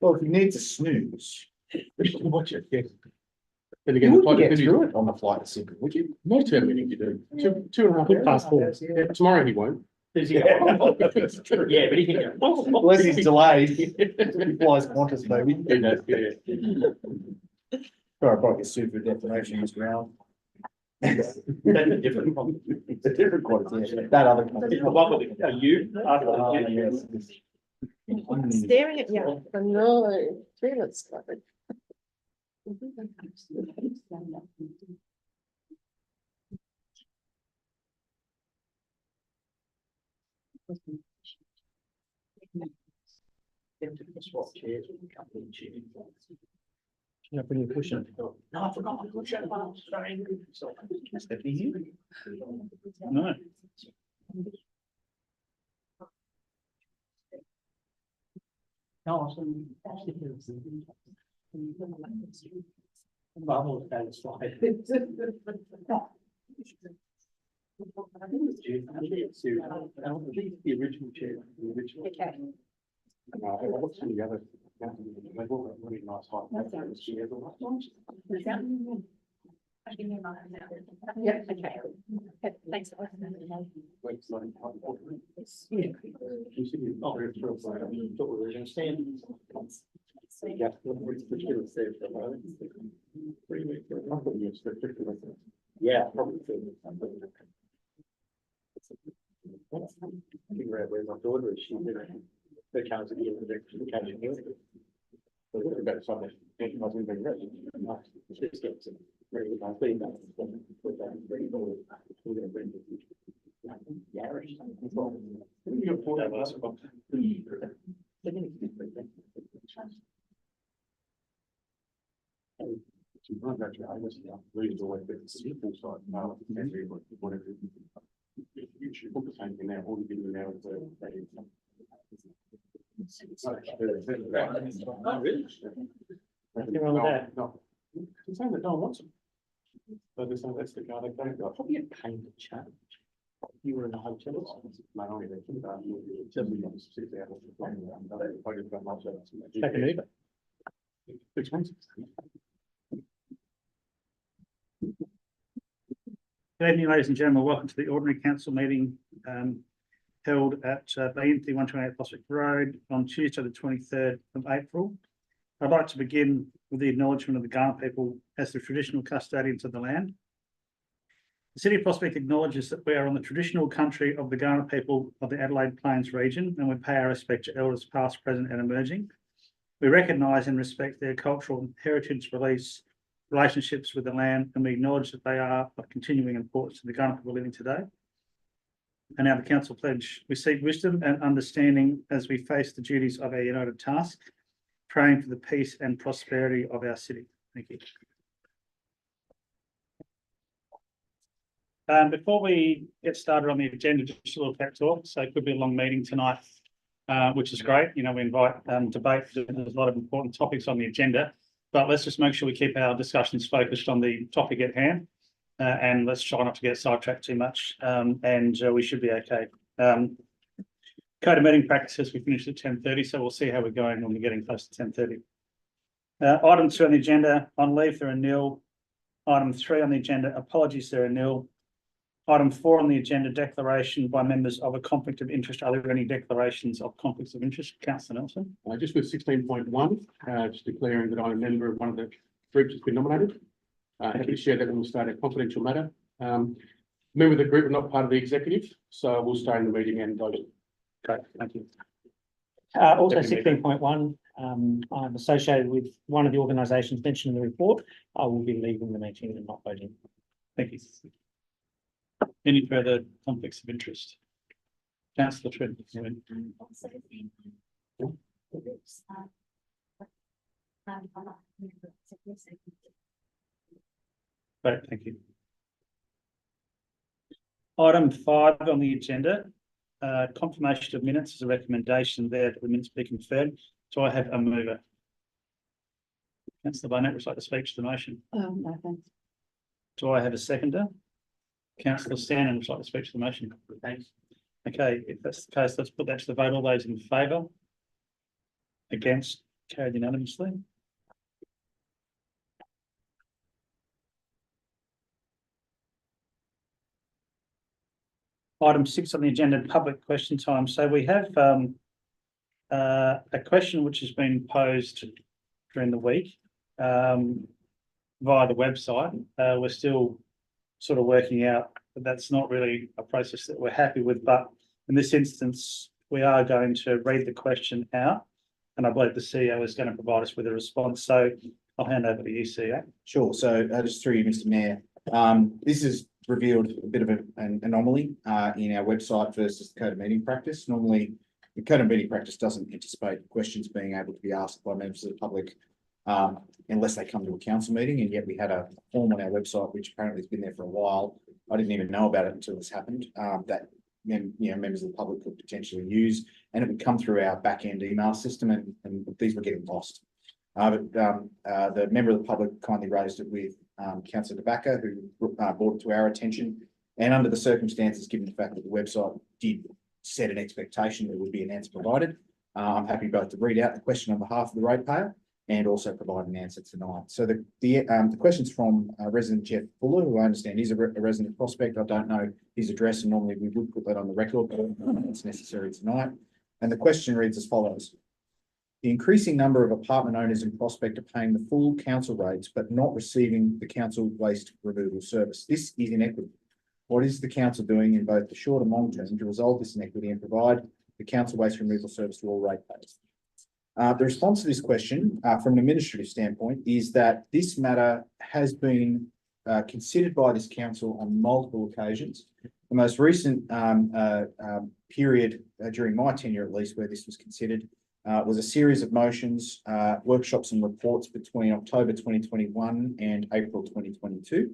Well, if you need to snooze, Watch it, yes. Then you again, the wouldn't flight get finishes. through it on the flight to Sydney, would you? Most of everything you do. 2.5 Good hours. passport. Yeah, tomorrow he won't. Yeah, but he can go. Unless he's delayed, he flies Qantas, baby. He does, yeah. Sorry, I probably get sued for defamation as well. That's a different problem. It's a different quality, yeah. That other company. What would it, you? Staring at you. I know. 3 minutes. Swap chairs with a couple of chairs. Can I bring you a cushion? No, I forgot my cushion. I'm sorry. Stephanie here? No. No, Bubbles down the slide. The original chair. The original. Okay. What's some of the other? They've all got really nice height. Yeah, okay. Thanks. Yeah. Yeah, probably. Figure out where my daughter is. She's in her car's at the end of the occasion. So what about Sunday? I was in the red. Just get some very nice feedback. You should put the same thing there, all you do now is Oh, really? Nothing wrong with that. No. It's saying that no one wants them. So they're saying that's the car they don't got. Probably a pain to change. You were in a hotel or something. Not only they think that, it's just because it's 6 hours. Take an Uber. Expensive. Good evening, ladies and gentlemen. Welcome to the ordinary council meeting held at BNP 128 Prospect Road on Tuesday, the 23rd of April. I'd like to begin with the acknowledgement of the Kaurna people as the traditional custodians of the land. The City of Prospect acknowledges that we are on the traditional country of the Kaurna people of the Adelaide Plains region, and we pay our respect to elders past, present and emerging. We recognise and respect their cultural heritage, beliefs, relationships with the land, and we acknowledge that they are of continuing importance to the Kaurna people living today. And now the council pledge, we seek wisdom and understanding as we face the duties of our united task, praying for the peace and prosperity of our city. Thank you. Before we get started on the agenda, just a little pep talk. So it could be a long meeting tonight, which is great. You know, we invite debate. There's a lot of important topics on the agenda, but let's just make sure we keep our discussions focused on the topic at hand, and let's try not to get sidetracked too much, and we should be okay. Code of meeting practices, we finished at 10:30, so we'll see how we're going when we're getting close to 10:30. Item 2 on the agenda, on leave, there are nil. Item 3 on the agenda, apologies, there are nil. Item 4 on the agenda, declaration by members of a conflict of interest. Are there any declarations of conflicts of interest? Councillor Nelson. Just with 16.1, just declaring that I'm a member of one of the groups that's been nominated. Happy to share that we'll start a confidential matter. Member of the group are not part of the executive, so we'll stay in the meeting and vote. Great, thank you. Also Definitely. 16.1, I'm associated with one of the organisations mentioned in the report. I will be leaving the meeting and not voting. Thank you. Any further conflicts of interest? Councillor Trent. Great, thank you. Item 5 on the agenda, confirmation of minutes is a recommendation there that the minutes be confirmed. Do I have a mover? Councillor Barnett would like to speak to the motion. No, thanks. Do I have a seconder? Councillor Stannon would like to speak to the motion. Thanks. Okay, if that's the case, let's put that to the vote. All those in favour? Against? Carried unanimously. Item 6 on the agenda, public question time. So we have a question which has been posed during the week via the website. We're still sort of working out that that's not really a process that we're happy with, but in this instance, we are going to read the question out, and I believe the CEO is going to provide us with a response. So I'll hand over to you, CEO. Sure. So just through you, Mr. Mayor, this has revealed a bit of an anomaly in our website versus the code of meeting practice. Normally, the code of meeting practice doesn't anticipate questions being able to be asked by members of the public unless they come to a council meeting, and yet we had a form on our website which apparently has been there for a while. I didn't even know about it until this happened. That members of the public could potentially use, and it would come through our back-end email system, and these were getting lost. The member of the public kindly raised it with Councillor De Backer, who brought it to our attention. And under the circumstances, given the fact that the website did set an expectation there would be an answer provided, I'm happy both to read out the question on behalf of the ratepayer and also provide an answer tonight. So the question's from resident Jeff Fuller, who I understand is a resident Prospect. I don't know his address, and normally we would put that on the record, but it's necessary tonight. And the question reads as follows. The increasing number of apartment owners in Prospect are paying the full council rates, but not receiving the council waste removal service. This is inequity. What is the council doing in both the short and long term to resolve this inequity and provide the council waste removal service to all ratepayers? The response to this question, from an administrative standpoint, is that this matter has been considered by this council on multiple occasions. The most recent period during my tenure, at least, where this was considered, was a series of motions, workshops and reports between October 2021 and April 2022.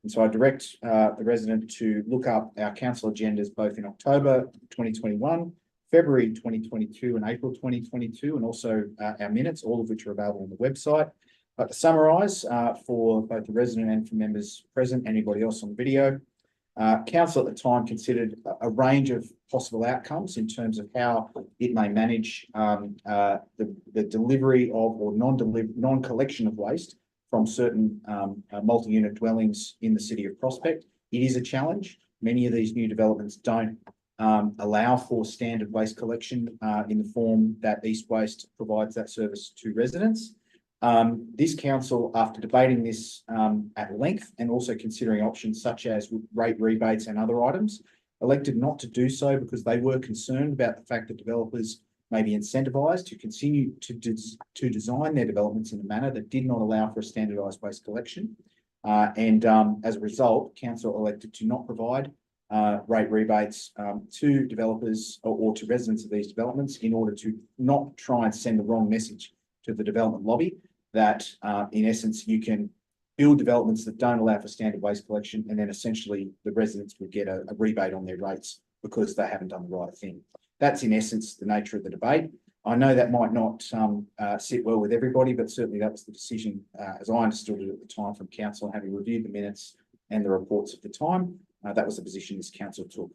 And so I direct the resident to look up our council agendas both in October 2021, February 2022 and April 2022, and also our minutes, all of which are available on the website. But to summarise for both the resident and for members present, anybody else on video, council at the time considered a range of possible outcomes in terms of how it may manage the delivery of or non-collection of waste from certain multi-unit dwellings in the city of Prospect. It is a challenge. Many of these new developments don't allow for standard waste collection in the form that East Waste provides that service to residents. This council, after debating this at length and also considering options such as rate rebates and other items, elected not to do so because they were concerned about the fact that developers may be incentivised to continue to design their developments in a manner that did not allow for a standardised waste collection. As a result, council elected to not provide rate rebates to developers or to residents of these developments in order to not try and send the wrong message to the development lobby that in essence you can build developments that don't allow for standard waste collection, and then essentially the residents would get a rebate on their rates because they haven't done the right thing. That's in essence the nature of the debate. I know that might not sit well with everybody, but certainly that was the decision as I understood it at the time from council, having reviewed the minutes and the reports at the time. That was the position this council took.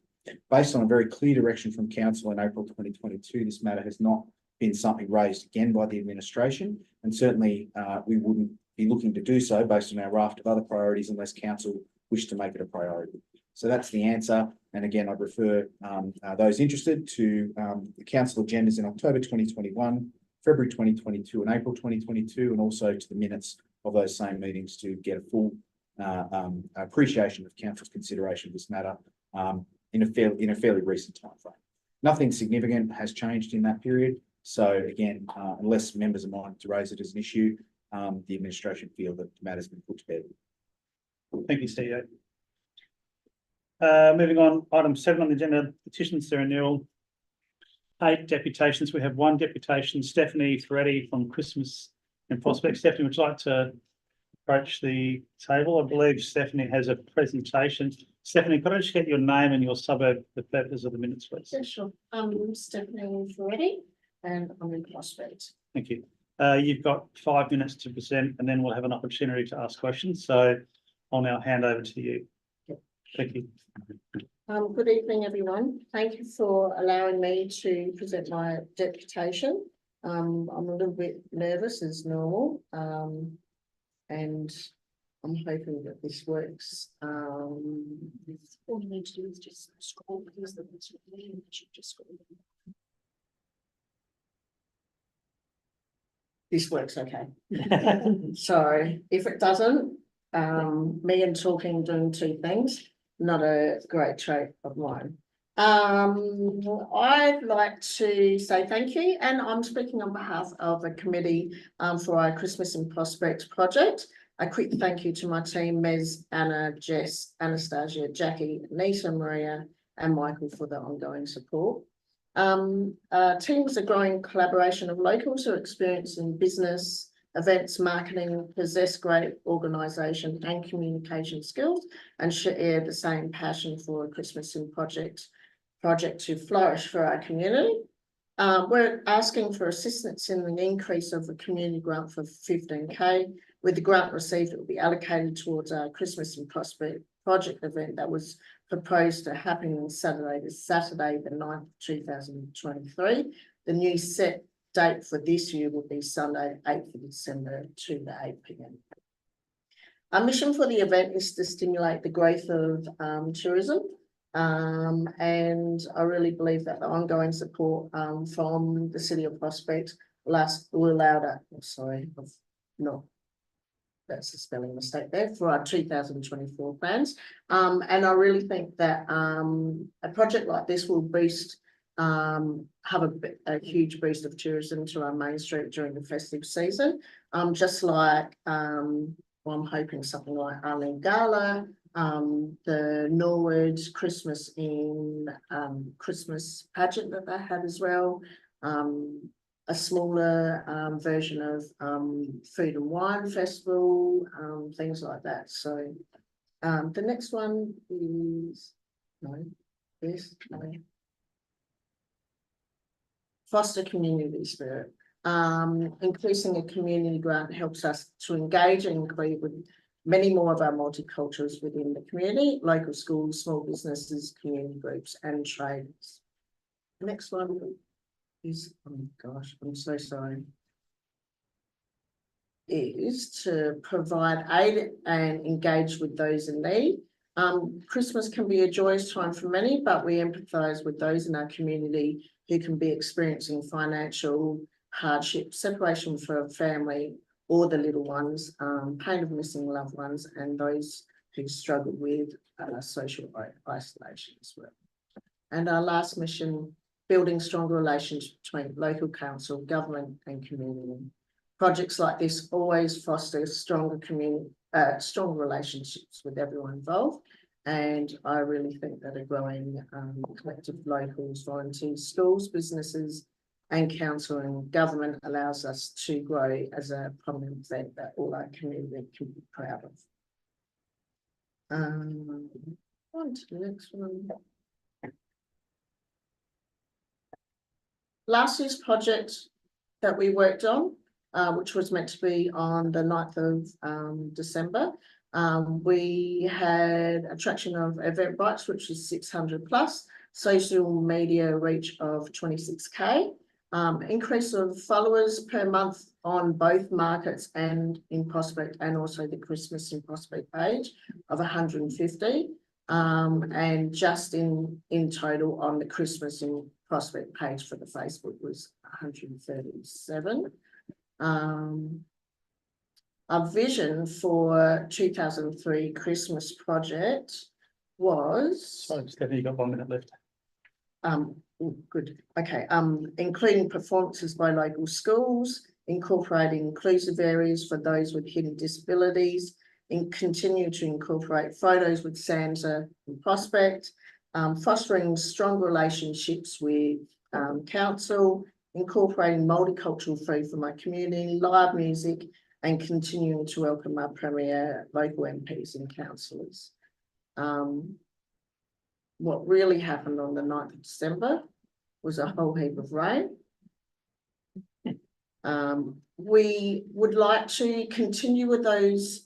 Based on a very clear direction from council in April 2022, this matter has not been something raised again by the administration, and certainly we wouldn't be looking to do so based on our raft of other priorities unless council wish to make it a priority. So that's the answer. And again, I'd refer those interested to the council agendas in October 2021, February 2022 and April 2022, and also to the minutes of those same meetings to get a full appreciation of council's consideration of this matter in a fairly recent timeframe. Nothing significant has changed in that period. So again, unless members are minded to raise it as an issue, the administration feel that the matter's been put to bed. Thank you, CEO. Moving on, item 7 on the agenda, petitions. There are nil. 8 deputations. We have 1 deputation, Stephanie Ferretti from Christmas in Prospect. Stephanie, would you like to approach the table? I believe Stephanie has a presentation. Stephanie, could I just get your name and your suburb for the purpose of the minutes, please? Yeah, sure. I'm Stephanie Ferretti and I'm in Prospect. Thank you. You've got 5 minutes to present and then we'll have an opportunity to ask questions. So I'll now hand over to you. Yep. Thank you. Good evening, everyone. Thank you for allowing me to present my deputation. I'm a little bit nervous as normal, and I'm hoping that this works. All you need to do is just scroll, because the next one, you should just scroll. This works okay. So if it doesn't, me and talking, doing two things, not a great trait of mine. I'd like to say thank you, and I'm speaking on behalf of the committee for our Christmas in Prospect project. A quick thank you to my team, Mez, Anna, Jess, Anastasia, Jackie, Nisa, Maria, and Michael for the ongoing support. Team was a growing collaboration of locals who are experienced in business, events, marketing, possess great organisation and communication skills, and share the same passion for a Christmas in project to flourish for our community. We're asking for assistance in the increase of the community grant for 15K. With the grant received, it will be allocated towards our Christmas in Prospect project event that was proposed to happen on Saturday the 9th, 2023. The new set date for this year will be Sunday, 8th of December to the 8 p.m. Our mission for the event is to stimulate the growth of tourism. And I really believe that the ongoing support from the City of Prospect will allow that. That's a spelling mistake there, for our 2024 plans. And I really think that a project like this will boost, have a huge boost of tourism to our main street during the festive season. Just like, I'm hoping something like Arlene Gala, the Norwood Christmas Christmas pageant that they had as well. A smaller version of food and wine festival, things like that. So the next one is foster community spirit. Increasing a community grant helps us to engage and include with many more of our multiculturals within the community, local schools, small businesses, community groups, and traders. Next one is, oh gosh, I'm so sorry, is to provide aid and engage with those in need. Christmas can be a joyous time for many, but we empathise with those in our community who can be experiencing financial hardship, separation from family or the little ones, pain of missing loved ones, and those who struggle with social isolation as well. And our last mission, building stronger relations between local council, government and community. Projects like this always foster stronger relationships with everyone involved. And I really think that a growing collective of locals, volunteers, schools, businesses and council and government allows us to grow as a prominent event that all our community can be proud of. On to the next one. Last year's project that we worked on, which was meant to be on the 9th of December, we had attraction of Eventbrite, which is 600 plus, social media reach of 26K, increase of followers per month on both markets and in Prospect, and also the Christmas in Prospect page of 150, and just in total on the Christmas in Prospect page for the Facebook was 137. Our vision for 2003 Christmas project was. Sorry, Stephanie, you got 1 minute left. Good. Okay. Including performances by local schools, incorporating inclusive areas for those with hidden disabilities, and continue to incorporate photos with Santa and Prospect, fostering strong relationships with council, incorporating multicultural food for my community, live music, and continuing to welcome our premier local MPs and councillors. What really happened on the 9th of December was a whole heap of rain. We would like to continue with those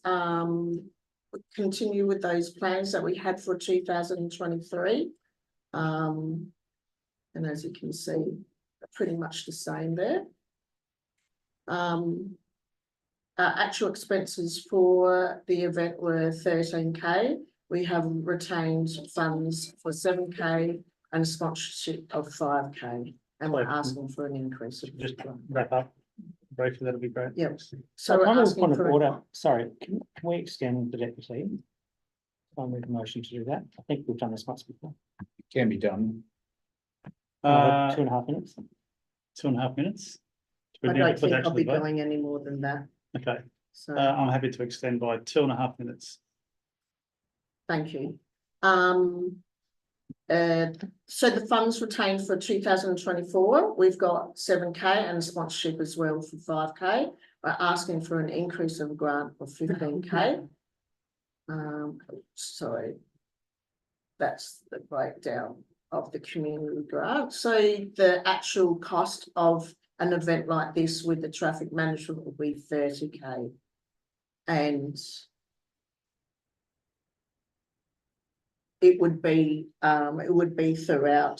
plans that we had for 2023. And as you can see, pretty much the same there. Our actual expenses for the event were 13K. We have retained funds for 7K and sponsorship of 5K. And we're asking for an increase of Just wrap up briefly, that'll be great. Yep. So So we're on a asking point of for. order, sorry, can we extend the deputy? I'll make a motion to do that. I think we've done this once before. Can be done. Another 2.5 minutes. 2.5 minutes. I We need to don't put think that to I'll be the vote. going any more than that. Okay, So. I'm happy to extend by 2.5 minutes. Thank you. So the funds retained for 2024, we've got 7K and sponsorship as well for 5K. We're asking for an increase of a grant of 15K. Sorry. That's the breakdown of the community grant. So the actual cost of an event like this with the traffic management will be 30K. And it would be throughout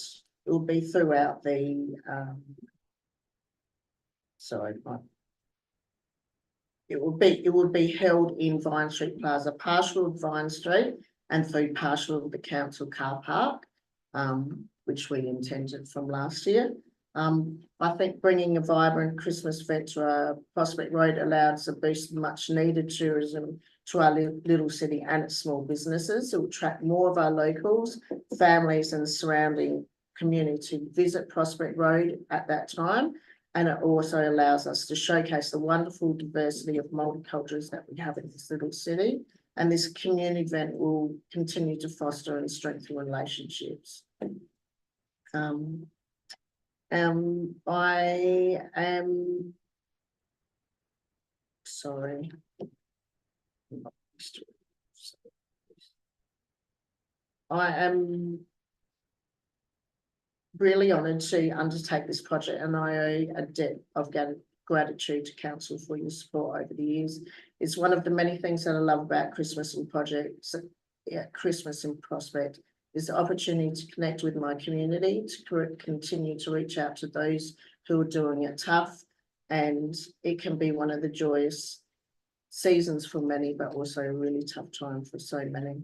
the, sorry, it would be held in Vine Street Plaza, partial of Vine Street and through partial of the council car park, which we intended from last year. I think bringing a vibrant Christmas event to Prospect Road allows a boost of much needed tourism to our little city and its small businesses. It will attract more of our locals, families and surrounding community to visit Prospect Road at that time. And it also allows us to showcase the wonderful diversity of multicultures that we have in this little city. And this community event will continue to foster and strengthen relationships. I am sorry. I am really honoured to undertake this project, and I owe a debt of gratitude to council for your support over the years. It's one of the many things that I love about Christmas and projects. Yeah, Christmas in Prospect is the opportunity to connect with my community, to continue to reach out to those who are doing it tough, and it can be one of the joyous seasons for many, but also a really tough time for so many.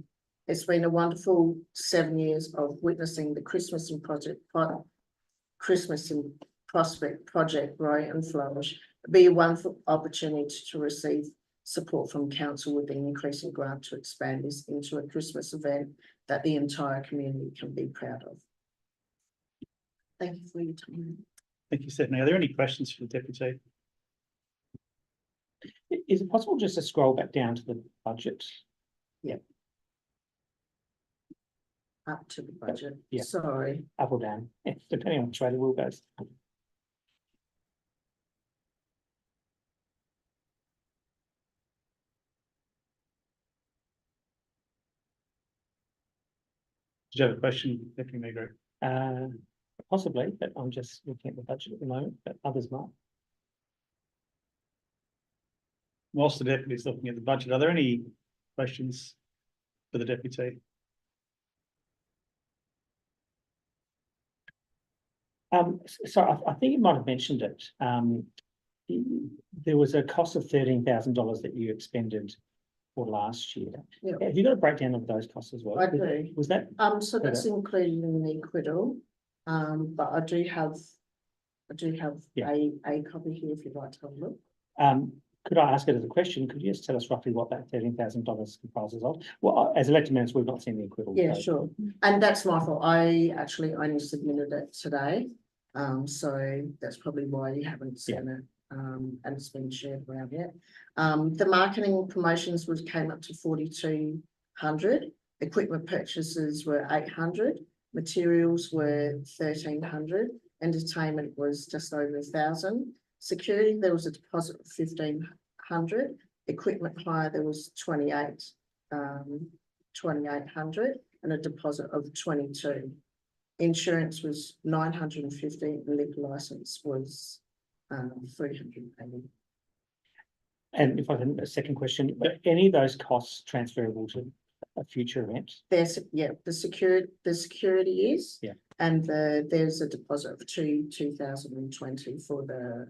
It's been a wonderful 7 years of witnessing the Christmas in Prospect project grow and flourish. It'll be a wonderful opportunity to receive support from council with an increasing grant to expand this into a Christmas event that the entire community can be proud of. Thank you for your time. Thank you, Stephanie. Are there any questions for the deputy? Is it possible just to scroll back down to the budget? Up to the budget. Yeah. Sorry. Up or down, depending on which way the wheel goes. Did you have a question, Deputy Mayor? Possibly, but I'm just looking at the budget at the moment, but others might. Whilst the deputy is looking at the budget, are there any questions for the deputy? So I think you might have mentioned it. There was a cost of $13,000 that you expended for last year. Yeah. Have you got a breakdown of those costs as well? I do. Was that? So that's included in the acquittal. But I do have Yeah. a copy here if you'd like to have a look. Could I ask it as a question? Could you just tell us roughly what that $13,000 comprises of? Well, as elected members, we've not seen the acquittal. Yeah, so- sure. And that's my fault. I actually only submitted it today. So that's probably why you haven't seen it. And it's been shared around yet. The marketing promotions came up to 4,200. Equipment purchases were 800. Materials were 1,300. Entertainment was just over 1,000. Security, there was a deposit of 1,500. Equipment hire, there was 2,800 and a deposit of 22. Insurance was 950. The liquor license was 380. And if I can, a second question, are any of those costs transferable to a future event? There's, yeah, the security is. Yeah. And there's a deposit of 2,020 for the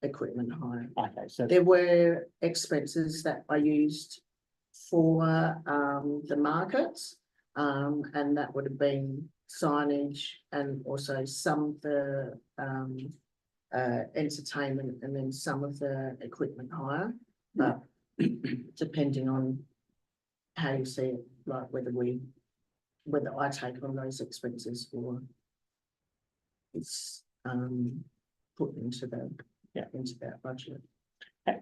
equipment hire. Okay, so, There were expenses that I used for the markets. And that would have been signage and also some of the entertainment and then some of the equipment hire. But depending on how you see it, like whether I take on those expenses or it's put into into that budget.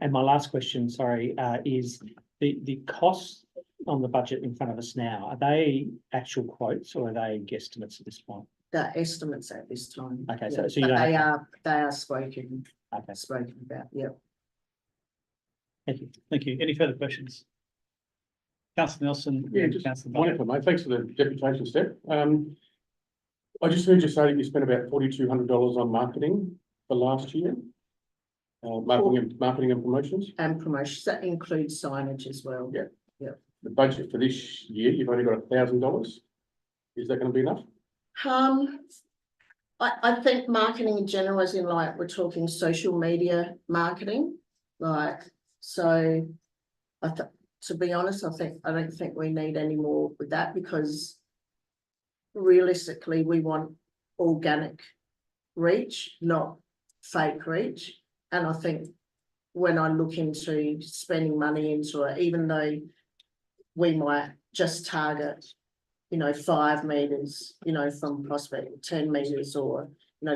and my last question, sorry, is the costs on the budget in front of us now, are they actual quotes or are they guesstimates at this point? The estimates at this time. Okay, yeah, so you but don't they have- are spoken Okay, about, yeah. thank you. Thank you. Any further questions? Councillor Nelson. Yeah, and just Councillor one Bartlett. information. Thanks for the deputation step. I just heard you say that you spent about $4,200 on marketing for last year. Marketing and promotions. And promotions, that includes signage as well. Yeah. The budget for this year, you've only got $1,000. Is that going to be enough? I think marketing in general, as in like, we're talking social media marketing, like, so. To be honest, I don't think we need any more with that because realistically, we want organic reach, not fake reach. And I think when I look into spending money into it, even though we might just target, 5 meters, from Prospect, 10 meters or,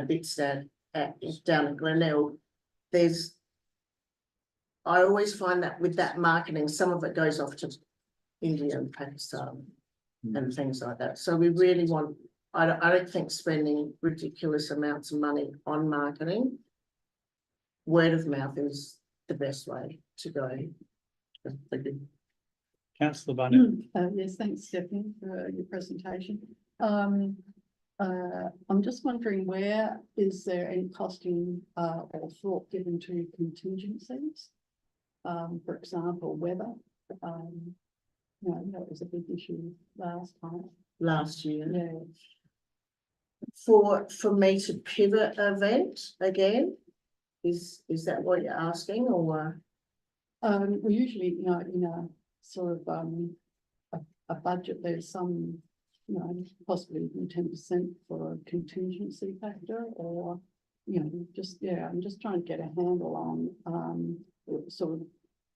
bits down at Glenelg, I always find that with that marketing, some of it goes off to India and Pakistan and things like that. So we really want, I don't think spending ridiculous amounts of money on marketing. Word of mouth is the best way to go. Thank you. Councillor Barnett. Yes, thanks, Stephanie, for your presentation. I'm just wondering, where is there any costing or thought given to contingencies? For example, weather. That was a big issue last time. Last year. Yeah. For me to pivot event again, is that what you're asking or? We usually, in a sort of a budget, there's some, possibly even 10% for a contingency factor or, I'm just trying to get a handle on sort of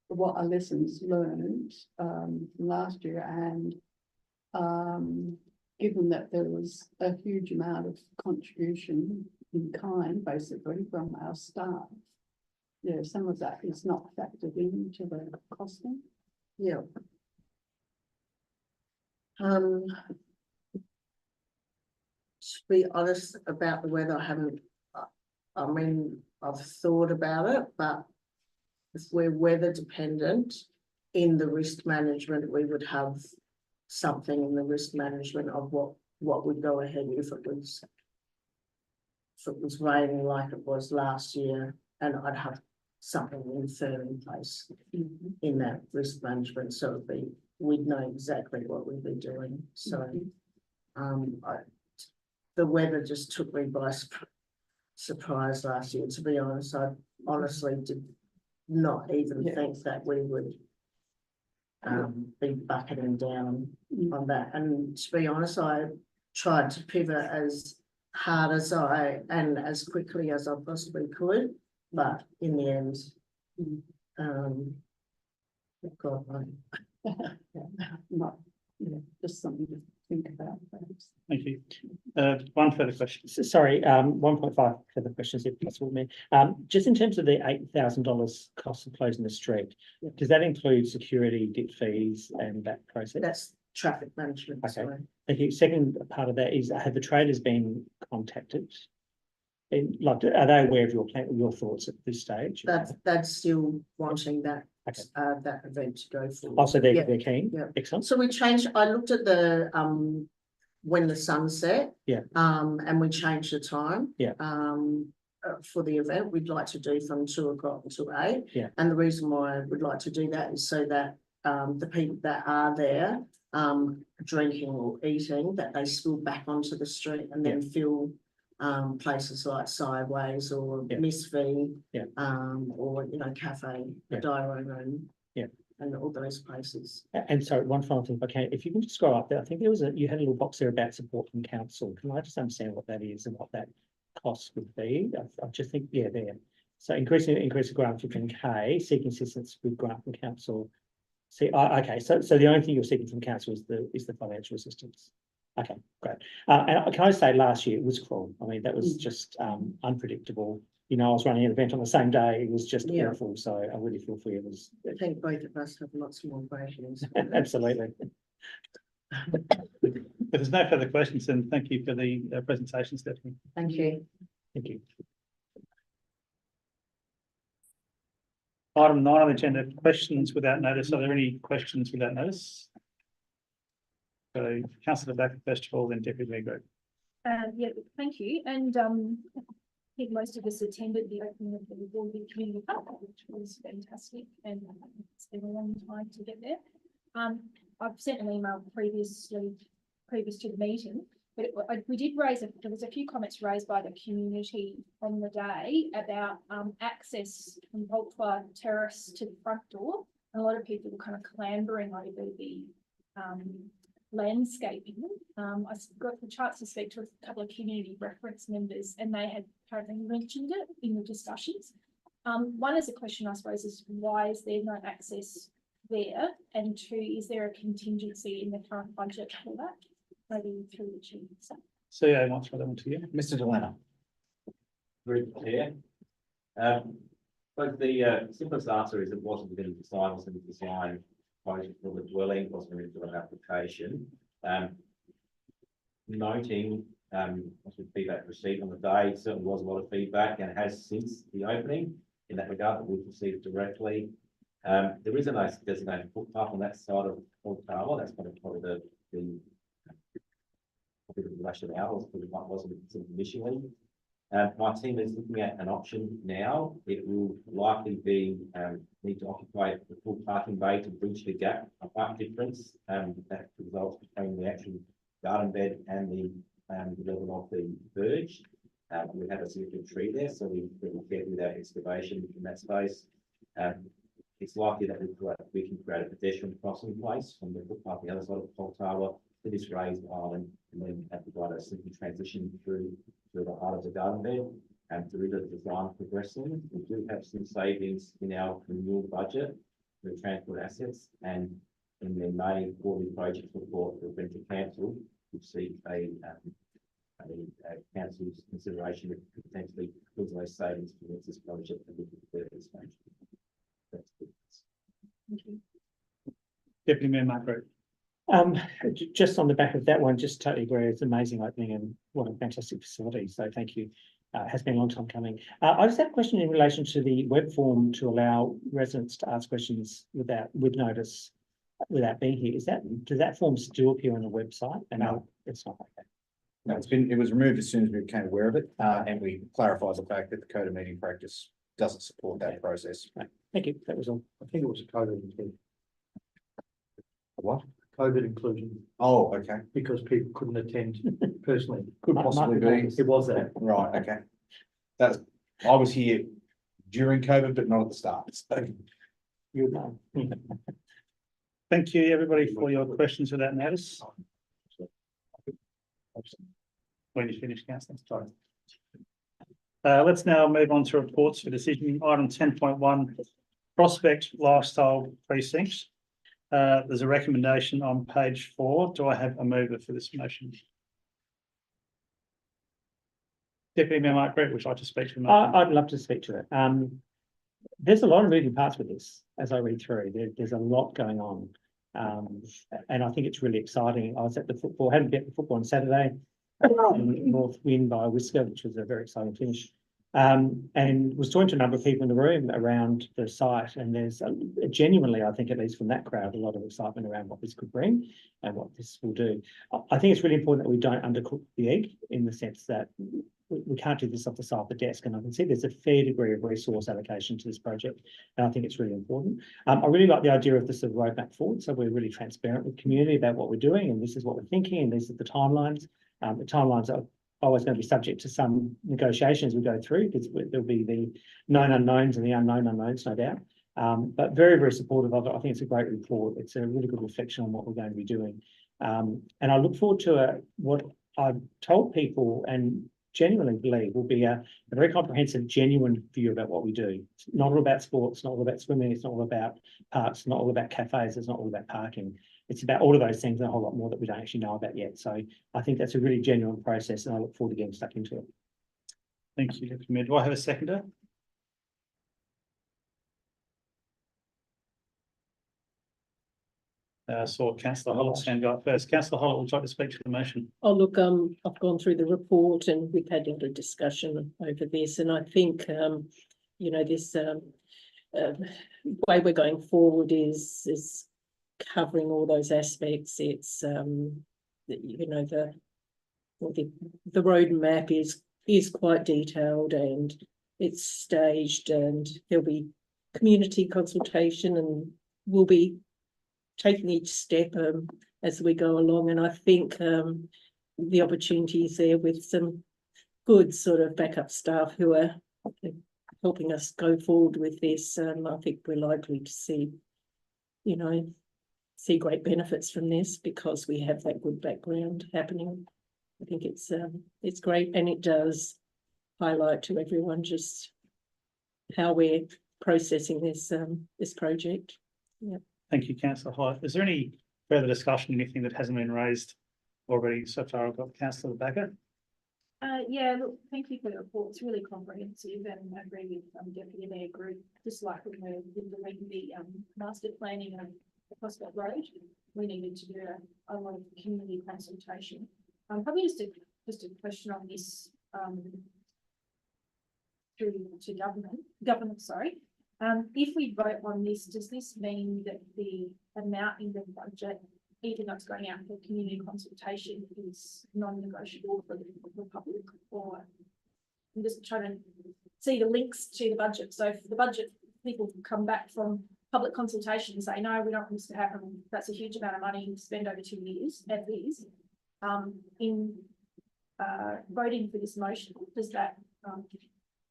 what our lessons learned last year and given that there was a huge amount of contribution in kind basically from our staff. Yeah, some of that is not factored into the costing. Yeah. To be honest about the weather, I've thought about it, but if we're weather dependent in the risk management, we would have something in the risk management of what would go ahead if it was raining like it was last year, and I'd have something in place in that risk management, so we'd know exactly what we'd be doing. So the weather just took me by surprise last year. To be honest, I honestly did not even think that we would be bucketing down on that. And to be honest, I tried to pivot as hard as and as quickly as I possibly could, but in the end, God, Not, just something to think about perhaps. Thank you. One further question. Sorry, 1.5 further questions if possible, Mayor. Just in terms of the $8,000 cost of closing the street, does that include security, dip fees and that process? that's traffic management. Okay. Sorry. Thank you. Second part of that is, have the traders been contacted? And like, are they aware of your plan, your thoughts at this stage? That's still wanting that Okay. that event to go forward. Also, they're Yeah. keen. Yeah. Excellent. So we changed, I looked at the when the sun set. Yeah. And we changed the time. Yeah. For the event, we'd like to do from 2 o'clock until 8. Yeah. And the reason why I would like to do that is so that the people that are there drinking or eating, that they spill back onto the street and then feel places like Sideways or Yeah. Miss V. Yeah. Or, you know, Cafe, Yeah. Diorama and. Yeah. And all those places. And sorry, one final thing, if I can, if you can just scroll up there, I think you had a little box there about support from council. Can I just understand what that is and what that cost would be? I just think, yeah, there. So increase the grant to 15K, seeking assistance with grant from council. See, okay, so the only thing you're seeking from council is the financial assistance. Okay, great. And can I say last year it was cruel. I mean, that was just unpredictable. You know, I was running an event on the same day. It was just Yeah. awful. So I really feel for you. It was I think both of us have lots more questions. absolutely. If there's no further questions, then thank you for the presentation, Stephanie. Thank you. Thank you. Item 9 on the agenda, questions without notice. Are there any questions without notice? So councillor Back first of all, then Deputy Mayor Greg. Yeah, thank you. And I think most of us attended the opening of the Warrnambool Community Park, which was fantastic, and it's been a long time to get there. I've sent an email previous to the meeting, but we did raise there was a few comments raised by the community on the day about access from Boltwa Terrace to the front door, and a lot of people were kind of clambering over the landscaping. I got the chance to speak to a couple of community reference members, and they had apparently mentioned it in the discussions. One is a question, I suppose, is why is there no access there? And two, is there a contingency in the current budget for that? Maybe through the chief. CEO wants that one to you. Mr. Delano. Very clear. But the simplest answer is it wasn't within the design, wasn't the design project for the dwelling, wasn't into an application. Noting what's the feedback received on the day, certainly was a lot of feedback and has since the opening in that regard that we've received directly. There is a nice designated footpath on that side of Old Tower. That's probably the rationale, was probably what wasn't considered initially. My team is looking at an option now. It will likely be need to occupy the full parking bay to bridge the gap, a height difference that results between the actual garden bed and the level of the verge. We have a significant tree there, so we get with our excavation in that space. It's likely that we can create a pedestrian crossing place from the footpath the other side of Pole Tower to this raised island, and then have provide a simple transition through the heart of the garden bed. And through the design progressing, we do have some savings in our renewal budget for transport assets, and in the May quarterly project report for Venture Council, we see a council's consideration of potentially lose those savings towards this project and with the further expansion. That's good. Thank you. Deputy Mayor Margaret. Just on the back of that one, just totally agree. It's amazing opening and what a fantastic facility. So thank you. It has been a long time coming. I just have a question in relation to the web form to allow residents to ask questions with notice, without being here. Does that form still appear on the website? And No. It's not. Okay. No, it was removed as soon as we became aware of it, and we clarified the fact that the code of meeting practice doesn't support that process. Thank you. That was all. I think it was a COVID inclusion. What? COVID inclusion, Oh, okay. because people couldn't attend personally. Could Might possibly be be. It was that. Right, okay. I was here during COVID, but not at the start. So You know. Thank you, everybody, for your questions without notice. When you finish, councillor. Sorry. Let's now move on to reports for decision. Item 10.1, Prospect Lifestyle Precinct. There's a recommendation on page 4. Do I have a mover for this motion? Deputy Mayor Mark Brett, would you like to speak to the motion? I'd love to speak to it. There's a lot of moving parts with this as I read through. There's a lot going on. And I think it's really exciting. I was at the football, hadn't been at the football on Saturday, North win by a whisker, which was a very exciting finish. And was talking to a number of people in the room around the site, and there's genuinely, I think, at least from that crowd, a lot of excitement around what this could bring and what this will do. I think it's really important that we don't undercook the egg, in the sense that we can't do this off the side of the desk. And I can see there's a fair degree of resource allocation to this project, and I think it's really important. I really like the idea of the sort of roadmap forward. So we're really transparent with the community about what we're doing, and this is what we're thinking, and these are the timelines. The timelines are always going to be subject to some negotiations we go through, because there'll be the known unknowns and the unknown unknowns, no doubt. But very, very supportive of it. I think it's a great report. It's a really good reflection on what we're going to be doing. And I look forward to what I've told people and genuinely believe will be a very comprehensive, genuine view about what we do. It's not all about sports, not all about swimming, it's not all about parks, not all about cafes, it's not all about parking. It's about all of those things and a whole lot more that we don't actually know about yet. So I think that's a really genuine process, and I look forward to getting stuck into it. Thank you, Deputy Mayor. Do I have a seconder? Saw Councillor Hollett's hand go up first. Councillor Hollett, would you like to speak to the motion? Oh, look, I've gone through the report and we've had a lot of discussion over this, and I think, you know, this way we're going forward is covering all those aspects. It's you know, the roadmap is quite detailed and it's staged, and there'll be community consultation, and we'll be taking each step as we go along. And I think the opportunity is there with some good sort of backup staff who are helping us go forward with this. I think we're likely to see, you know, great benefits from this because we have that good background happening. I think it's great, and it does highlight to everyone just how we're processing this project. Yeah. Thank you, Councillor Hollett. Is there any further discussion, anything that hasn't been raised already so far? I've got Councillor Backer. Yeah, look, thank you for the report. It's really comprehensive, and I agree with Deputy Mayor Group, just like when we're doing the master planning of the Prospect Road, we needed to do a lot of community consultation. Probably just a question on this through to government, sorry. If we vote on this, does this mean that the amount in the budget, even though it's going out for community consultation, is non-negotiable for the public? Or I'm just trying to see the links to the budget. So if the budget people come back from public consultation and say, no, we don't want this to happen, that's a huge amount of money to spend over 2 years, at least. In voting for this motion, does that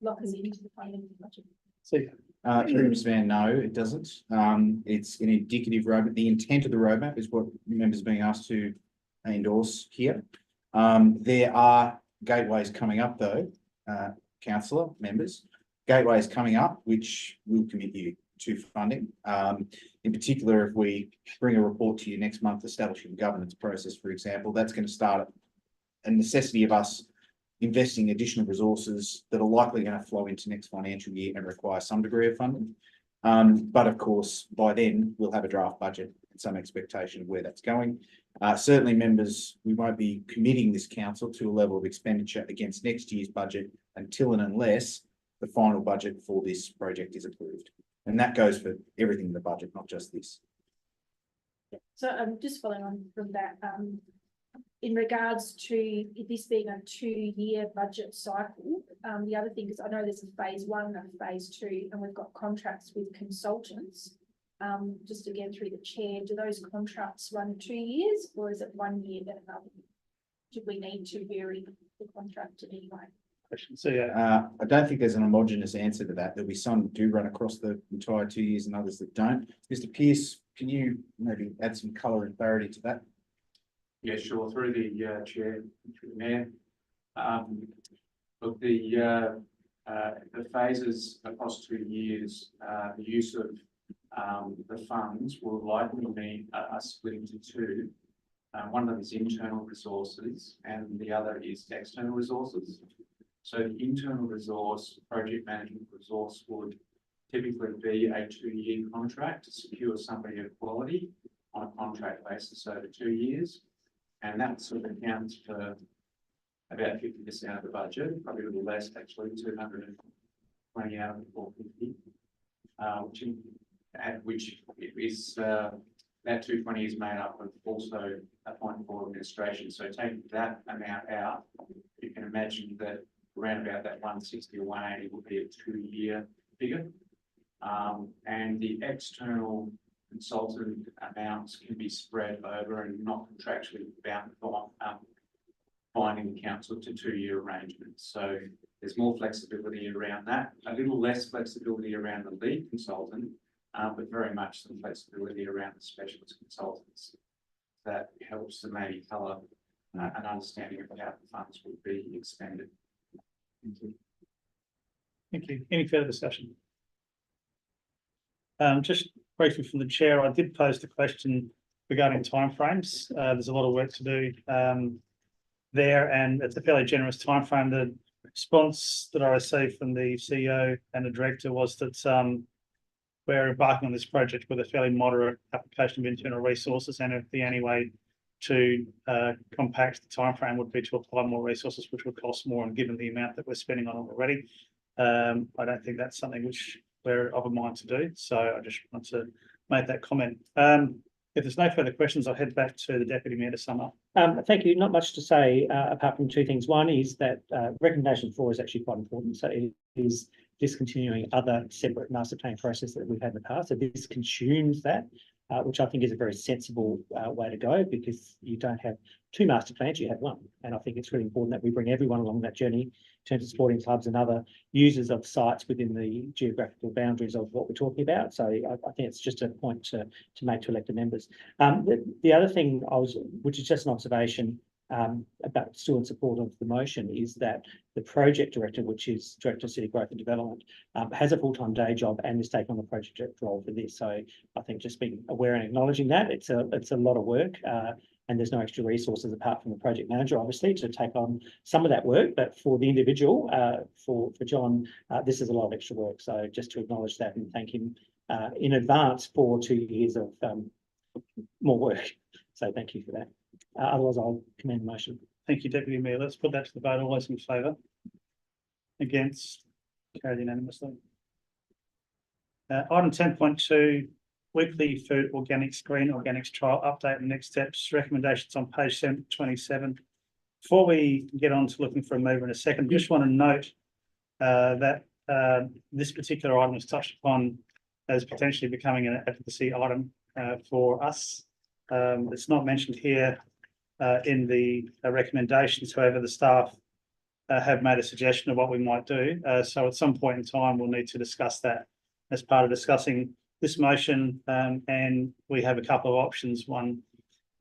lock us into the funding of the budget? See. Through Mr. Mayor, no, it doesn't. It's an indicative roadmap. The intent of the roadmap is what members are being asked to endorse here. There are gateways coming up though, councillor members, gateways coming up, which will commit you to funding. In particular, if we bring a report to you next month establishing a governance process, for example, that's going to start a necessity of us investing additional resources that are likely going to flow into next financial year and require some degree of funding. But of course, by then we'll have a draft budget and some expectation of where that's going. Certainly members, we won't be committing this council to a level of expenditure against next year's budget until and unless the final budget for this project is approved. And that goes for everything in the budget, not just this. So just following on from that, in regards to this being a 2-year budget cycle, the other thing is I know there's a phase 1 and phase 2, and we've got contracts with consultants. Just again through the chair, do those contracts run 2 years, or is it 1 year then another? Do we need to vary the contract in any way? So yeah, I don't think there's an homogeneous answer to that. There'll be some that do run across the entire 2 years and others that don't. Mr. Pearce, can you maybe add some colour and clarity to that? Yeah, sure. Through the chair, through the mayor. Look, the phases across 2 years, the use of the funds will likely mean us split into two. One of them is internal resources, and the other is external resources. So the internal resource, project management resource, would typically be a 2-year contract to secure somebody of quality on a contract basis over 2 years. And that sort of accounts for about 50% of the budget, probably a little less actually, 220 out of the 450, which is that 220 is made up of also a point for administration. So taking that amount out, you can imagine that around about that 160 or 180 would be a 2-year figure. And the external consultant amounts can be spread over and not contractually bound binding the council to 2-year arrangements. So there's more flexibility around that, a little less flexibility around the lead consultant, but very much some flexibility around the specialist consultants. That helps to maybe colour an understanding of how the funds would be expended. Thank you. Thank you. Any further discussion? Just briefly from the chair, I did pose the question regarding timeframes. There's a lot of work to do there, and it's a fairly generous timeframe. The response that I received from the CEO and the director was that we're embarking on this project with a fairly moderate application of internal resources, and if the only way to compact the timeframe would be to apply more resources, which would cost more, and given the amount that we're spending on it already, I don't think that's something which we're of a mind to do. So I just want to make that comment. If there's no further questions, I'll head back to the Deputy Mayor to sum up. Thank you. Not much to say apart from two things. One is that recommendation 4 is actually quite important. So it is discontinuing other separate master plan processes that we've had in the past. So this consumes that, which I think is a very sensible way to go, because you don't have 2 master plans, you have 1. And I think it's really important that we bring everyone along that journey in terms of sporting clubs and other users of sites within the geographical boundaries of what we're talking about. So I think it's just a point to make to elected members. The other thing which is just an observation about still in support of the motion, is that the project director, which is Director of City Growth and Development, has a full-time day job and is taking on the project director role for this. So I think just being aware and acknowledging that it's a lot of work, and there's no extra resources apart from the project manager, obviously, to take on some of that work. But for the individual, for John, this is a lot of extra work. So just to acknowledge that and thank him in advance for 2 years of more work. So thank you for that. Otherwise, I'll commend the motion. Thank you, Deputy Mayor. Let's put that to the vote. All those in favour? Against? Carried unanimously. Item 10.2, weekly food organics, green organics trial update and next steps. Recommendations on page 27. Before we get on to looking for a mover in a second, just want to note that this particular item was touched upon as potentially becoming an advocacy item for us. It's not mentioned here in the recommendations. However, the staff have made a suggestion of what we might do. So at some point in time, we'll need to discuss that as part of discussing this motion. And we have a couple of options. One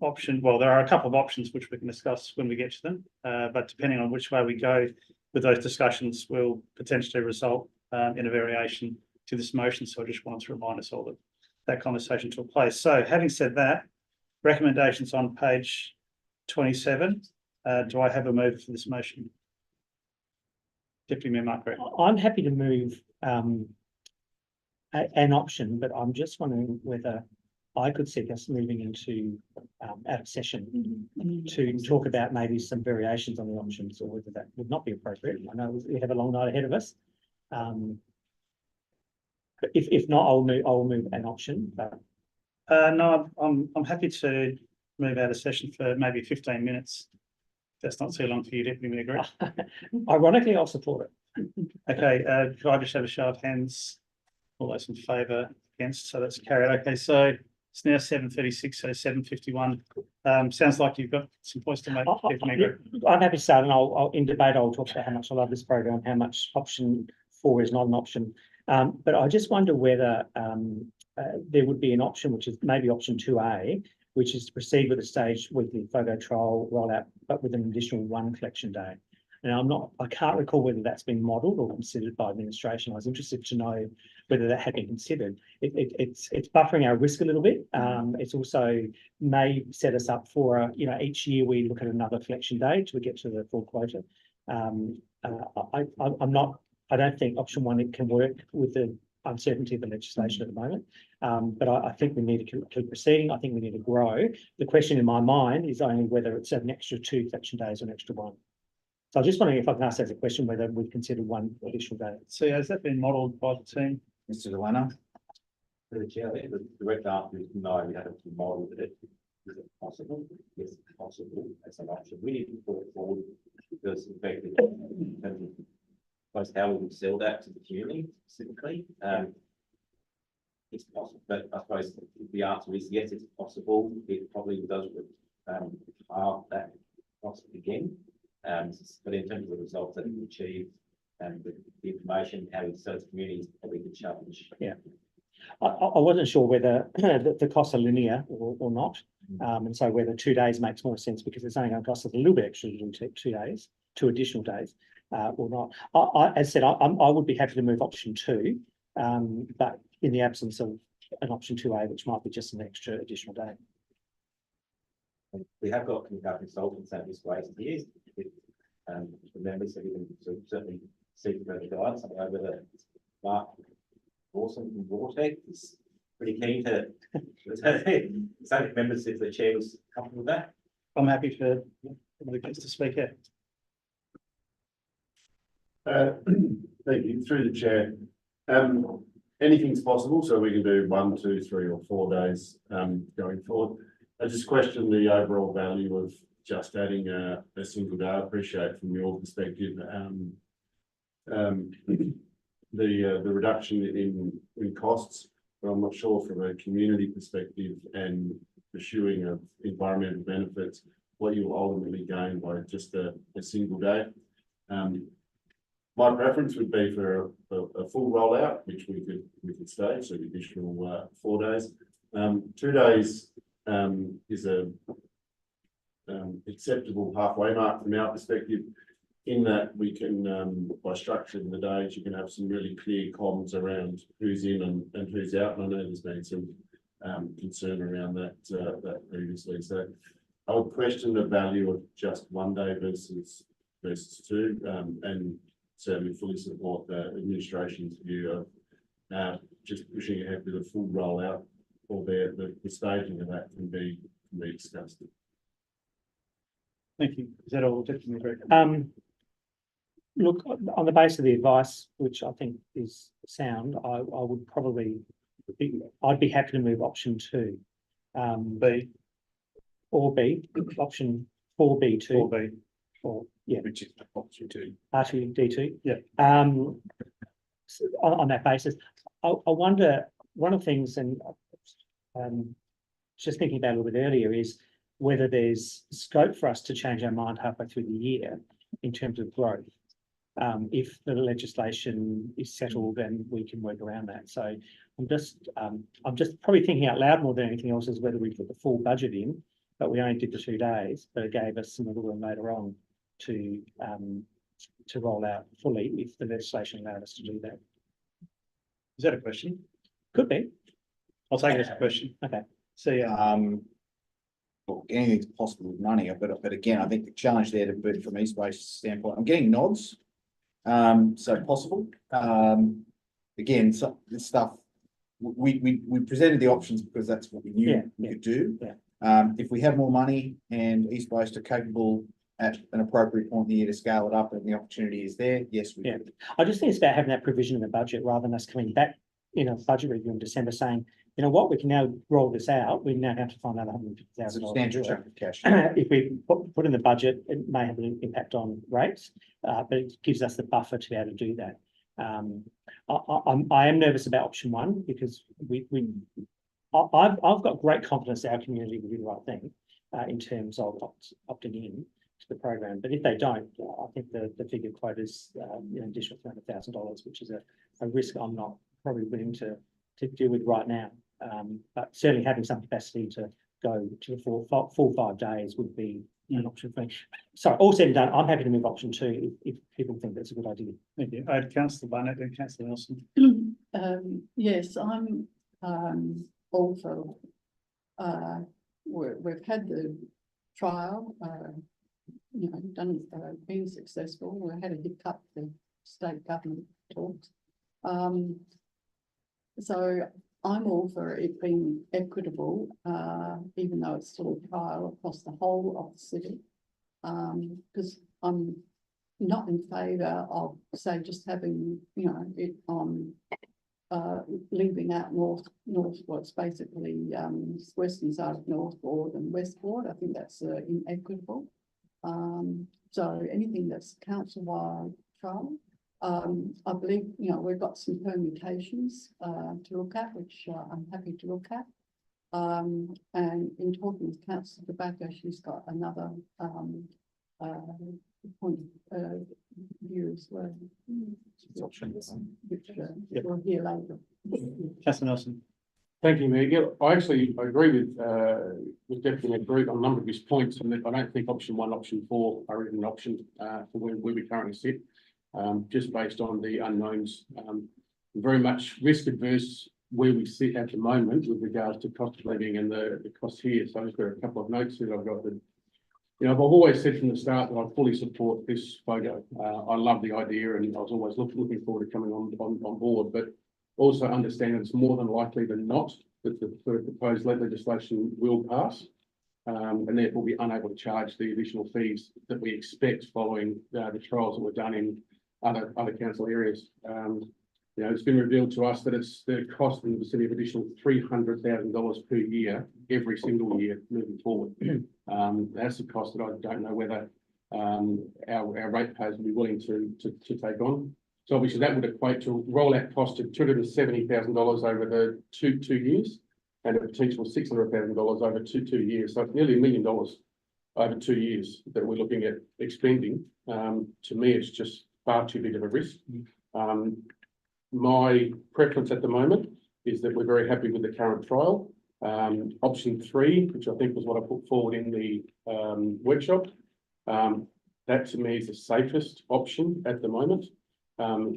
option, well, there are a couple of options which we can discuss when we get to them. But depending on which way we go with those discussions, will potentially result in a variation to this motion. So I just wanted to remind us all that that conversation took place. So having said that, recommendations on page 27. Do I have a move for this motion? Deputy Mayor Mark Green. I'm happy to move an option, but I'm just wondering whether I could see us moving into out of session to talk about maybe some variations on the options, or whether that would not be appropriate. I know we have a long night ahead of us. But if not, I will move an option. But No, I'm happy to move out of session for maybe 15 minutes. That's not too long for you, Deputy Mayor Green. ironically, I'll support it. Okay, could I just have a show of hands? All those in favour, against, so that's carried. Okay, so it's now 7:36, so 7:51. Sounds like you've got some points to make, Deputy Mayor Green. I'm happy to start, and I'll in debate, I'll talk about how much I love this program, how much option 4 is not an option. But I just wonder whether there would be an option, which is maybe option 2A, which is to proceed with a staged weekly photo trial rollout, but with an additional 1 collection day. And I can't recall whether that's been modelled or considered by administration. I was interested to know whether that had been considered. It's buffering our risk a little bit. It's also may set us up for each year we look at another collection day till we get to the full quota. I don't think option 1 can work with the uncertainty of the legislation at the moment. But I think we need to keep proceeding. I think we need to grow. The question in my mind is only whether it's an extra 2 collection days or an extra 1. So I'm just wondering if I can ask as a question whether we've considered 1 additional day. So has that been modelled by the team? Mr. Delano? For the chair, the direct answer is no, we haven't modelled it. Is it possible? Yes, it's possible as an option. We need to put it forward because effectively, in terms of both how we would sell that to the community specifically. It's possible, but I suppose the answer is yes, it's possible. It probably does halve that cost again. But in terms of the results that we achieved and the information, how we serve communities, probably the challenge. I wasn't sure whether the costs are linear or not. And so whether 2 days makes more sense because it's only going to cost us a little bit extra to do 2 days, 2 additional days, or not. As I said, I would be happy to move option 2, but in the absence of an option 2A, which might be just an extra additional day. We have got consultants at this place here. The members that we can certainly seek further guidance over the Mark Lawson from Vortec is pretty keen to say members if the chair was comfortable with that. I'm happy for the guests to speak here. Thank you, through the chair. Anything's possible, so we can do 1, 2, 3 or 4 days going forward. I just question the overall value of just adding a single day. I appreciate from your perspective the reduction in costs, but I'm not sure from a community perspective and pursuing of environmental benefits what you will ultimately gain by just a single day. My preference would be for a full rollout, which we could stage, so the additional 4 days. 2 days is a acceptable halfway mark from our perspective, in that we can, by structuring the days, you can have some really clear comms around who's in and who's out. And I know there's been some concern around that previously. So I would question the value of just 1 day versus 2, and certainly fully support the administration's view of just pushing ahead with a full rollout, albeit the staging of that can be discussed. Thank you. Is that all? Look, on the basis of the advice, which I think is sound, I would probably I'd be happy to move option 2. B or B, option 4B2. 4B. Or, yeah. Which is option 2. R2D2. Yeah. So on that basis, I wonder, one of the things, and just thinking about it a little bit earlier, is whether there's scope for us to change our mind halfway through the year in terms of growth. If the legislation is settled, then we can work around that. So I'm just probably thinking out loud more than anything else is whether we put the full budget in, but we only did the 2 days, but it gave us some wiggle room later on to roll out fully if the legislation allowed us to do that. Is that a question? Could be. I'll take it as a question. Okay. See, Well, anything's possible with money, but again, I think the challenge there to be from East West standpoint, I'm getting nods. So possible. Again, so this stuff, we presented the options because that's what we knew we could do. Yeah. If we have more money and East West are capable at an appropriate point in the year to scale it up and the opportunity is there, yes, we could. I just think it's about having that provision in the budget rather than us coming back in a budget review in December saying, you know what, we can now roll this out. We now have to find out $150,000. Substantial chunk of cash. If we put in the budget, it may have an impact on rates, but it gives us the buffer to be able to do that. I am nervous about option 1 because I've got great confidence that our community will do the right thing in terms of opting in to the program. But if they don't, I think the figure quote is an additional $300,000, which is a risk I'm not probably willing to deal with right now. But certainly having some capacity to go to the full 5 days would be an option for me. So all said and done, I'm happy to move option 2 if people think that's a good idea. thank you. I had Councillor Barnett and Councillor Nelson. Yes, I'm all for, we've had the trial, been successful. We had a hiccup, the state government talks. So I'm all for it being equitable, even though it's still a trial across the whole of the city. Because I'm not in favour of, say, just having, it on leaving out North, what's basically western side of North Ward and West Ward. I think that's inequitable. So anything that's council-wide trial. I believe, we've got some permutations to look at, which I'm happy to look at. And in talking with Councillor Tobacco, she's got another point view as well. Which Yep. we'll hear later. Councillor Nelson. Thank you, Mayor. Yeah, I agree with Deputy Mayor Greg on a number of his points, and I don't think option 1, option 4 are even an option, for where we currently sit. Just based on the unknowns, very much risk adverse where we sit at the moment with regards to cost of living and the costs here. So I've just got a couple of notes that I've got that, you know, I've always said from the start that I fully support this photo. I love the idea, and I was always looking forward to coming on board, but also understand that it's more than likely than not that the proposed legislation will pass, and therefore be unable to charge the additional fees that we expect following the trials that were done in other council areas. You know, it's been revealed to us that it's the cost in the vicinity of additional $300,000 per year, every single year moving forward. That's a cost that I don't know whether our ratepayers will be willing to take on. So obviously that would equate to rollout cost of $270,000 over the two years, and a potential $600,000 over two years. So it's nearly $1 million over 2 years that we're looking at expending. To me, it's just far too big of a risk. My preference at the moment is that we're very happy with the current trial. Option 3, which I think was what I put forward in the workshop, that to me is the safest option at the moment.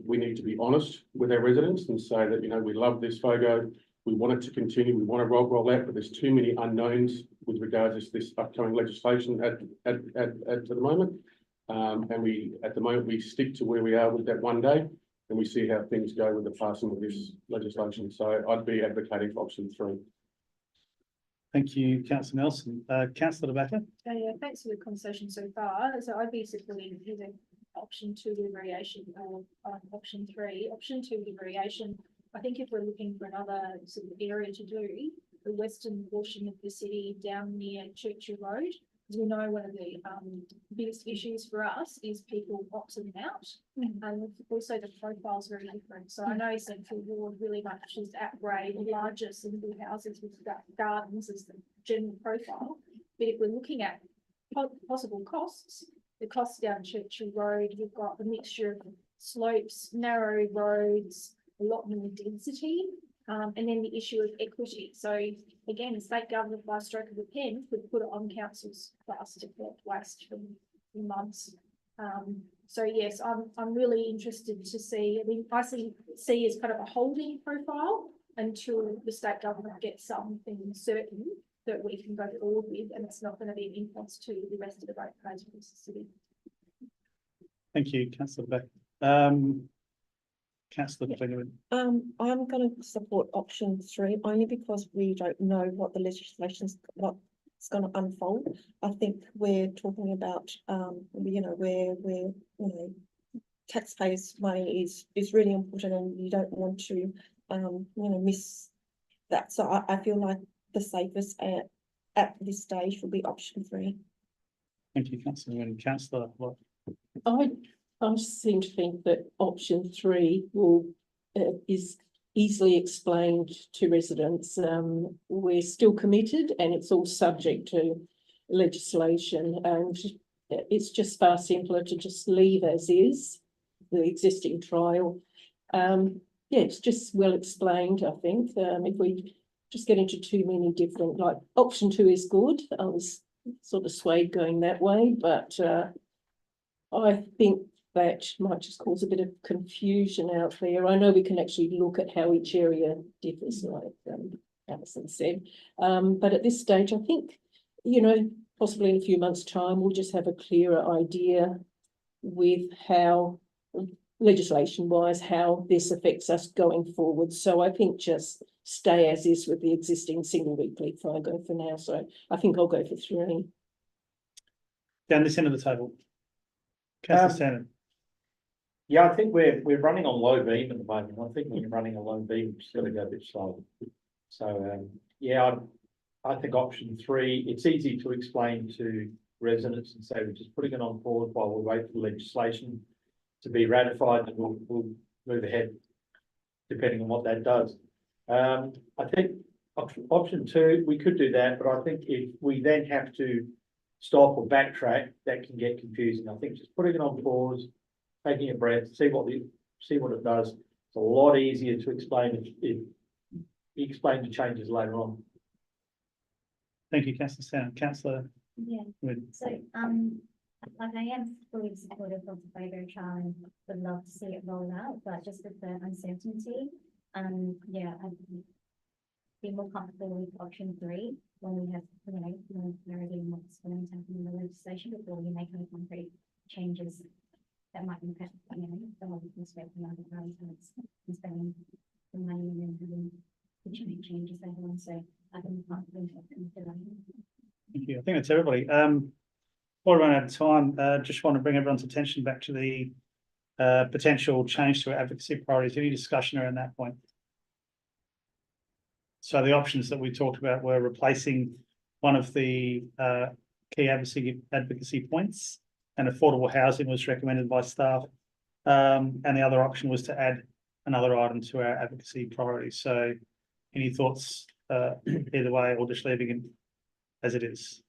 We need to be honest with our residents and say that, you know, we love this FOGO, we want it to continue, we want to roll out, but there's too many unknowns with regards to this upcoming legislation at the moment. And at the moment, we stick to where we are with that one day, and we see how things go with the passing of this legislation. So I'd be advocating for option 3. Thank you, councillor Nelson. Councillor De Backer. Yeah, thanks for the conversation so far. So I'd be supporting either option 2, the variation, or option 3. Option 2, the variation. I think if we're looking for another sort of area to do, the western portion of the city down near Churchill Road, as we know, one of the biggest issues for us is people opting out, and also the profile is very different. So I know Central Ward really much is at grade, larger single houses with gardens as the general profile. But if we're looking at possible costs, the costs down Churchill Road, you've got a mixture of slopes, narrow roads, a lot more density, and then the issue of equity. So again, the state government by stroke of a pen could put it on council's class to collect waste from months. So yes, I'm really interested to see. I mean, I see as kind of a holding profile until the state government gets something certain that we can go forward with, and it's not going to be an influence to the rest of the ratepayers of the city. Thank you, councillor De Backer. Councillor Benjamin. I'm going to support option 3 only because we don't know what the legislation's what's going to unfold. I think we're talking about you know, where you know, taxpayers' money is really important, and you don't want to you know, miss that. So I feel like the safest at this stage will be option 3. Thank you, councillor. And councillor Watt. I seem to think that option 3 is easily explained to residents. We're still committed, and it's all subject to legislation, and it's just far simpler to just leave as is the existing trial. Yeah, it's just well explained, I think. If we just get into too many different, like option 2 is good. I was sort of swayed going that way, but I think that might just cause a bit of confusion out there. I know we can actually look at how each area differs, like Alison said. But at this stage, I think, you know, possibly in a few months' time, we'll just have a clearer idea with how, legislation-wise, how this affects us going forward. So I think just stay as is with the existing single weekly FOGO for now. So I think I'll go for 3. Down this end of the table. Councillor Stanton. Yeah, I think we're running on low beam at the moment. I think when you're running a low beam, it's got to go a bit slow. So yeah, I think option 3, it's easy to explain to residents and say we're just putting it on pause while we wait for legislation to be ratified, and we'll move ahead depending on what that does. I think option 2, we could do that, but I think if we then have to stop or backtrack, that can get confusing. I think just putting it on pause, taking a breath, see what it does. It's a lot easier to explain if you explain the changes later on. Thank you, councillor Stan. Councillor Yeah, Wood. so, like I am fully supportive of the Fago trial and would love to see it roll out, but just with the uncertainty, yeah, I'd be more comfortable with option 3 when we have, more clarity on what's going to happen in the legislation before we make any concrete changes that might impact, the whole respect and other parties and spending the money and then having to make changes later on, so I can be confident in the Thank you. I think that's everybody. Before we run out of time, just want to bring everyone's attention back to the potential change to our advocacy priorities. Any discussion around that point? So the options that we talked about were replacing one of the key advocacy points, and affordable housing was recommended by staff. And the other option was to add another item to our advocacy priorities. So any thoughts either way, or just leaving it as it is?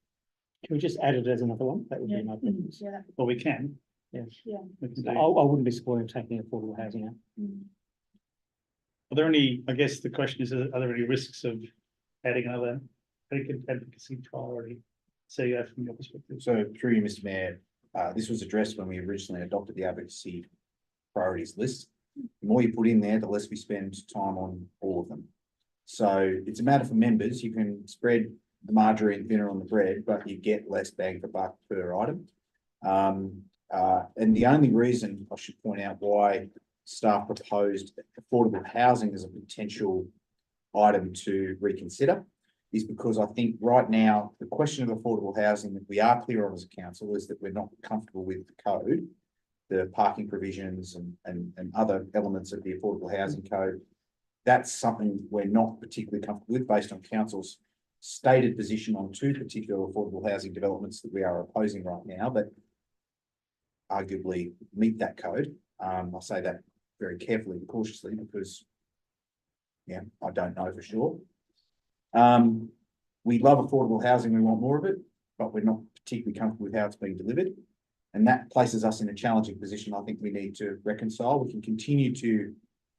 Can we just add it as another one? That would be my preference. Yeah. Well, we can. Yeah. Yeah. We can I do. wouldn't be supporting taking affordable housing out. Are there any, I guess the question is, are there any risks of adding another advocacy priority? So from your perspective. So through you, Mr. Mayor, this was addressed when we originally adopted the advocacy priorities list. The more you put in there, the less we spend time on all of them. So it's a matter for members. You can spread the margarine thinner on the bread, but you get less bang for buck per item. And the only reason I should point out why staff proposed affordable housing as a potential item to reconsider is because I think right now, the question of affordable housing that we are clear on as a council is that we're not comfortable with the code, the parking provisions and other elements of the affordable housing code. That's something we're not particularly comfortable with based on council's stated position on 2 particular affordable housing developments that we are opposing right now, but arguably meet that code. I'll say that very carefully and cautiously because, yeah, I don't know for sure. We love affordable housing, we want more of it, but we're not particularly comfortable with how it's being delivered. And that places us in a challenging position. I think we need to reconcile. We can continue to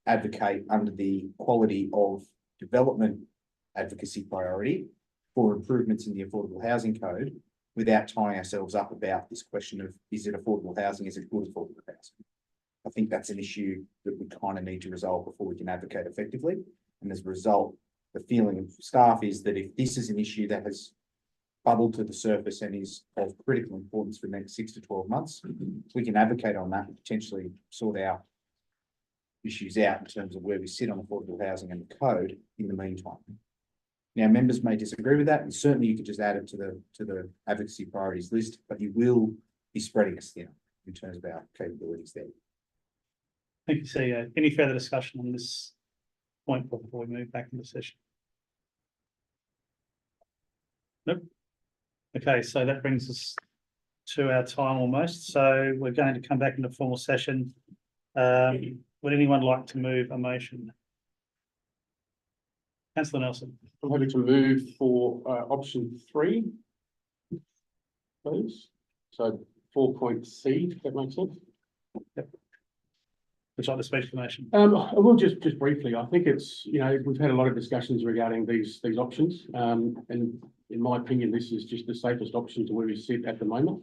advocate under the quality of development advocacy priority for improvements in the affordable housing code without tying ourselves up about this question of, is it affordable housing? Is it good affordable housing? I think that's an issue that we kind of need to resolve before we can advocate effectively. And as a result, the feeling of staff is that if this is an issue that has bubbled to the surface and is of critical importance for the next 6 to 12 months, we can advocate on that and potentially sort our issues out in terms of where we sit on affordable housing and the code in the meantime. Now, members may disagree with that, and certainly you could just add it to the advocacy priorities list, but you will be spreading us thin in terms of our capabilities there. Thank you, CEO. Any further discussion on this point before we move back into session? Nope. Okay, so that brings us to our time almost. So we're going to come back into formal session. Would anyone like to move a motion? Councillor Nelson. I'm happy to move for option 3, please. So 4.C, if that makes sense. Yep. Would you like to speak to the motion? I will just briefly. I think it's, we've had a lot of discussions regarding these options. And in my opinion, this is just the safest option to where we sit at the moment.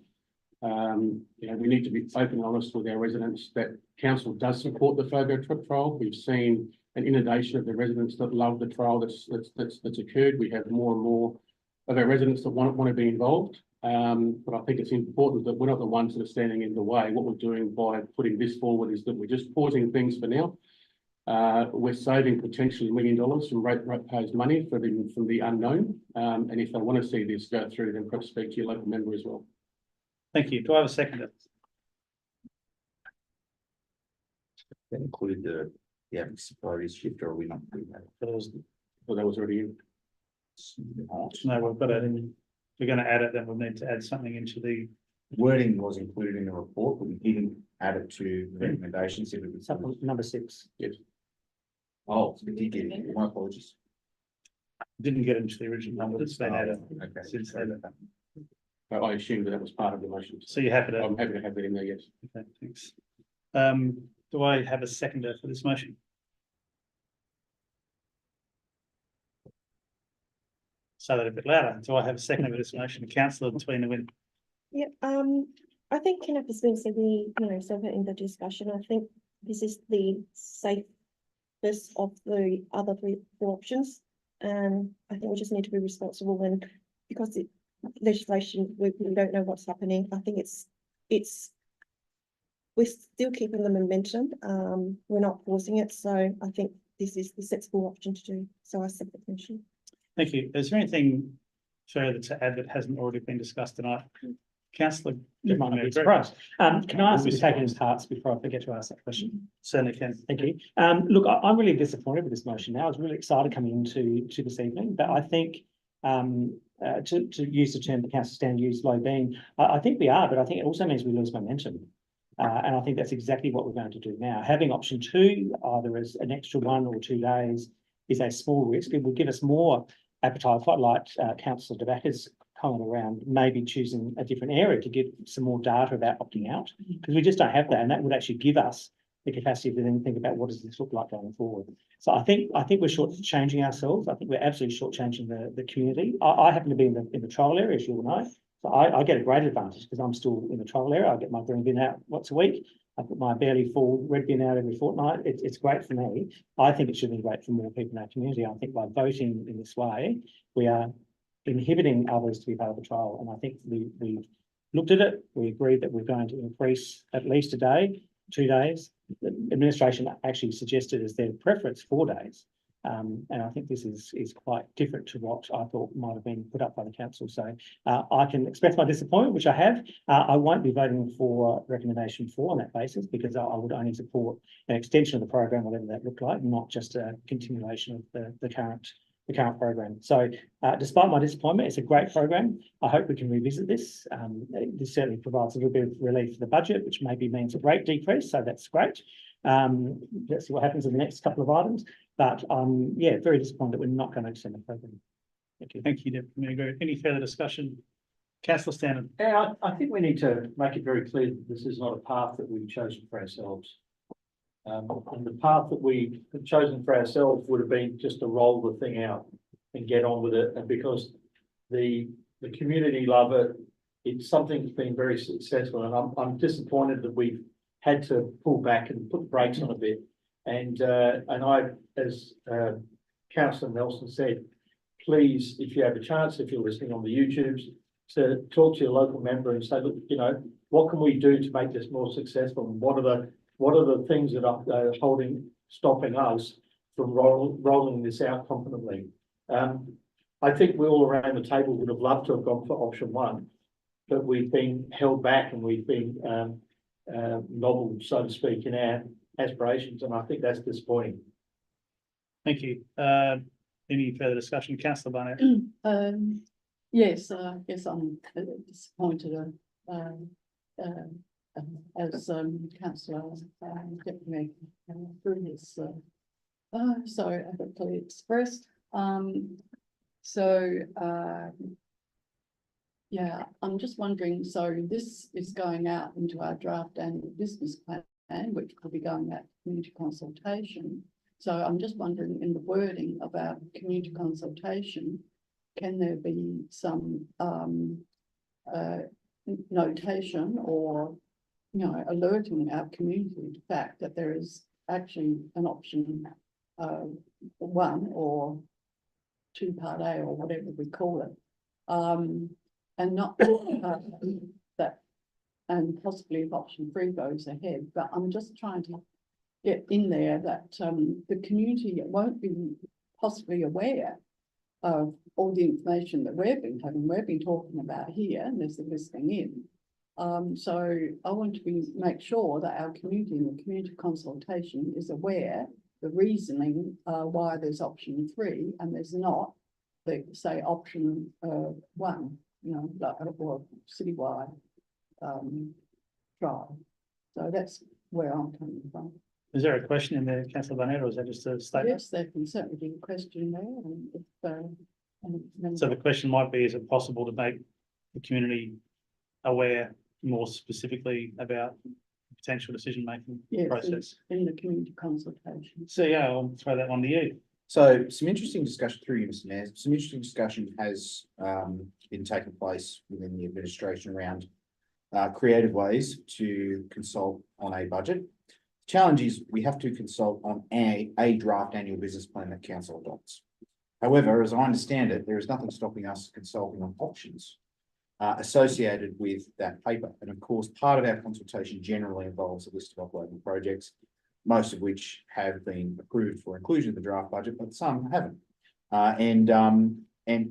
We need to be open and honest with our residents that council does support the Fago trial. We've seen an inundation of the residents that love the trial that's occurred. We have more and more of our residents that want to be involved. But I think it's important that we're not the ones that are standing in the way. What we're doing by putting this forward is that we're just pausing things for now. We're saving potentially $1 million from ratepayers' money from the unknown. And if they want to see this go through, then perhaps speak to your local member as well. Thank you. Do I have a seconder? That included the advocacy priorities shift, or are we not doing that? Well, that was already in. No, we've got it. We're going to add it, then we'll need to add something into the Wording was included in the report, but we didn't add it to the recommendations. If it was Supplement number 6. Yes. Oh, we did get it. My apologies. didn't get into the original number that's been added Okay. since then. So I assumed that was part of the motion. So you're happy to, I'm happy to have that in there, yes. okay, thanks. Do I have a seconder for this motion? Say that a bit louder. Do I have a seconder for this motion? Councillor Tweena Wynn. Yeah, I think Kenneth has been said, said that in the discussion, I think this is the safest of the other three options. And I think we just need to be responsible, and because the legislation, we don't know what's happening. I think we're still keeping the momentum. We're not pausing it, so I think this is the sensible option to do. So I support the motion. Thank you. Is there anything further to add that hasn't already been discussed tonight? Councillor. You might not be surprised. Can I ask you to take it in parts before I forget to ask that question? Certainly can. Thank you. Look, I'm really disappointed with this motion now. I was really excited coming into this evening, but I think to use the term that Councillor Stan used, low beam, I think we are, but I think it also means we lose momentum. And I think that's exactly what we're going to do now. Having option 2, either as an extra 1 or 2 days, is a small risk. It will give us more appetite, quite like Councillor De Backer's comment around maybe choosing a different area to get some more data about opting out, because we just don't have that, and that would actually give us the capacity to then think about what does this look like going forward. So I think we're shortchanging ourselves. I think we're absolutely shortchanging the community. I happen to be in the trial area, as you all know, so I get a great advantage because I'm still in the trial area. I get my green bin out once a week. I put my barely full red bin out every fortnight. It's great for me. I think it should be great for more people in our community. I think by voting in this way, we are inhibiting others to be part of the trial. And I think we looked at it. We agreed that we're going to increase at least a day, 2 days. The administration actually suggested as their preference 4 days. And I think this is quite different to what I thought might have been put up by the council. So I can express my disappointment, which I have. I won't be voting for recommendation 4 on that basis, because I would only support an extension of the program, whatever that looked like, not just a continuation of the current program. So despite my disappointment, it's a great program. I hope we can revisit this. This certainly provides a little bit of relief for the budget, which maybe means a rate decrease. So that's great. Let's see what happens in the next couple of items. But yeah, very disappointed that we're not going to extend the program. Thank you. Thank you, Deputy. Any further discussion? Councillor Stanton. Yeah, I think we need to make it very clear that this is not a path that we've chosen for ourselves. And the path that we have chosen for ourselves would have been just to roll the thing out and get on with it. And because the community love it, it's something that's been very successful. And I'm disappointed that we've had to pull back and put the brakes on a bit. And I, as Councillor Nelson said, please, if you have a chance, if you're listening on the YouTubes, to talk to your local member and say, look, what can we do to make this more successful? And what are the things that are stopping us from rolling this out confidently? I think we all around the table would have loved to have gone for option 1, but we've been held back and we've been novel, so to speak, in our aspirations, and I think that's disappointing. Thank you. Any further discussion? Councillor Barnett. Yes, I guess I'm disappointed as Councillor Deputy through his so adequately expressed. Yeah, I'm just wondering, so this is going out into our draft annual business plan, which will be going out to community consultation. So I'm just wondering, in the wording about community consultation, can there be some notation or, alerting our community to the fact that there is actually an option 1 or 2 part A or whatever we call it, and not that, and possibly if option 3 goes ahead. But I'm just trying to get in there that the community won't be possibly aware of all the information that we've been talking about here, and there's the listening in. So I want to make sure that our community in the community consultation is aware the reasoning why there's option 3 and there's not the, say, option 1, or citywide trial. So that's where I'm coming from. Is there a question in there, Councillor Barnett, or is that just a statement? Yes, there can certainly be a question there. And if, So the question might be, is it possible to make the community aware more specifically about potential decision-making Yes, process. in the community consultation. So yeah, I'll throw that one to you. So some interesting discussion through you, Mr. Mayor. Some interesting discussion has been taking place within the administration around creative ways to consult on a budget. Challenge is we have to consult on a draft annual business plan that council adopts. However, as I understand it, there is nothing stopping us consulting on options associated with that paper. And of course, part of our consultation generally involves a list of operating projects, most of which have been approved for inclusion in the draft budget, but some haven't. And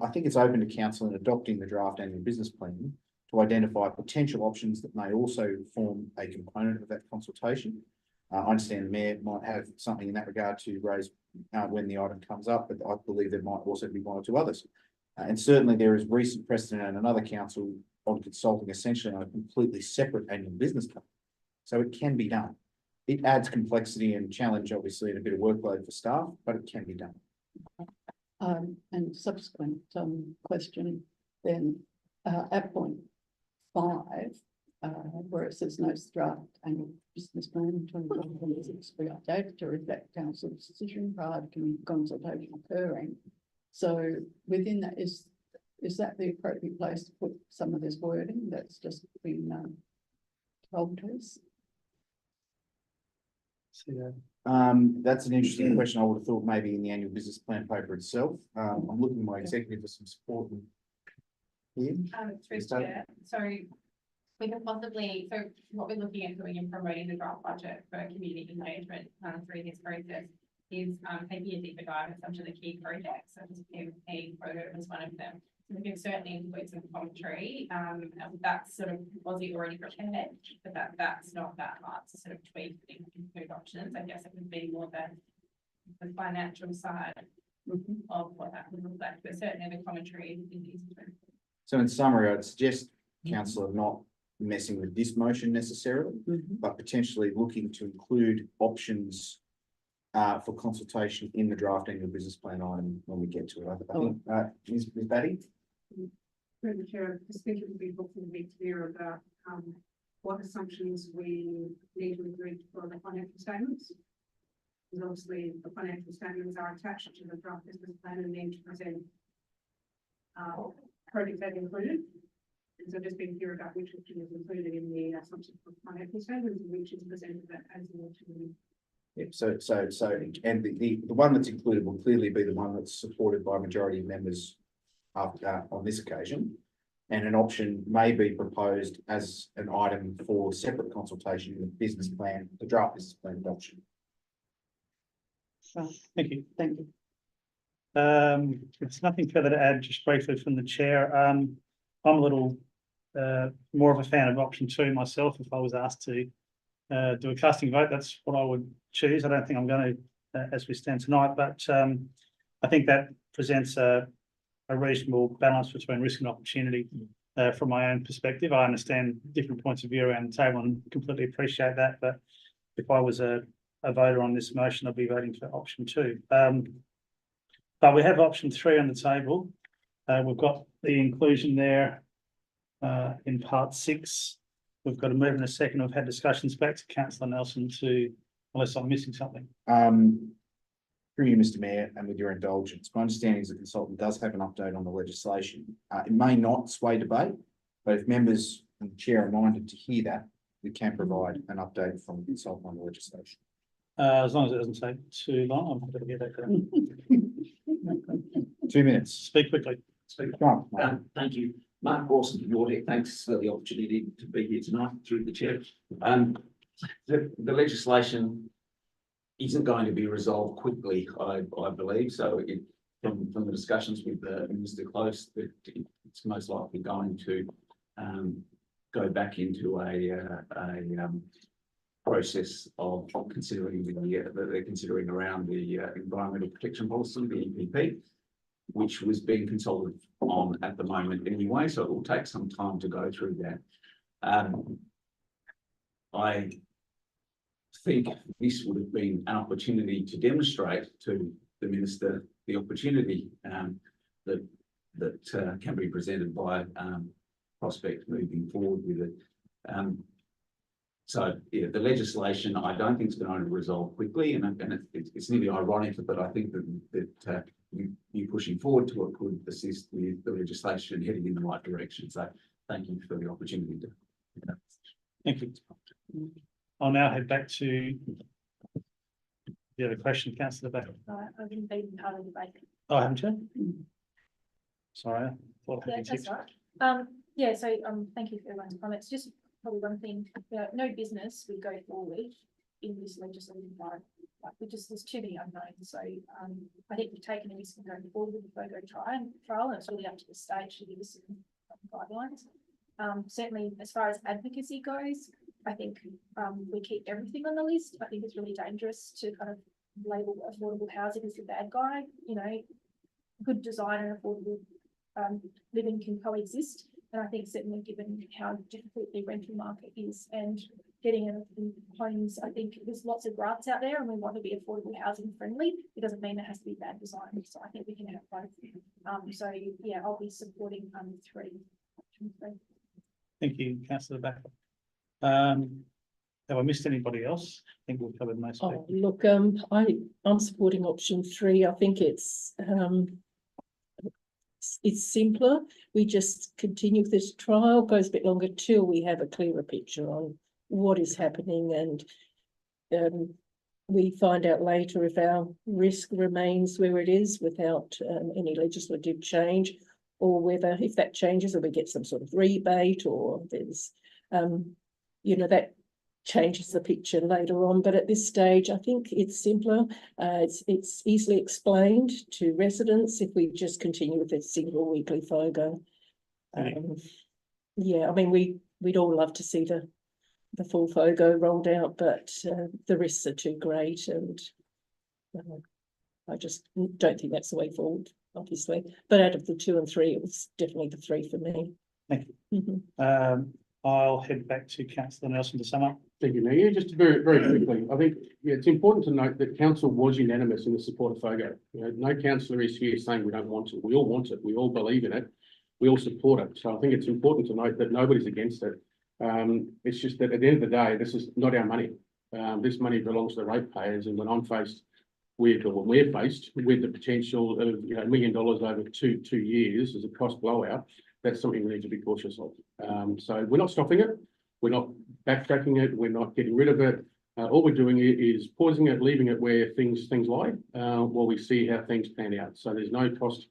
I think it's open to council in adopting the draft annual business plan to identify potential options that may also form a component of that consultation. I understand the mayor might have something in that regard to raise when the item comes up, but I believe there might also be one or two others. And certainly there is recent precedent in another council on consulting essentially on a completely separate annual business plan. So it can be done. It adds complexity and challenge, obviously, and a bit of workload for staff, but it can be done. And subsequent question then, at point 5, where it says notes draft annual business plan 2026 be updated to reflect council's decision prior to community consultation occurring. So within that, is that the appropriate place to put some of this wording that's just been told to us? That's an interesting question. I would have thought maybe in the annual business plan paper itself. I'm looking at my executive for some support here. So we can possibly, so what we're looking at doing in promoting the draft budget for community engagement through this process is taking a deeper dive in some of the key projects, such as PMP program is one of them. So we can certainly include some commentary. That's sort of Aussie already prepared, but that's not that hard to sort of tweak and include options. I guess it would be more the financial side of what that would look like, but certainly the commentary is easy to. So in summary, I'd suggest council not messing with this motion necessarily, but potentially looking to include options for consultation in the draft annual business plan item when we get to it. I think, Ms. Batty? Through the chair, I think it would be helpful to be clear about what assumptions we need to agree for the financial statements. Because obviously the financial statements are attached to the draft business plan and need to present projects that included. And so just being clear about which option is included in the assumptions for financial statements and which is presented as an alternative. Yep, and the one that's included will clearly be the one that's supported by a majority of members after on this occasion. And an option may be proposed as an item for separate consultation in the business plan, the draft business plan adoption. Thank you. Thank you. There's nothing further to add, just briefly from the chair. I'm a little more of a fan of option 2 myself. If I was asked to do a casting vote, that's what I would choose. I don't think I'm going to, as we stand tonight, but I think that presents a reasonable balance between risk and opportunity from my own perspective. I understand different points of view around the table and completely appreciate that, but if I was a voter on this motion, I'd be voting for option 2. But we have option 3 on the table. We've got the inclusion there in part 6. We've got a move in a second. We've had discussions back to Councillor Nelson unless I'm missing something. Through you, Mr. Mayor, and with your indulgence, my understanding is the consultant does have an update on the legislation. It may not sway debate, but if members and the chair are minded to hear that, we can provide an update from the consultant on the legislation. As long as it doesn't take too long, I'm happy to get that done. 2 minutes. Speak quickly. Come on, Thank you. Mark Rawson from Audit. Thanks for the opportunity to be here tonight through the chair. The legislation isn't going to be resolved quickly, I believe. So from the discussions with Mr. Close, that it's most likely going to go back into a process of considering they're considering around the environmental protection policy, the EPP, which was being consulted on at the moment anyway. So it will take some time to go through that. I think this would have been an opportunity to demonstrate to the minister the opportunity that can be presented by prospect moving forward with it. So, yeah, the legislation, I don't think is going to resolve quickly, and it's nearly ironic, but I think that you pushing forward to it could assist with the legislation heading in the right direction. So thank you for the opportunity to. Thank you. I'll now head back to the other question, councillor Back. I didn't be part of the debate. Oh, haven't you? Sorry. I thought I Yeah, had you that's ticked. right. Yeah, so, thank you for everyone's comments. Just probably one thing, no business would go forward in this legislative environment. Like, there's too many unknowns. So, I think we've taken a risk in going forward with the FOGO trial, and it's really up to the state to give us some guidelines. Certainly as far as advocacy goes, I think, we keep everything on the list. I think it's really dangerous to kind of label affordable housing as the bad guy. You know, good design and affordable living can coexist. And I think certainly given how difficult the rental market is and getting in homes, I think there's lots of grants out there and we want to be affordable housing friendly. It doesn't mean it has to be bad design. So I think we can have both. So yeah, I'll be supporting option three. Thank you, councillor Back. Have I missed anybody else? I think we've covered most of it. Oh, look, I'm supporting option 3. I think it's simpler. We just continue with this trial, goes a bit longer till we have a clearer picture on what is happening, and we find out later if our risk remains where it is without any legislative change, or whether if that changes or we get some sort of rebate, or there's you know, that changes the picture later on. But at this stage, I think it's simpler. It's easily explained to residents if we just continue with a single weekly FOGO. Yeah, I mean, we'd all love to see the full FOGO rolled out, but the risks are too great, and I just don't think that's the way forward, obviously. But out of the 2 and 3, it was definitely the 3 for me. Thank you. I'll head back to councillor Nelson to sum up. Thank you, Mayor. Yeah, just very, very quickly, I think it's important to note that council was unanimous in the support of FOGO. You know, no councillor is here saying we don't want it. We all want it. We all believe in it. We all support it. So I think it's important to note that nobody's against it. It's just that at the end of the day, this is not our money. This money belongs to the ratepayers, and when I'm faced with, or when we're faced with the potential of, you know, $1 million over two years as a cost blowout, that's something we need to be cautious of. So we're not stopping it. We're not backtracking it. We're not getting rid of it. All we're doing is pausing it, leaving it where things lie, while we see how things pan out. So there's no cost,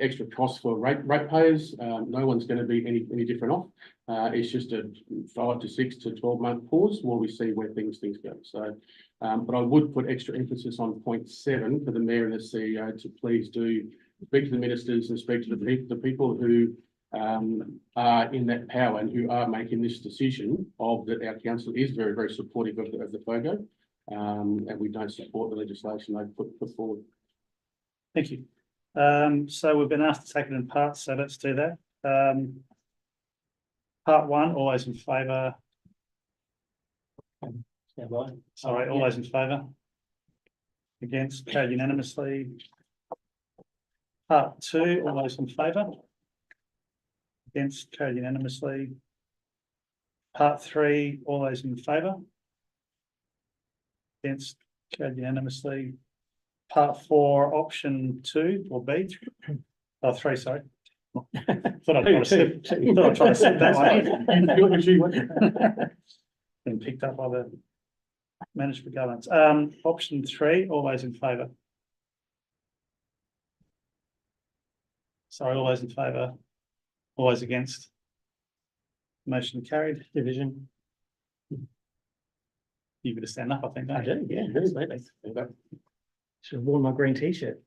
extra costs for ratepayers. No one's going to be any different off. It's just a 5 to 6 to 12 month pause while we see where things go. So, but I would put extra emphasis on point 7 for the Mayor and the CEO to please do speak to the ministers and speak to the people who are in that power and who are making this decision of that our council is very, very supportive of the FOGO, and we don't support the legislation they put forward. Thank you. So we've been asked to take it in parts, so let's do that. Part 1, all those in favour? Sorry, all those in favour? Against, carried unanimously. Part 2, all those in favour? Against, carried unanimously. Part 3, all those in favour? Against, carried unanimously. Part 4, option 2 or B. 3, sorry. Thought I'd try to slip that one. Been picked up by the management governance. Option 3, all those in favour? Sorry, all those in favour? All those against? Motion carried. Division. You better stand up, I think. I do, yeah, absolutely. Should have worn my green t-shirt.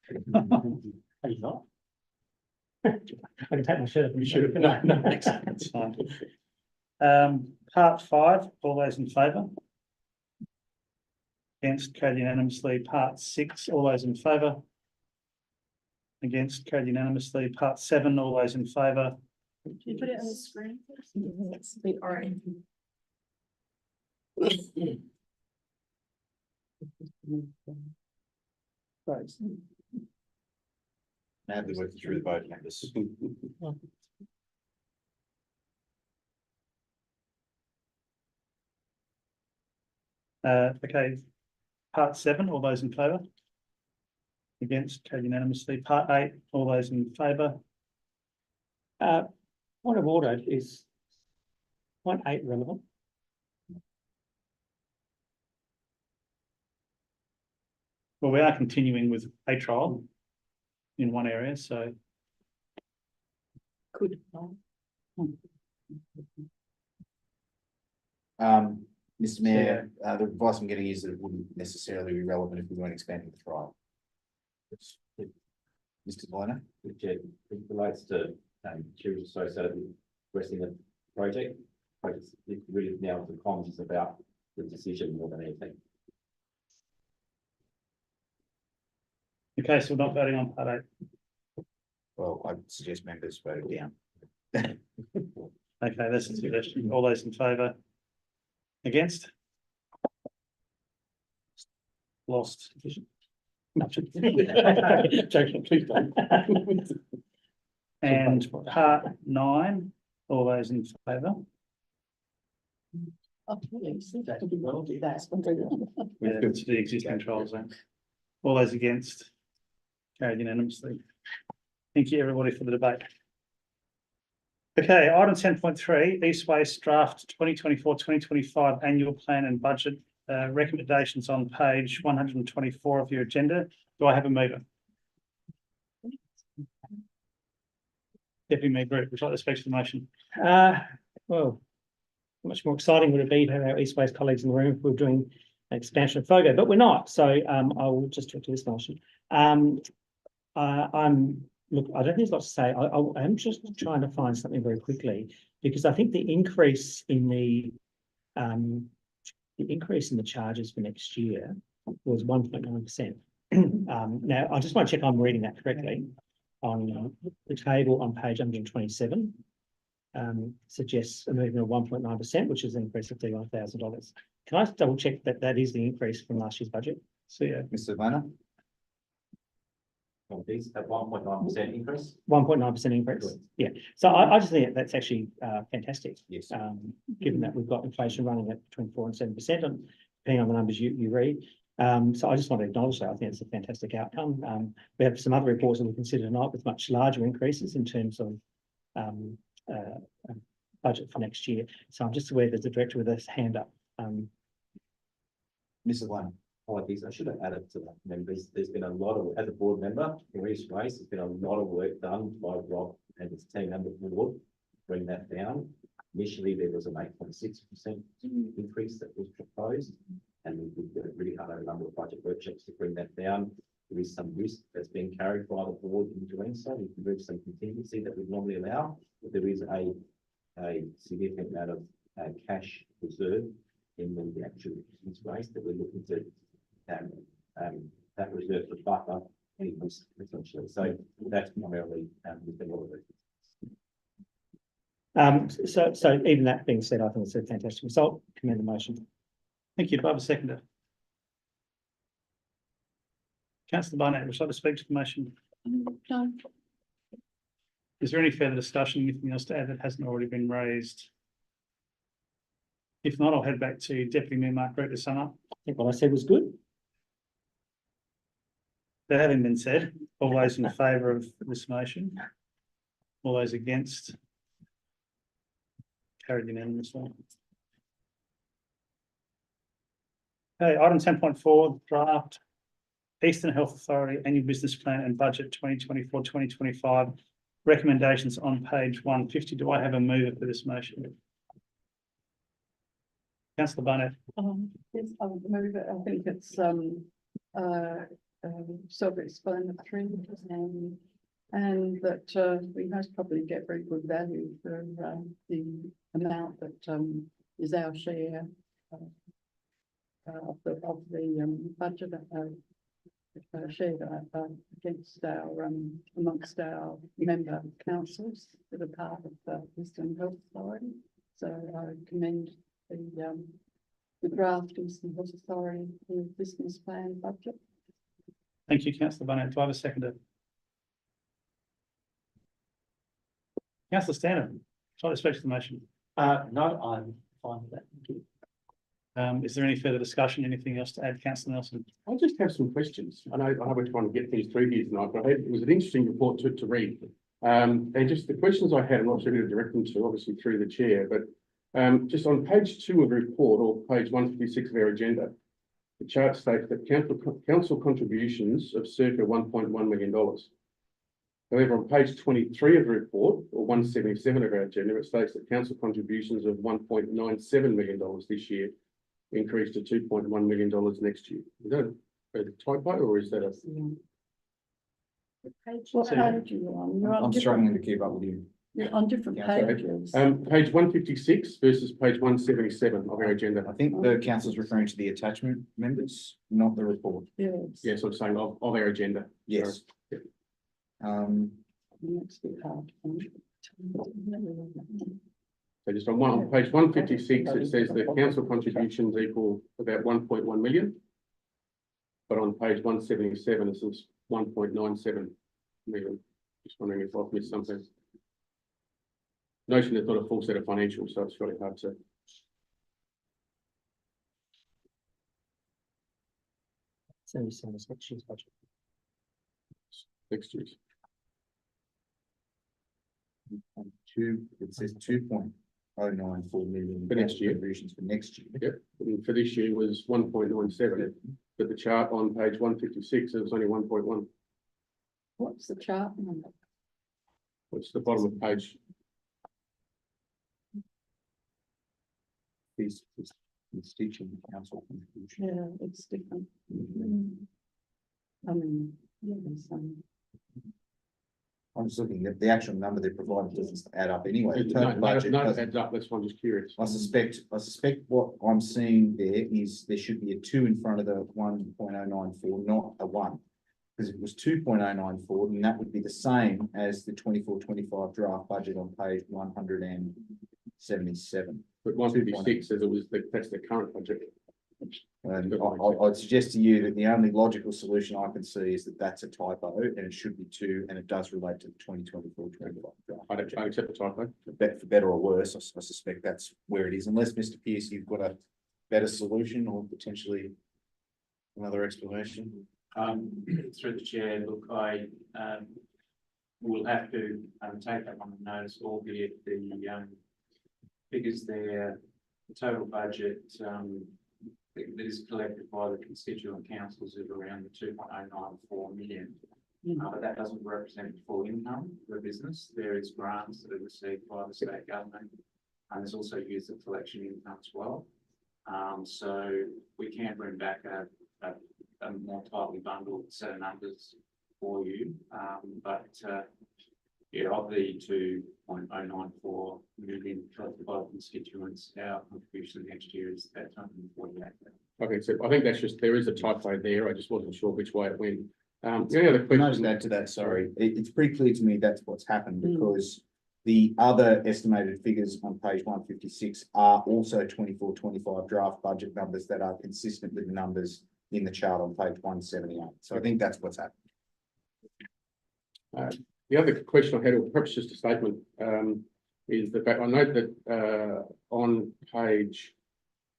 Are you not? I can take my shirt off. You should have. No, That's fine. Part 5, all those in favour? Against, carried unanimously. Part 6, all those in favour? Against, carried unanimously. Part 7, all those in favour? Can you put it on the screen? That's the orange. Madly working through the boat members. Okay, part 7, all those in favour? Against, carried unanimously. Part 8, all those in favour? Point of order, is point 8 relevant? Well, we are continuing with a trial in one area, so Could. Mr. Mayor, the advice I'm getting is that it wouldn't necessarily be relevant if we weren't expanding the trial. Mr. Liner? Which it relates to, materials associated with progressing the project. But it really now the comms is about the decision more than anything. okay, so we're not voting on part 8. Well, I suggest members vote it down. Okay, that's the suggestion. All those in favour? Against? Lost. No, joking, please don't. And part 9, all those in favour? Oh, yes, we'll do that. Yeah, to the existing trial zone. All those against? Carried unanimously. Thank you, everybody, for the debate. Okay, item 10.3, East Waste Draft 2024-2025 Annual Plan and Budget. Recommendations on page 124 of your agenda. Do I have a mover? Deputy Mayor Group, would you like to speak to the motion? Well, how much more exciting would it be to have our East Waste colleagues in the room if we were doing an expansion of FOGO, but we're not. So I will just talk to this motion. Look, I don't think there's a lot to say. I'm just trying to find something very quickly because I think the increase in the charges for next year was 1.9%. Now, I just want to check I'm reading that correctly. On the table on page 127, suggests a movement of 1.9%, which is an increase of $31,000. Can I double check that that is the increase from last year's budget? So yeah, Mr. Liner? These at 1.9% increase. 1.9% increase. Correct. Yeah. So I just think that's actually fantastic. Yes. Given that we've got inflation running at between 4 and 7%, and depending on the numbers you read. So I just want to acknowledge that. I think it's a fantastic outcome. We have some other reports that we consider tonight with much larger increases in terms of budget for next year. So I'm just aware there's a director with his hand up. Mr. Liner? Apologies, I should have added to that. There's been a lot of, as a board member in East Waste, there's been a lot of work done by Rob and his team and the board to bring that down. Initially, there was an 8.6% increase that was proposed, and we've worked really hard over a number of budget workshops to bring that down. There is some risk that's being carried by the board in doing so. We've removed some contingency that we normally allow, but there is a significant amount of cash reserve in the actual East Waste that we're looking to that reserve for buffer anyways, essentially. So that's primarily with the lot of it. So even that being said, I think it's a fantastic result. Commend the motion. thank you. Do I have a seconder? Councillor Barnett, would you like to speak to the motion? No. Is there any further discussion, anything else to add that hasn't already been raised? If not, I'll head back to Deputy Mayor Mark Grote to sum up. I think what I said was good. That having been said, all those in favour of this motion? All those against? Carried unanimously. Okay, item 10.4, draft Eastern Health Authority Annual Business Plan and Budget 2024-2025. Recommendations on page 150. Do I have a mover for this motion? Councillor Barnett. Yes, I would move it. I think it's self-explanatory and that we most probably get very good value for the amount that is our share of the budget shared against our amongst our member councils that are part of the Eastern Health Authority. So I commend the draft Eastern Health Authority business plan budget. Thank you, Councillor Barnett. Do I have a seconder? Councillor Stanton, shall I speak to the motion? No, I'm fine with that. Thank you. Is there any further discussion? Anything else to add, councillor Nelson? I just have some questions. I know we're trying to get things through here tonight, but it was an interesting report to read. And just the questions I had, I'm not sure who to direct them to, obviously through the chair, but just on page 2 of the report, or page 156 of our agenda, the chart states that council contributions of circa $1.1 million. However, on page 23 of the report, or 177 of our agenda, it states that council contributions of $1.97 million this year increased to $2.1 million next year. Is that a typo, or is that a? What page you on? You're on I'm different- struggling to keep up with you. You're on different Yeah, sorry. pages. Page 156 versus page 177 of our agenda. I think the council's referring to the attachment members, not the report. Yes. Yes, I'm saying of our agenda. Yes. Next bit hard. So just on page 156, it says the council contributions equal about 1.1 million. But on page 177, it says 1.97 million. Just wondering if I've missed something. Notion it's not a full set of financials, so it's really hard to. So you said it's next year's budget. Next year's. It says 2.094 million. For next year. Contributions for next year. Yep, and for this year was 1.97, but the chart on page 156, it was only 1.1. What's the chart number? What's the bottom of page? It's teaching council contribution. Yeah, it's different. I mean, yeah, I'm just looking at the actual number they provided doesn't add up anyway. The No, total budget no, doesn't- adds up, that's why I'm just curious. I suspect what I'm seeing there is there should be a 2 in front of the 1.094, not a 1. Because if it was 2.094, then that would be the same as the 24-25 draft budget on page 177. But 156 says that's the current budget. And I'd suggest to you that the only logical solution I can see is that that's a typo and it should be 2, and it does relate to the 2024-25 draft. I'd accept the typo. For better or worse, I suspect that's where it is, unless Mr. Pearce, you've got a better solution or potentially another explanation. Through the chair, look, I will have to take that on notice, albeit the figures there, the total budget that is collected by the constituent councils is around the 2.094 million. But that doesn't represent full income for the business. There is grants that are received by the state government, and there's also use of collection income as well. So we can bring back a more tightly bundled set of numbers for you. Yeah, of the 2.094 million collected by constituents, our contribution next year is about 148. Okay, so I think that's just, there is a typo there. I just wasn't sure which way it went. The only other Can I just question, add to that? Sorry, it's pretty clear to me that's what's happened because the other estimated figures on page 156 are also 24-25 draft budget numbers that are consistent with the numbers in the chart on page 178. So I think that's what's happened. the other question I had, or perhaps just a statement, is the fact, I note that on page,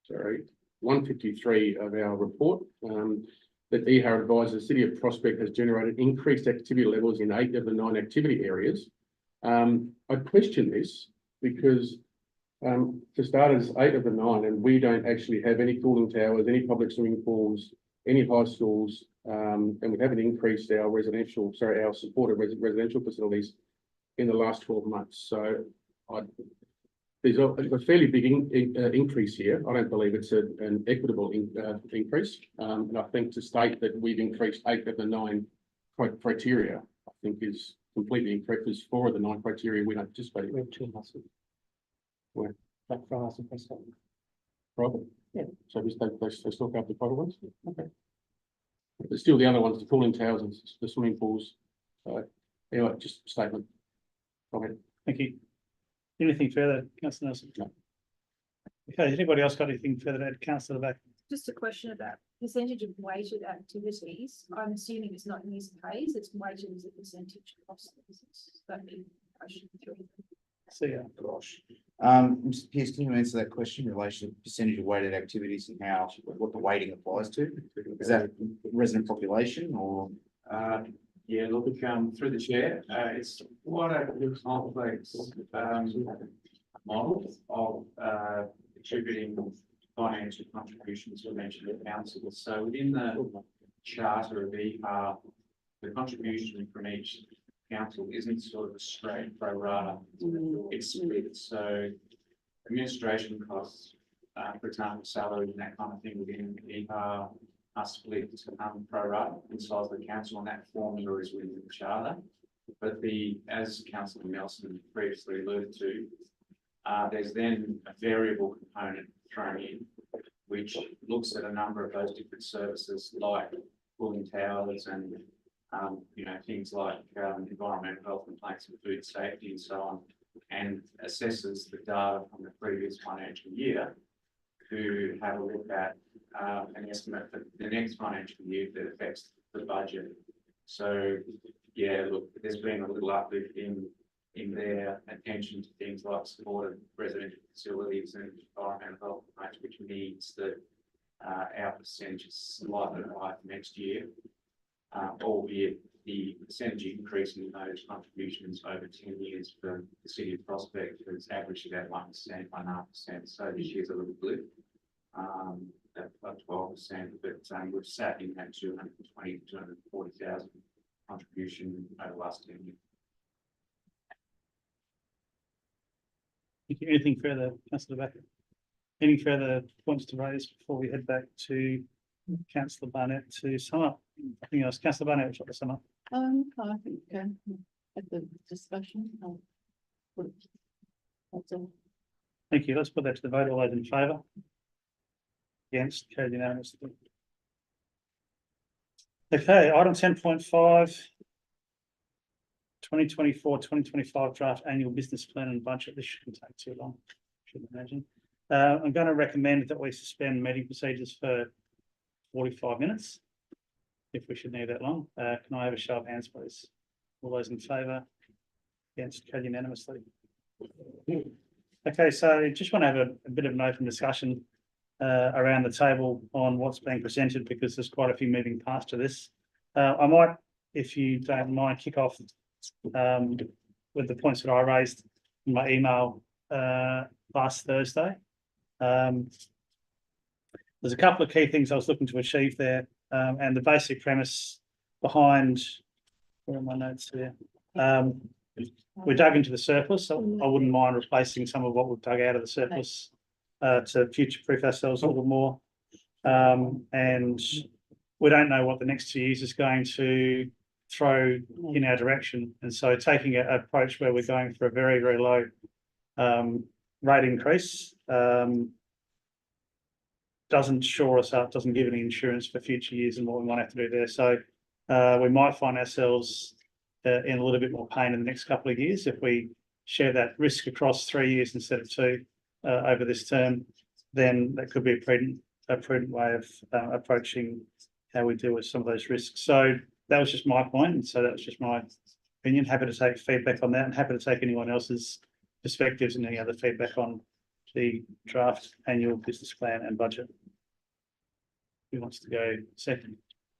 153 of our report, that EHAR advises the City of Prospect has generated increased activity levels in 8 of the 9 activity areas. I question this because for starters, 8 of the 9, and we don't actually have any cooling towers, any public swimming pools, any high schools, and we haven't increased our our supported residential facilities in the last 12 months. So there's a fairly big increase here. I don't believe it's an equitable increase. And I think to state that we've increased 8 of the 9 criteria, I think is completely incorrect. There's 4 of the 9 criteria we don't participate in. We have 2 houses. Where? Blackfriars and Prescott. Private? Yeah. So they still have the private ones? Okay. But still the other ones, the cooling towers and the swimming pools. Anyway, just a statement. Comment. Thank you. Anything further, councillor Nelson? No. Okay, has anybody else got anything further to add? Councillor back? Just a question about percentage of weighted activities. I'm assuming it's not use pays, it's weighted as a percentage across the business. That'd be question 3. See ya. Gosh. Mr. Pearce, can you answer that question in relation to percentage of weighted activities and how, what the weighting applies to? Is that resident population or? Yeah, look, through the chair, it's quite a complex, model of, attributing financial contributions to mentioned the council. So within the charter of EPAR, the contribution from each council isn't sort of a straight pro rata. It's split. So administration costs, for example, salary and that kind of thing within EPAR are split pro rata in size of the council, and that formula is within the charter. But as Councillor Nelson previously alluded to, there's then a variable component thrown in, which looks at a number of those different services like cooling towers and things like environmental health complaints and food safety and so on, and assesses the data from the previous financial year to have a look at an estimate for the next financial year that affects the budget. So yeah, look, there's been a little uplift in their attention to things like supported residential facilities and environmental health complaints, which means that our percentage is slightly higher next year, albeit the percentage increase in those contributions over 10 years for the city of Prospect has averaged about 1%, 1.5%. So this year's a little blip, at 12%, but we've sat in that 220,000 to 240,000 contribution over the last 10 years. Anything further, Councillor Becker? Any further points to raise before we head back to Councillor Barnett to sum up? I think it was Councillor Barnett who shot the sum up. I think, at the discussion, that's all. Thank you. Let's put that to the vote. All those in favour? Against, carried unanimously. Okay, item 10.5. 2024-2025 draft annual business plan and budget. This shouldn't take too long, shouldn't imagine. I'm going to recommend that we suspend meeting procedures for 45 minutes. If we should need that long. Can I have a show of hands, please? All those in favour? Against, carried unanimously. Okay, so just want to have a bit of an open discussion around the table on what's being presented, because there's quite a few moving parts to this. I might, if you don't mind, kick off with the points that I raised in my email last Thursday. There's a couple of key things I was looking to achieve there, and the basic premise behind, where are my notes here? We dug into the surplus, so I wouldn't mind replacing some of what we've dug out of the surplus to future-proof ourselves a little more. And we don't know what the next 2 years is going to throw in our direction. And so taking an approach where we're going for a very, very low rate increase doesn't shore us up, doesn't give any insurance for future years and what we might have to do there. So we might find ourselves in a little bit more pain in the next couple of years if we share that risk across 3 years instead of 2 over this term. Then that could be a prudent way of approaching how we deal with some of those risks. So that was just my point, and so that was just my opinion. Happy to take feedback on that, and happy to take anyone else's perspectives and any other feedback on the draft annual business plan and budget. Who wants to go second?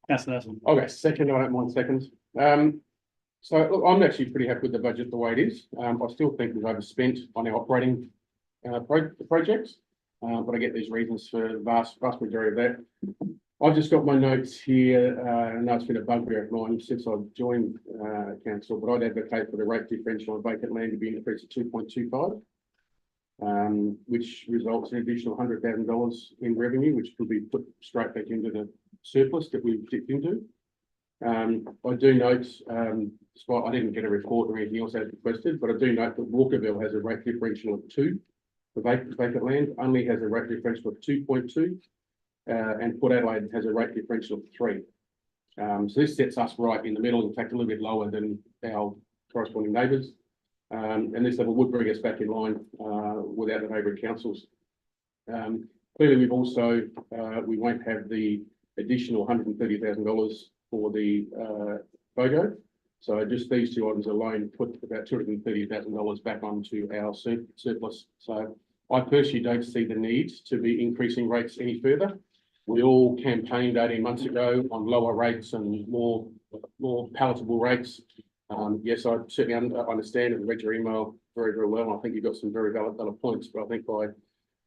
Councillor Nelson. I'll go second. I don't mind seconds. So look, I'm actually pretty happy with the budget the way it is. I still think we've overspent on our operating projects, but I get these reasons for the vast majority of that. I've just got my notes here, and I know it's been a bugbear of mine since I joined council, but I'd advocate for the rate differential on vacant land to be increased to 2.25, which results in an additional $100,000 in revenue, which could be put straight back into the surplus that we've dipped into. I do note, despite I didn't get a report or anything else as requested, but I do note that Walkerville has a rate differential of 2 for vacant land, only has a rate differential of 2.2. And Port Adelaide has a rate differential of 3. So this sets us right in the middle, in fact, a little bit lower than our corresponding neighbours. And this level would bring us back in line without the neighbouring councils. Clearly, we've also, we won't have the additional $130,000 for the BOGO. So just these two items alone put about $230,000 back onto our surplus. So I personally don't see the need to be increasing rates any further. We all campaigned 18 months ago on lower rates and more palatable rates. Yes, I certainly understand and read your email very, very well. I think you've got some very valid points, but I think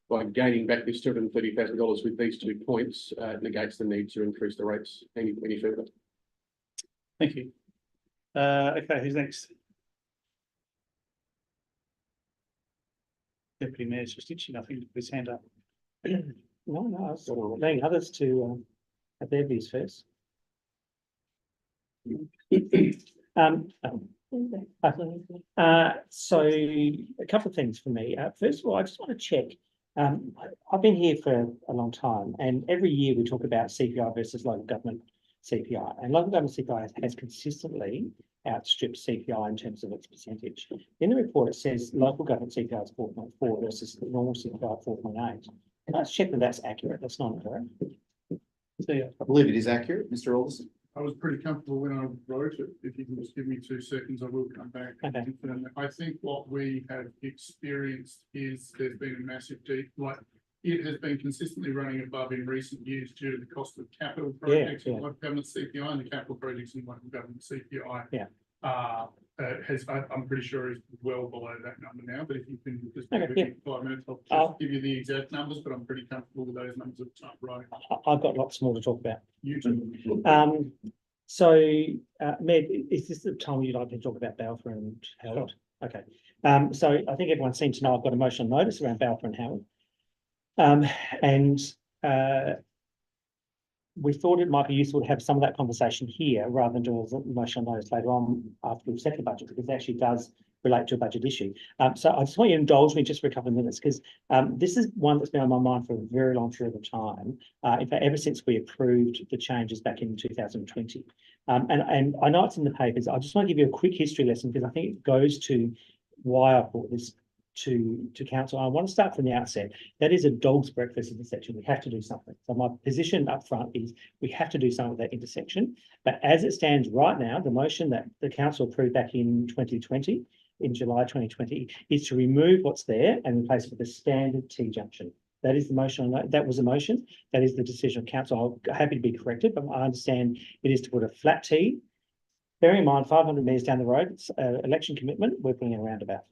by gaining back this $230,000 with these 2 points, negates the need to increase the rates any further. Thank you. Okay, who's next? Deputy Mayor Justinian, I think, with his hand up. No, I was letting others to have their views first. So a couple of things for me. First of all, I just want to check. I've been here for a long time, and every year we talk about CPI versus local government CPI, and local government CPI has consistently outstripped CPI in terms of its percentage. In the report, it says local government CPI is 4.4 versus the normal CPI 4.8. Can I check that that's accurate? That's not correct. I believe it is accurate, Mr. Alderson. I was pretty comfortable when I wrote it. If you can just give me 2 seconds, I will come back. Okay. I think what we have experienced is there's been a massive it has been consistently running above in recent years due to the cost of capital projects in local government CPI, and the capital projects in local government CPI. Yeah. I'm pretty sure is well below that number now, but if you can just Okay, give me 5 minutes, I'll just give you the exact numbers, but I'm pretty comfortable with those numbers at the time, right? I've got lots more to talk about. You too. So, Med, is this the time you'd like to talk about Balfour and Howard? Okay. So I think everyone's seen tonight, I've got a motion notice around Balfour and Howard. We thought it might be useful to have some of that conversation here rather than do a motion notice later on after we've set the budget, because it actually does relate to a budget issue. So I just want you to indulge me just for a couple of minutes, because this is one that's been on my mind for a very long period of time. In fact, ever since we approved the changes back in 2020. And I know it's in the papers. I just want to give you a quick history lesson, because I think it goes to why I brought this to council. I want to start from the outset. That is a dog's breakfast intersection. We have to do something. So my position up front is we have to do something with that intersection. But as it stands right now, the motion that the council approved back in 2020, in July 2020, is to remove what's there and replace it with a standard T-junction. That is the motion. That was the motion. That is the decision of council. I'm happy to be corrected, but I understand it is to put a flat T. Bearing in mind, 500 metres down the road, it's election commitment. We're putting it around about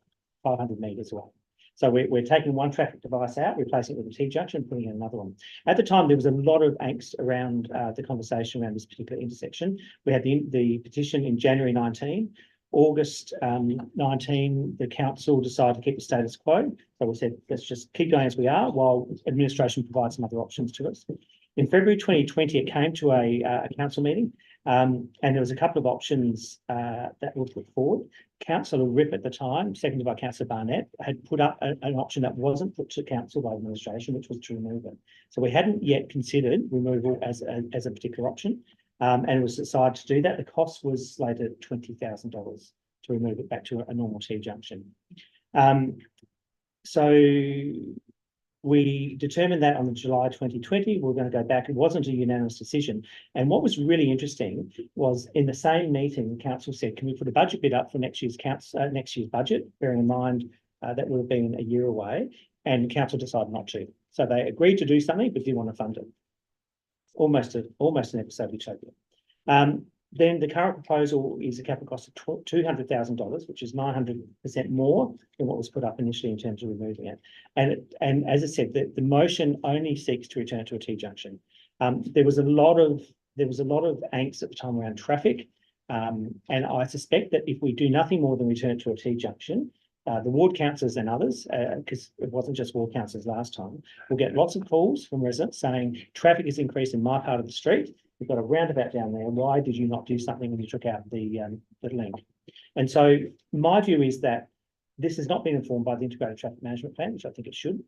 500 metres away. So we're taking one traffic device out, replacing it with a T-junction, putting in another one. At the time, there was a lot of angst around the conversation around this particular intersection. We had the petition in January 19. August 19, the council decided to keep the status quo. So we said, let's just keep going as we are while administration provides some other options to us. In February 2020, it came to a council meeting, and there was a couple of options that were put forward. Councillor Ripp at the time, seconded by Councillor Barnett, had put up an option that wasn't put to council by administration, which was to remove it. So we hadn't yet considered removal as a particular option, and it was decided to do that. The cost was slated at $20,000 to remove it back to a normal T-junction. So we determined that on July 2020, we're going to go back. It wasn't a unanimous decision. And what was really interesting was in the same meeting, council said, can we put a budget bid up for next year's budget, bearing in mind that would have been a year away, and council decided not to. So they agreed to do something, but didn't want to fund it. Almost an episode of Utopia. Then the current proposal is a capital cost of $200,000, which is 900% more than what was put up initially in terms of removing it. And as I said, the motion only seeks to return to a T-junction. There was a lot of angst at the time around traffic, and I suspect that if we do nothing more than return to a T-junction, the ward councillors and others, because it wasn't just ward councillors last time, will get lots of calls from residents saying traffic has increased in my part of the street. We've got a roundabout down there. Why did you not do something when you took out the link? And so my view is that this has not been informed by the integrated traffic management plan, which I think it should.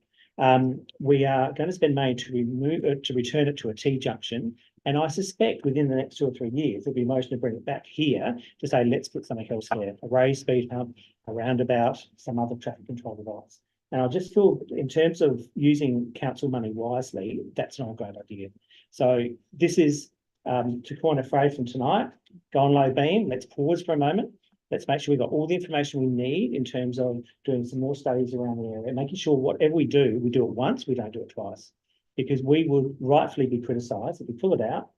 We are going to spend money to return it to a T-junction. And I suspect within the next 2 or 3 years, there'll be a motion to bring it back here to say, let's put something else there, a raised speed hump, a roundabout, some other traffic control device. And I just feel in terms of using council money wisely, that's not a great idea. So this is to coin a phrase from tonight, go on low beam, let's pause for a moment. Let's make sure we've got all the information we need in terms of doing some more studies around the area, making sure whatever we do it once, we don't do it twice. Because we will rightfully be criticised if we pull it out,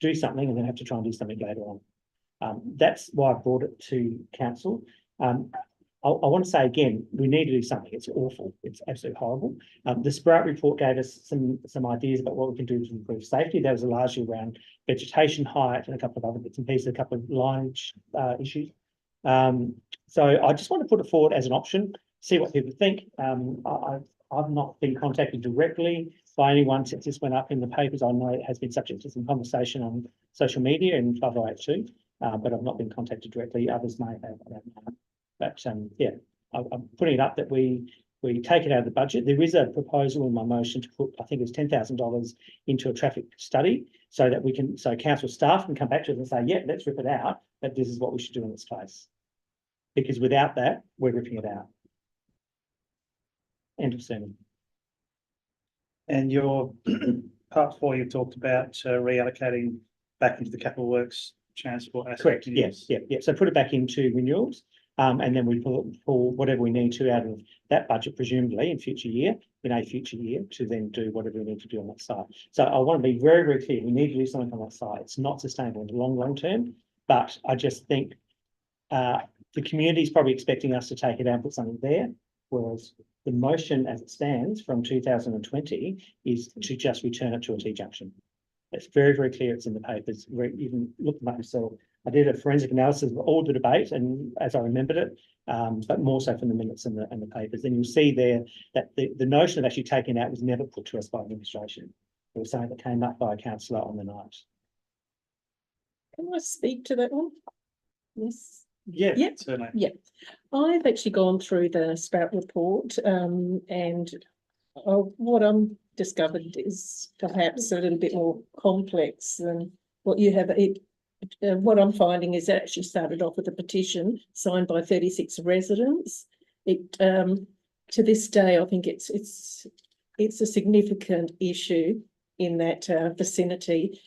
do something, and then have to try and do something later on. That's why I brought it to council. I want to say again, we need to do something. It's awful. It's absolutely horrible. The Sprout report gave us some ideas about what we can do to improve safety. That was largely around vegetation height and a couple of other bits and pieces, a couple of lineage issues. So I just want to put it forward as an option, see what people think. I've not been contacted directly by anyone since this went up in the papers. I know it has been subject to some conversation on social media and 508 but I've not been contacted directly. Others may have, I don't know. But yeah, I'm putting it up that we take it out of the budget. There is a proposal in my motion to put, I think it's $10,000 into a traffic study so that so council staff can come back to us and say, yeah, let's rip it out, but this is what we should do in this case. Because without that, we're ripping it out. End of sermon. And your part 4, you talked about reallocating back into the capital works transport asset. Correct. Yes. Yeah. So put it back into renewals, and then we pull whatever we need to out of that budget, presumably in a future year, to then do whatever we need to do on that site. So I want to be very, very clear. We need to do something on that site. It's not sustainable in the long term, but I just think the community is probably expecting us to take it out and put something there, whereas the motion as it stands from 2020 is to just return it to a T-junction. It's very, very clear. It's in the papers. Even looking at myself, I did a forensic analysis of all the debate and as I remembered it, but more so from the minutes and the papers. And you'll see there that the notion of actually taking it out was never put to us by administration. It was something that came up by a councillor on the night. Can I speak to that one? Yes. Yeah, yeah, certainly. Yeah, I've actually gone through the Sprout report, and what I'm discovered is perhaps a little bit more complex than what you have. What I'm finding is it actually started off with a petition signed by 36 residents. To this day, I think it's a significant issue in that vicinity.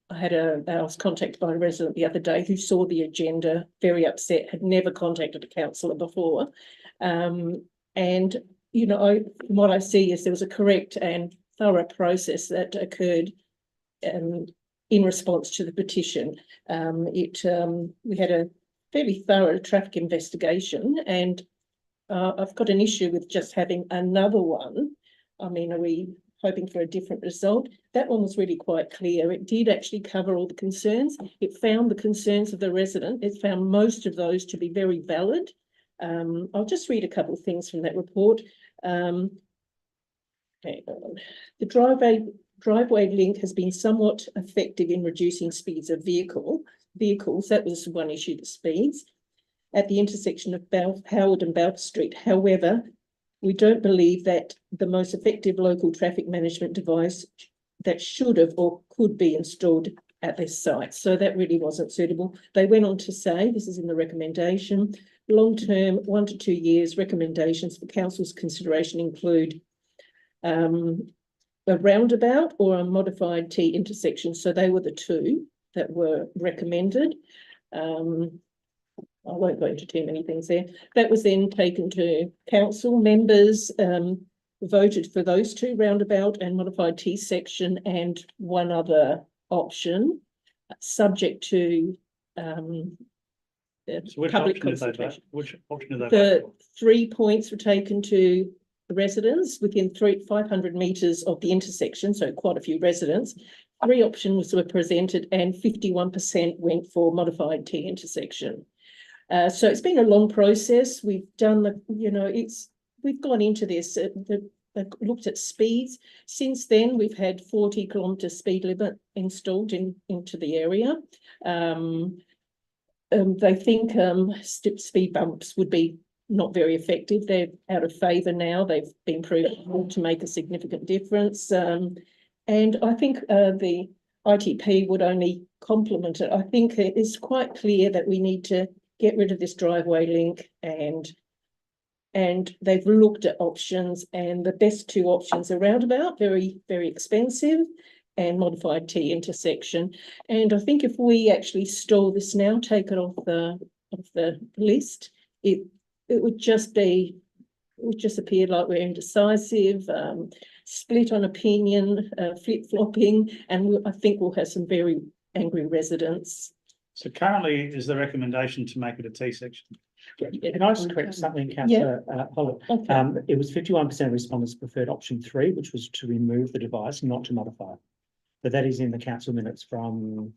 I was contacted by a resident the other day who saw the agenda, very upset, had never contacted a councillor before. And, you know, what I see is there was a correct and thorough process that occurred in response to the petition. We had a fairly thorough traffic investigation, and I've got an issue with just having another one. I mean, are we hoping for a different result? That one was really quite clear. It did actually cover all the concerns. It found the concerns of the resident. It found most of those to be very valid. I'll just read a couple of things from that report. The driveway link has been somewhat effective in reducing speeds of vehicles. That was one issue, the speeds at the intersection of Howard and Balfour Street. However, we don't believe that the most effective local traffic management device that should have or could be installed at this site. So that really wasn't suitable. They went on to say, this is in the recommendation, long-term 1 to 2 years recommendations for council's consideration include a roundabout or a modified T intersection. So they were the two that were recommended. I won't go into too many things there. That was then taken to council. Members voted for those two, roundabout and modified T section, and one other option, subject to So which public option is that? consultation. Which option is that? The 3 points were taken to the residents within 500 metres of the intersection, so quite a few residents. 3 options were presented and 51% went for modified T intersection. So it's been a long process. We've done we've gone into this, looked at speeds. Since then, we've had 40 kilometre speed limit installed into the area. They think speed bumps would be not very effective. They're out of favour now. They've been proven to make a significant difference. And I think the ITP would only complement it. I think it is quite clear that we need to get rid of this driveway link, and they've looked at options, and the best 2 options are roundabout, very, very expensive, and modify T intersection. And I think if we actually stall this now, take it off the list, it would just be, it would just appear like we're indecisive, split on opinion, flip-flopping, and I think we'll have some very angry residents. So currently is the recommendation to make it a T section. Can I just correct something, councillor Holland? Okay. It was 51% of respondents preferred option 3, which was to remove the device, not to modify it. But that is in the council minutes from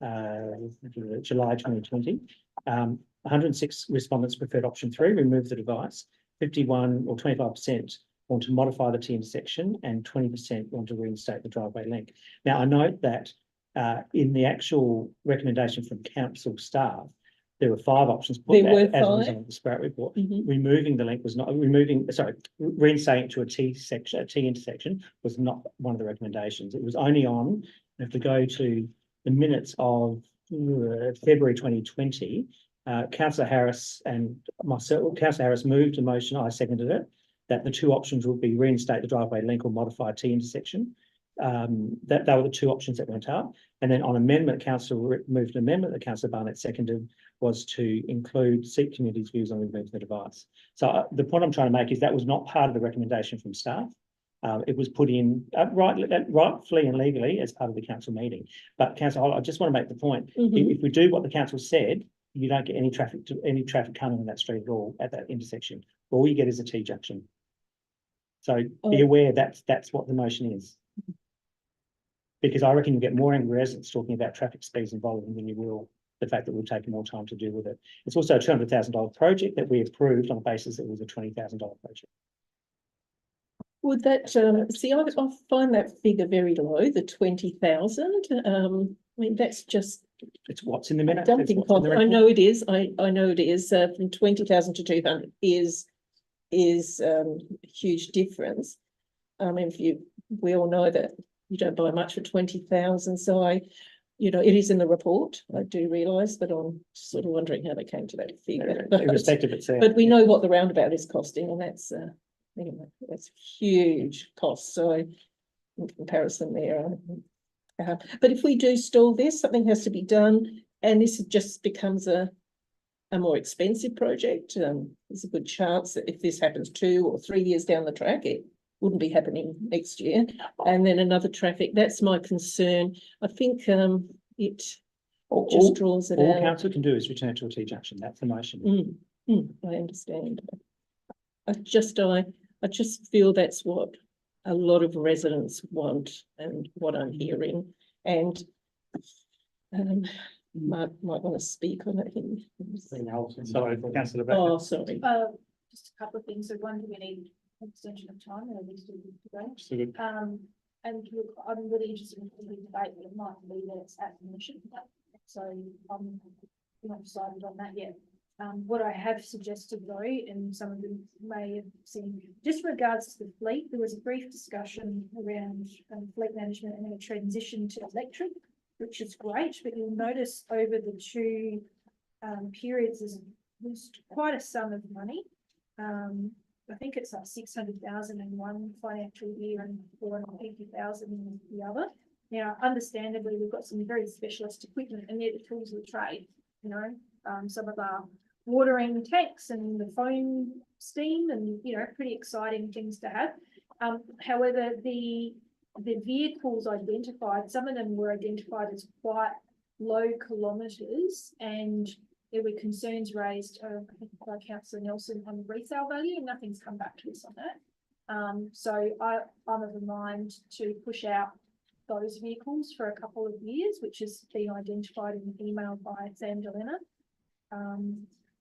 July 2020. 106 respondents preferred option 3, remove the device. 51 or 25% want to modify the T intersection, and 20% want to reinstate the driveway link. Now, I note that in the actual recommendation from council staff, there were 5 options. There were as was 5. on the Sprout report. Mhm. Removing the link was not reinstating to a T intersection was not one of the recommendations. It was only on, if we go to the minutes of February 2020, councillor Harris and myself, councillor Harris moved a motion, I seconded it, that the 2 options would be reinstate the driveway link or modify a T intersection. That were the 2 options that went up. And then on amendment, council moved an amendment that councillor Barnett seconded, was to include seek community's views on removing the device. So the point I'm trying to make is that was not part of the recommendation from staff. It was put in rightfully and legally as part of the council meeting. But council, I just want to make the point, if we do what the council said, you don't get any traffic coming on that street at all at that intersection. All you get is a T junction. So be aware that's what the motion is. Because I reckon you get more angry residents talking about traffic speeds and volume than you will the fact that we've taken more time to deal with it. It's also a $200,000 project that we approved on the basis that it was a $20,000 project. Would that, see, I find that figure very low, the 20,000. I mean, that's just. It's what's in the minute. Dumping cost. I know it is. I know it is. From 20,000 to 200 is a huge difference. I mean, we all know that you don't buy much for 20,000. So it is in the report. I do realise, but I'm sort of wondering how they came to that figure. Irrespective of itself. But we know what the roundabout is costing, and that's anyway, that's huge cost. So in comparison there. But if we do stall this, something has to be done, and this just becomes a more expensive project. There's a good chance that if this happens 2 or 3 years down the track, it wouldn't be happening next year. And then another traffic, that's my concern. I think it just draws it out. All council can do is return to a T junction. That's the motion. I understand. I just feel that's what a lot of residents want and what I'm hearing. And Mark might want to speak on it. Sorry, councillor Becker. Oh, sorry. Just a couple of things. So one, do we need an extension of time, or at least today? So good. And look, I'm really interested in the debate, but it might be that it's at the mission. So I'm not decided on that yet. What I have suggested though, and some of them may have seen, just regards to the fleet, there was a brief discussion around fleet management and a transition to electric, which is great, but you'll notice over the 2 periods there's quite a sum of money. I think it's like 600,000 in one financial year and 450,000 in the other. Now, understandably, we've got some very specialist equipment, and they're the tools of the trade. Some of our watering tanks and the foam steam, and pretty exciting things to have. However, the vehicles identified, some of them were identified as quite low kilometres, and there were concerns raised, I think by Councillor Nelson, on the resale value, and nothing's come back to us on that. So I'm of the mind to push out those vehicles for a couple of years, which has been identified in the email by Sam Delena,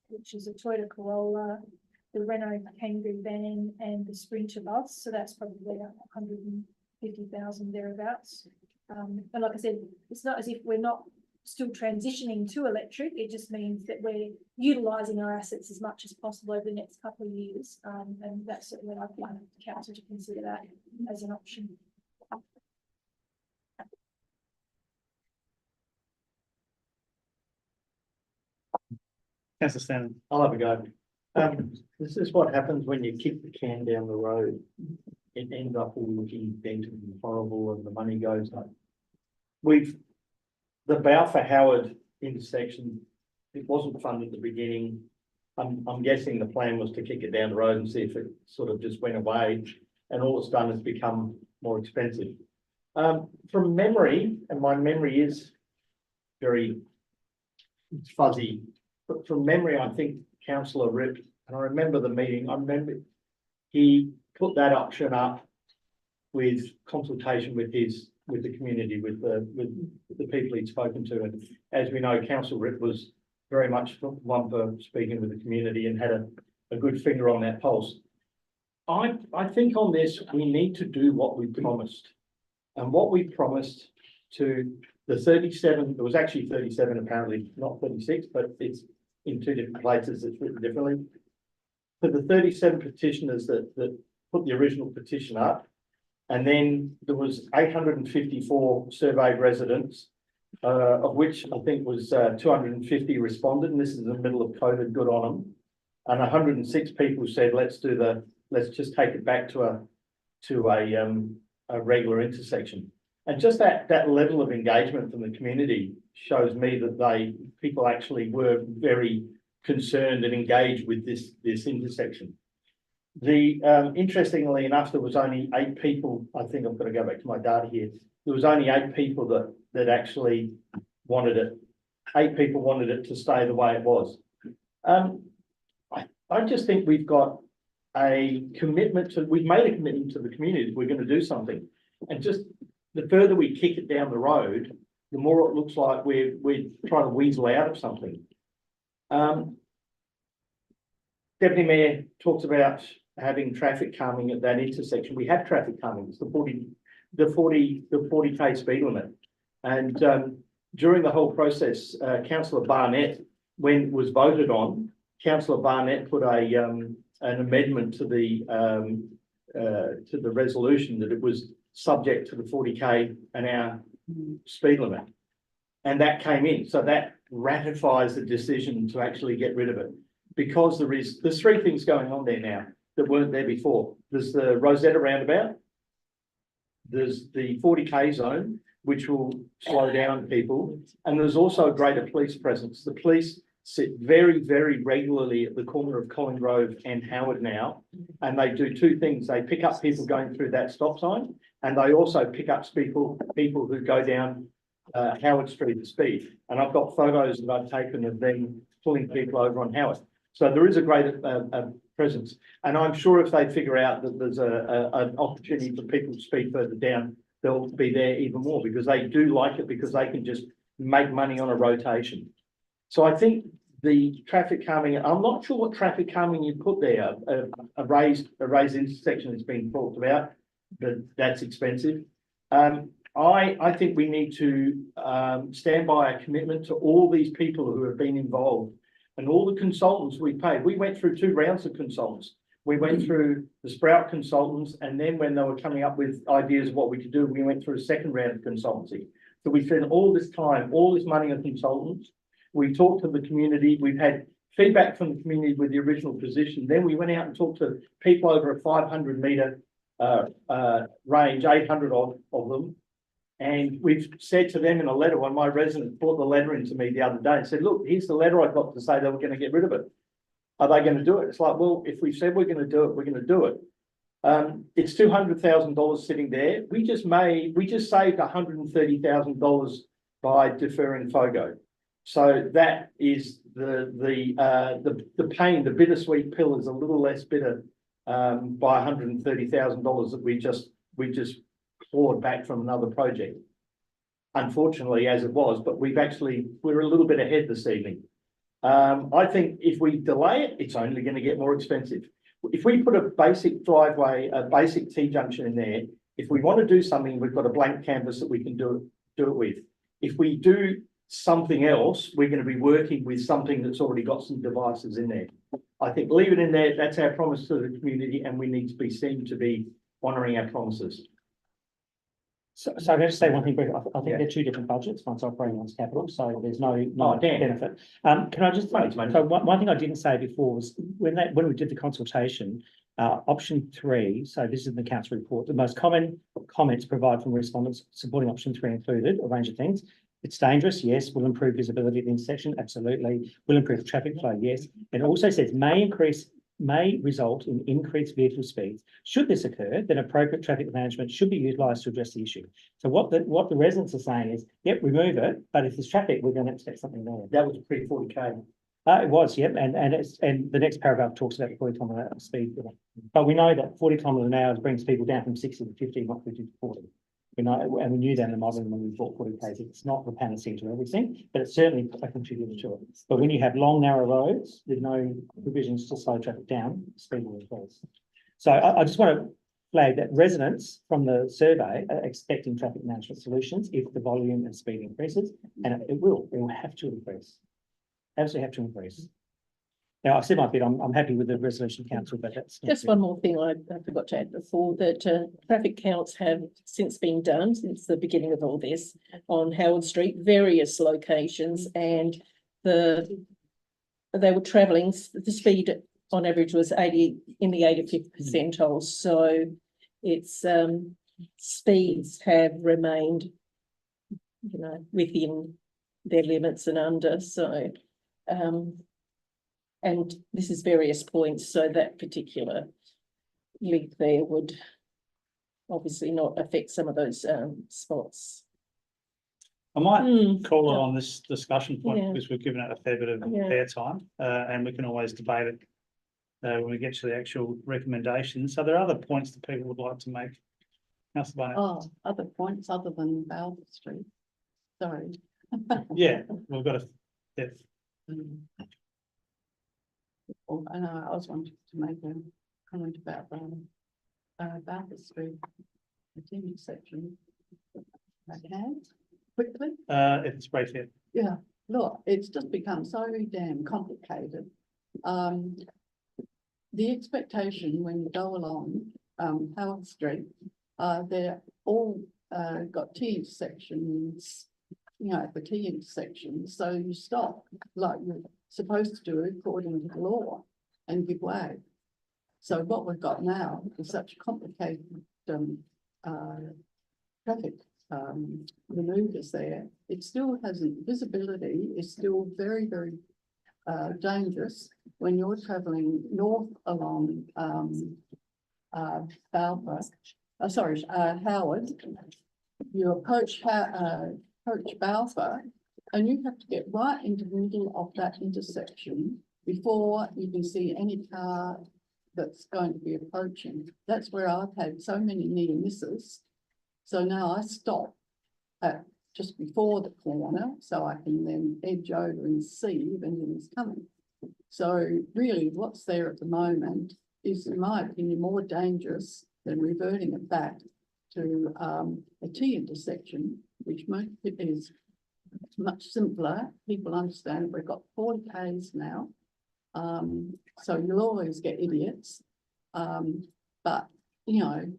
which is a Toyota Corolla, the Renault Kangoo van, and the Sprinter bus. So that's probably 150,000 thereabouts. And like I said, it's not as if we're not still transitioning to electric. It just means that we're utilising our assets as much as possible over the next couple of years. And that's certainly I'd like the council to consider that as an option. Councillor Stanton. I'll have a go. This is what happens when you kick the can down the road. it ends up all looking dented and horrible and the money goes up. The Balfour Howard intersection, it wasn't funded at the beginning. I'm guessing the plan was to kick it down the road and see if it sort of just went away, and all it's done is become more expensive. From memory, and my memory is very fuzzy, but from memory, I think Councillor Rip, and I remember the meeting, I remember he put that option up with consultation with the community, with the people he'd spoken to. And as we know, Councillor Rip was very much one for speaking with the community and had a good finger on that pulse. I think on this, we need to do what we promised. And what we promised to the 37, there was actually 37 apparently, not 36, but it's in two different places, it's written differently. For the 37 petitioners that put the original petition up, and then there was 854 surveyed residents, of which I think was 250 responded, and this is in the middle of COVID, good on them. And 106 people said, let's just take it back to a regular intersection. And just that level of engagement from the community shows me that people actually were very concerned and engaged with this intersection. Interestingly enough, there was only 8 people. I think I've got to go back to my data here. There was only 8 people that actually wanted it. 8 people wanted it to stay the way it was. I just think we've got we've made a commitment to the community. We're going to do something, and just the further we kick it down the road, the more it looks like we're trying to weasel out of something. Deputy Mayor talks about having traffic calming at that intersection. We have traffic calming. It's the 40k speed limit. And during the whole process, Councillor Barnett, when it was voted on, Councillor Barnett put an amendment to the resolution that it was subject to the 40k an hour speed limit. And that came in. So that ratifies the decision to actually get rid of it. Because there's 3 things going on there now that weren't there before. There's the Rosetta roundabout. There's the 40k zone, which will slow down people. And there's also a greater police presence. The police sit very, very regularly at the corner of Colin Grove and Howard now. And they do 2 things. They pick up people going through that stop sign. And they also pick up people who go down Howard Street at speed. And I've got photos that I've taken of them pulling people over on Howard. So there is a greater presence. And I'm sure if they figure out that there's an opportunity for people to speed further down, they'll be there even more, because they do like it, because they can just make money on a rotation. So I think the traffic calming, I'm not sure what traffic calming you put there. A raised intersection has been talked about, but that's expensive. I think we need to stand by a commitment to all these people who have been involved and all the consultants we paid. We went through 2 rounds of consultants. We went through the Sprout consultants, and then when they were coming up with ideas of what we could do, we went through a second round of consultancy. So we spent all this time, all this money on consultants. We talked to the community. We've had feedback from the community with the original position. Then we went out and talked to people over a 500 metre range, 800 of them. And we've said to them in a letter, when my resident brought the letter into me the other day and said, look, here's the letter I got to say they were going to get rid of it. Are they going to do it? It's like, well, if we said we're going to do it, we're going to do it. It's $200,000 sitting there. We just saved $130,000 by deferring FOGO. So that is the pain, the bittersweet pill is a little less bitter by $130,000 that we just clawed back from another project. Unfortunately, as it was, but we're a little bit ahead this evening. I think if we delay it, it's only going to get more expensive. If we put a basic driveway, a basic T-junction in there, if we want to do something, we've got a blank canvas that we can do it with. If we do something else, we're going to be working with something that's already got some devices in there. I think leave it in there. That's our promise to the community, and we need to be seen to be honouring our promises. So I'm going to say one thing briefly. I think they're 2 different budgets. One's operating, one's capital, so there's no benefit. Can I just so one thing I didn't say before was when we did the consultation, Option 3, so this is in the council report, the most common comments provided from respondents supporting option 3 included a range of things. It's dangerous, yes. Will improve visibility of the intersection, absolutely. Will improve traffic flow, yes. It also says may result in increased vehicle speeds. Should this occur, then appropriate traffic management should be utilised to address the issue. So what the residents are saying is, yep, remove it, but if there's traffic, we're going to expect something there. That was pre-40K. It was, yep, and the next paragraph talks about the 40 kilometre speed limit. But we know that 40 kilometres an hour brings people down from 60 to 50, not 50 to 40. We know, and we knew that in the modelling when we bought 40Ks. It's not the panacea to everything, but it's certainly a contributor to it. But when you have long, narrow roads, there's no provisions to slow traffic down, speed will increase. So I just want to flag that residents from the survey are expecting traffic management solutions if the volume and speed increases, and it will have to increase. Absolutely have to increase. Now, I've said my bit, I'm happy with the resolution council, but that's. Just one more thing I forgot to add before, that traffic counts have since been done, since the beginning of all this, on Howard Street, various locations, and they were travelling, the speed on average was 80, in the 85th percentile, so it's speeds have remained, you know, within their limits and under, so and this is various points, so that particular link there would obviously not affect some of those spots. I might call it on this discussion point Yeah. because we've given it a fair bit of Yeah. airtime, and we can always debate it when we get to the actual recommendations. So there are other points that people would like to make. Councillor Barnett. Oh, other points other than Balfour Street. Sorry. Yeah, we've got a, yeah. Well, I know, I was wanting to make a comment about Balfour Street, the intersection. I can, quickly. If it's brief, yeah. Yeah, look, it's just become so damn complicated. The expectation when you go along Howard Street, they're all got T intersections, you know, the T intersections, so you stop like you're supposed to do according to the law and give way. So what we've got now is such complicated traffic maneuvers there. It still hasn't, visibility is still very, very dangerous when you're travelling north along Balfour, Howard. You approach Balfour and you have to get right into the middle of that intersection before you can see any car that's going to be approaching. That's where I've had so many near misses. So now I stop at just before the corner so I can then edge over and see if anything's coming. So really what's there at the moment is, in my opinion, more dangerous than reverting it back to a T intersection, which is much simpler. People understand we've got 40 Ks now. So you'll always get idiots. But, you know,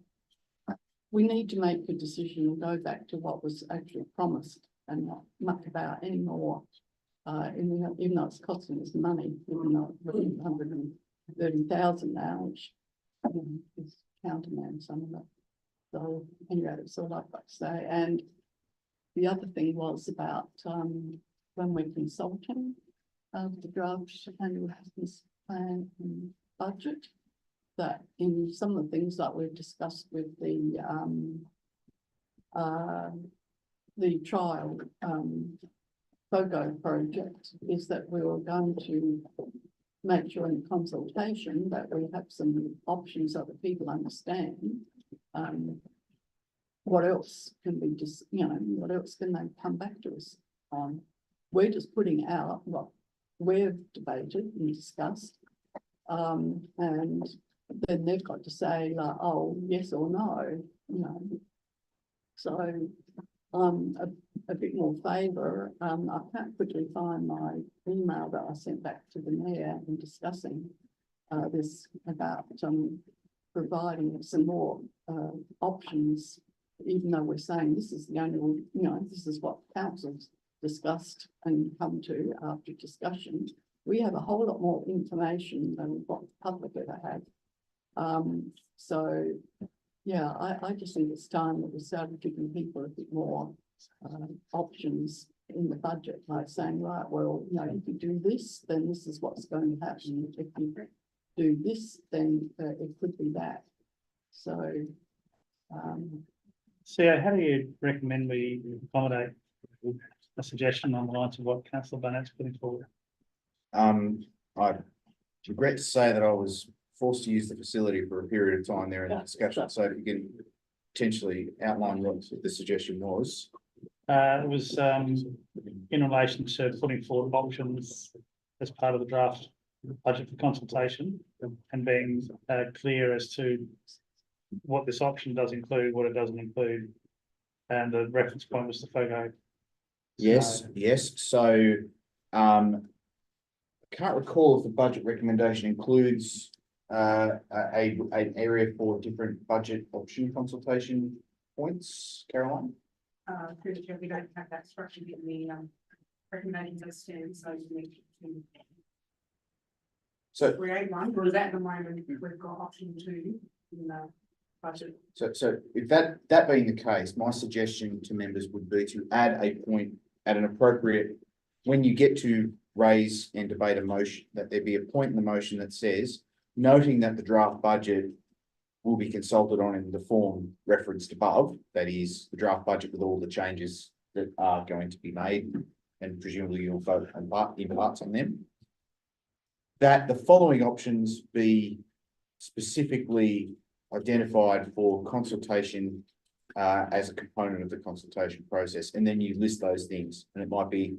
we need to make a decision and go back to what was actually promised and not muck about anymore. Even though it's costing us money, even though it's 130,000 now, which is countermand some of it. So anyway, that's all I've got to say. And the other thing was about when we're consulting the draft annual business plan and budget, that in some of the things that we've discussed with the trial FOGO project, is that we were going to make sure in consultation that we have some options so that people understand what else can be just, you know, what else can they come back to us on. We're just putting out what we've debated and discussed, and then they've got to say like, oh, yes or no, you know. So I'm a bit more favour. I can't quickly find my email that I sent back to the mayor in discussing this about providing some more options, even though we're saying this is the only, you know, this is what council's discussed and come to after discussion. We have a whole lot more information than what the public ever had. So, yeah, I just think it's time that we started giving people a bit more options in the budget, like saying, right, well, you know, if you do this, then this is what's going to happen. If you do this, then it could be that. So, So how do you recommend we accommodate a suggestion on the lines of what councillor Barnett's putting forward? I regret to say that I was forced to use the facility for a period of time there in the discussion, so if you can potentially outline what the suggestion was. It was in relation to putting forward options as part of the draft budget for consultation and being clear as to what this option does include, what it doesn't include. And the reference point was the FOGO. Yes, yes, so I can't recall if the budget recommendation includes an area for different budget option consultation points, Caroline? Through the chair, we don't have that structured in the recommendations as stand, so you need to create one, or is that at the moment we've got option 2 in the budget? So if that being the case, my suggestion to members would be to add a point at an appropriate, when you get to raise and debate a motion, that there be a point in the motion that says, noting that the draft budget will be consulted on in the form referenced above, that is the draft budget with all the changes that are going to be made, and presumably you'll vote in parts on them. That the following options be specifically identified for consultation as a component of the consultation process, and then you list those things, and it might be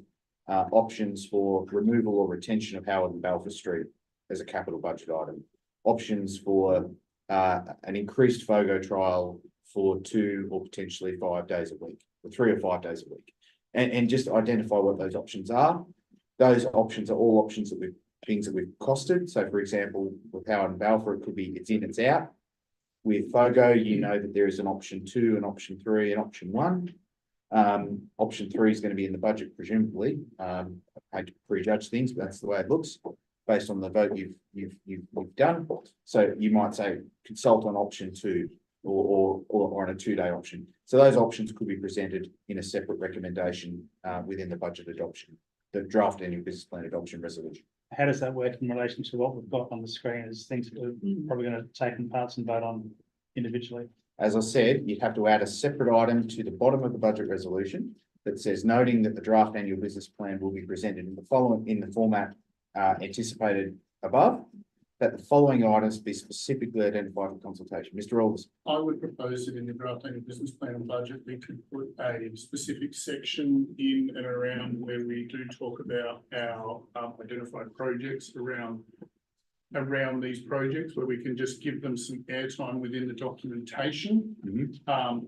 options for removal or retention of Howard and Balfour Street as a capital budget item, options for an increased FOGO trial for 2 or potentially 5 days a week, or 3 or 5 days a week, and just identify what those options are. Those options are all options that things that we've costed. So for example, with Howard and Balfour, it could be it's in, it's out. With FOGO, you know that there is an option 2, an option 3, and option 1. Option 3 is going to be in the budget, presumably. I hate to prejudge things, but that's the way it looks based on the vote you've done. So you might say consult on option 2 or on a 2-day option. So those options could be presented in a separate recommendation within the budget adoption, the draft annual business plan adoption resolution. How does that work in relation to what we've got on the screen as things that we're probably going to take in parts and vote on individually? As I said, you'd have to add a separate item to the bottom of the budget resolution that says, noting that the draft annual business plan will be presented in the format anticipated above, that the following items be specifically identified for consultation. Mr. Alders. I would propose that in the draft annual business plan and budget, we could put a specific section in and around where we do talk about our identified projects around these projects, where we can just give them some airtime within the documentation.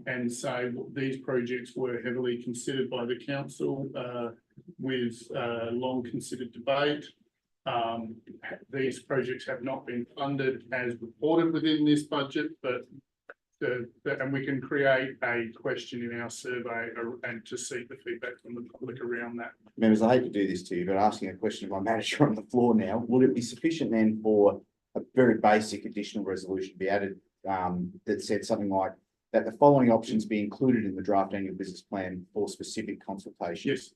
And say these projects were heavily considered by the council with long considered debate. These projects have not been funded as reported within this budget, but and we can create a question in our survey and to seek the feedback from the public around that. Members, I hate to do this to you, but asking a question of my manager on the floor now, would it be sufficient then for a very basic additional resolution to be added that said something like that the following options be included in the draft annual business plan for specific consultation? Yes.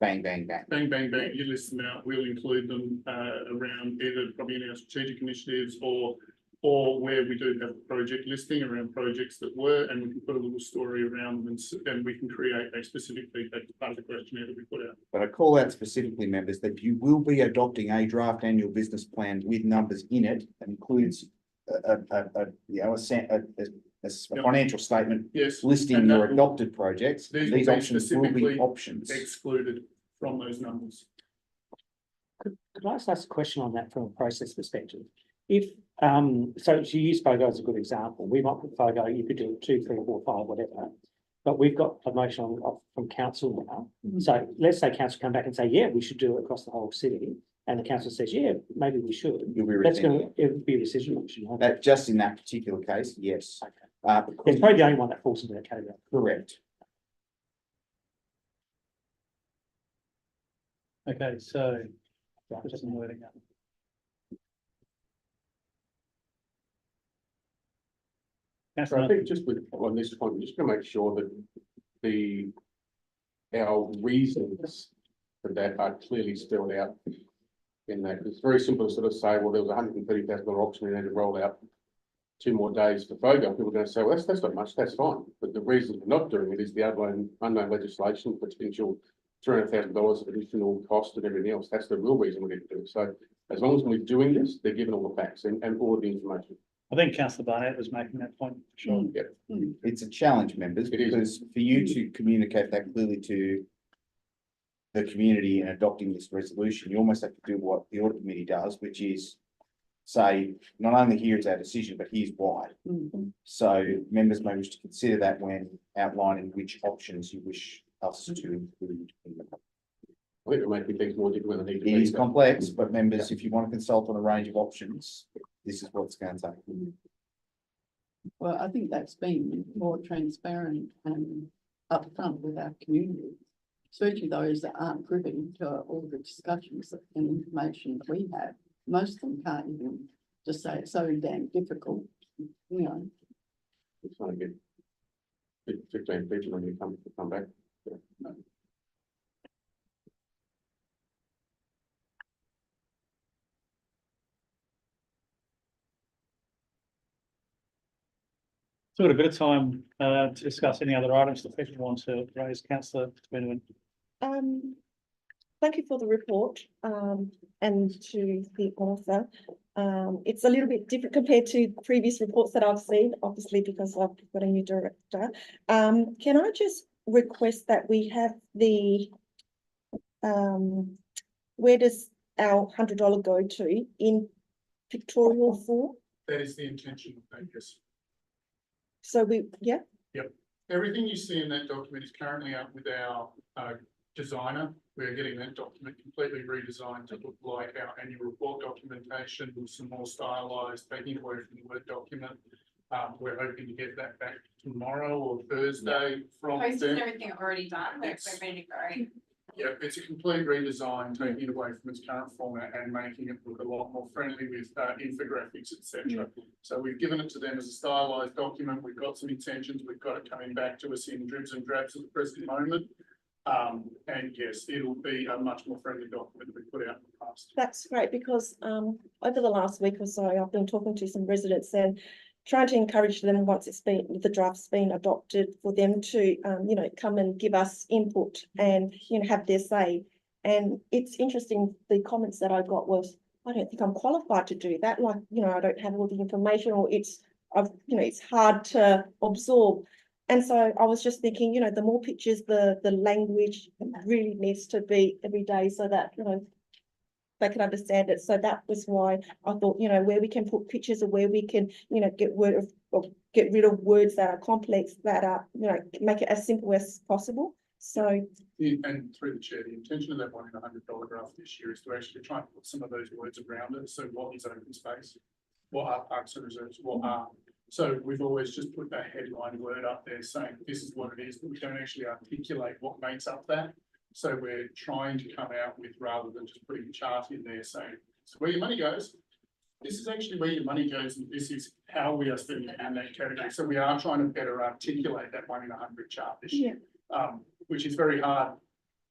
Bang, bang, bang. Bang, bang, bang, you list them out, we'll include them around either probably in our strategic initiatives or where we do have a project listing around projects that were, and we can put a little story around them and we can create a specific feedback part of the questionnaire that we put out. But I call out specifically, members, that you will be adopting a draft annual business plan with numbers in it that includes a financial statement listing your adopted projects. These options will be options excluded from those numbers. Could I ask a question on that from a process perspective? If so you use FOGO as a good example. We might put FOGO, you could do 2, 3, 4, 5, whatever. But we've got a motion from council now. So let's say council come back and say, yeah, we should do it across the whole city. And the council says, yeah, maybe we should. That's going to be a rescission option. That just in that particular case, yes. Okay. It's probably the only one that falls into that category. Correct. Okay, so just some wording up. So I Councillor, think just with, on this point, we're just gonna make sure that our reasons for that are clearly spelled out in that. It's very simple to sort of say, well, there was $130,000 auction, we need to roll out 2 more days for FOGO. People are going to say, well, that's not much, that's fine. But the reason we're not doing it is the unknown legislation, potential $300,000 of additional cost and everything else. That's the real reason we need to do it. So as long as we're doing this, they're given all the facts and all of the information. I think councillor Barnett was making that point, for sure. Yeah. It's a challenge, members, It is. because for you to communicate that clearly to the community in adopting this resolution, you almost have to do what the audit committee does, which is say, not only here's our decision, but here's why. So members may wish to consider that when outlining which options you wish us to include. I think we're making things more difficult than they need to It be. is complex, but members, if you want to consult on a range of options, this is what it's going to take. Well, I think that's been more transparent and upfront with our community. Especially those that aren't privy to all the discussions and information that we have. Most of them can't even just say it's so damn difficult, you know. It's going to get 15 people when you come back. Yeah. So we've got a bit of time to discuss any other items that people want to raise. Councillor Benjamin. Thank you for the report, and to the author. It's a little bit different compared to previous reports that I've seen, obviously because I've got a new director. Can I just request that we have the, where does our $100 go to in pictorial form? That is the intention of that, yes. So yeah, Everything you see in that document is currently out with our designer. We're getting that document completely redesigned to look like our annual report documentation with some more stylized, taking away from the Word document. We're hoping to get that back tomorrow or Thursday from Post them. and everything already done, we're ready to go. Yeah, it's a complete redesign, taking it away from its current format and making it look a lot more friendly with infographics, etc. So we've given it to them as a stylized document. We've got some intentions. We've got it coming back to us in dribs and drabs at the present moment. And yes, it'll be a much more friendly document than we put out in the past. that's great because over the last week or so, I've been talking to some residents and trying to encourage them once the draft's been adopted for them to, come and give us input and, have their say. And it's interesting, the comments that I got was, I don't think I'm qualified to do that. Like, I don't have all the information or it's hard to absorb. And so I was just thinking, the more pictures, the language really needs to be every day so that, they can understand it. So that was why I thought, where we can put pictures or where we can, get rid of words that are complex, that are, make it as simple as possible. So. And through the chair, the intention of that $100 draft this year is to actually try and put some of those words around it. So what is open space? What are parks and reserves? What are? So we've always just put that headline word up there saying this is what it is, but we don't actually articulate what makes up that. So we're trying to come out with, rather than just putting a chart in there saying, so where your money goes, this is actually where your money goes, and this is how we are spending it in that category. So we are trying to better articulate that 1 in 100 chart this year, which is very hard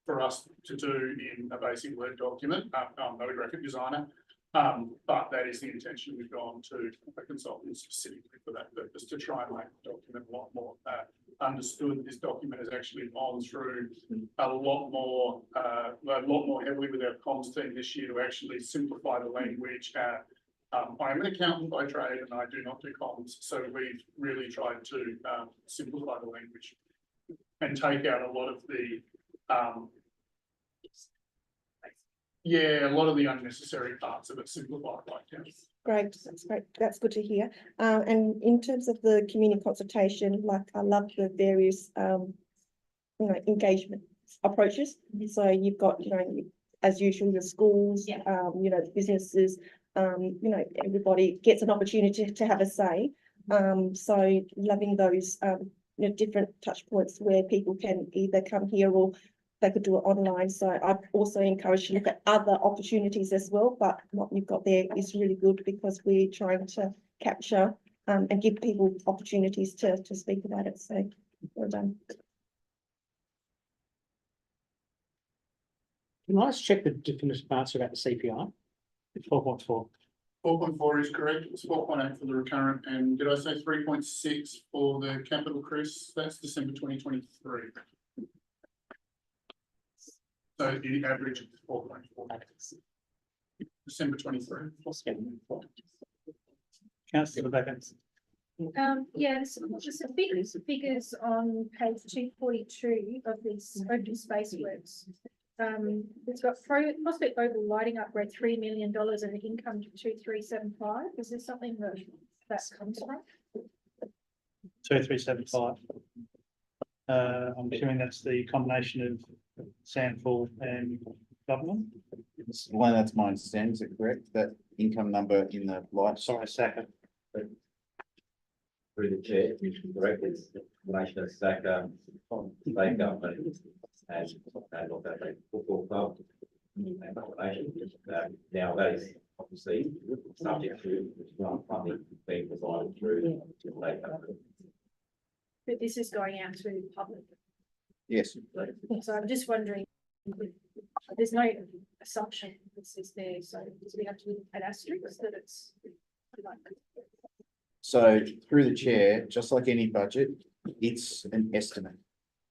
for us to do in a basic Word document. I'm not a graphic designer, but that is the intention. We've gone to a consultant specifically for that purpose to try and make the document a lot more understood. This document has actually gone through a lot more heavily with our comms team this year to actually simplify the language. I am an accountant by trade and I do not do comms, so we've really tried to simplify the language and take out a lot of the a lot of the unnecessary parts of it, simplified like that. Great, that's great. That's good to hear. And in terms of the community consultation, like I love the various, engagement approaches. So you've got, as usual, your schools, businesses, everybody gets an opportunity to have a say. So loving those, different touch points where people can either come here or they could do it online. So I've also encouraged to look at other opportunities as well, but what you've got there is really good because we're trying to capture and give people opportunities to speak about it, so well done. Can I just check the definitive answer about the CPI? It's 4.4. 4.4 is correct, it's 4.8 for the recurrent, and did I say 3.6 for the capital, Chris? That's December 2023. So the average is 4.4. December 23. Councillor Baggins. Yeah, there's some figures on page 242 of this open space works. It's got Prospect Oval lighting upgrade $3 million and the income to 2375. Is there something that comes from? 2375. I'm assuming that's the combination of Sandford and government. Well, that's my understanding, is it correct? That income number in the light? Sorry, second. Through the chair, correct, it's in relation to SAC, state government and also the football club. Now that is obviously subject to funding being provided through state government. But this is going out to the public. Yes. So I'm just wondering, there's no assumption this is there, so do we have to add asterisks that it's like. So through the chair, just like any budget, it's an estimate.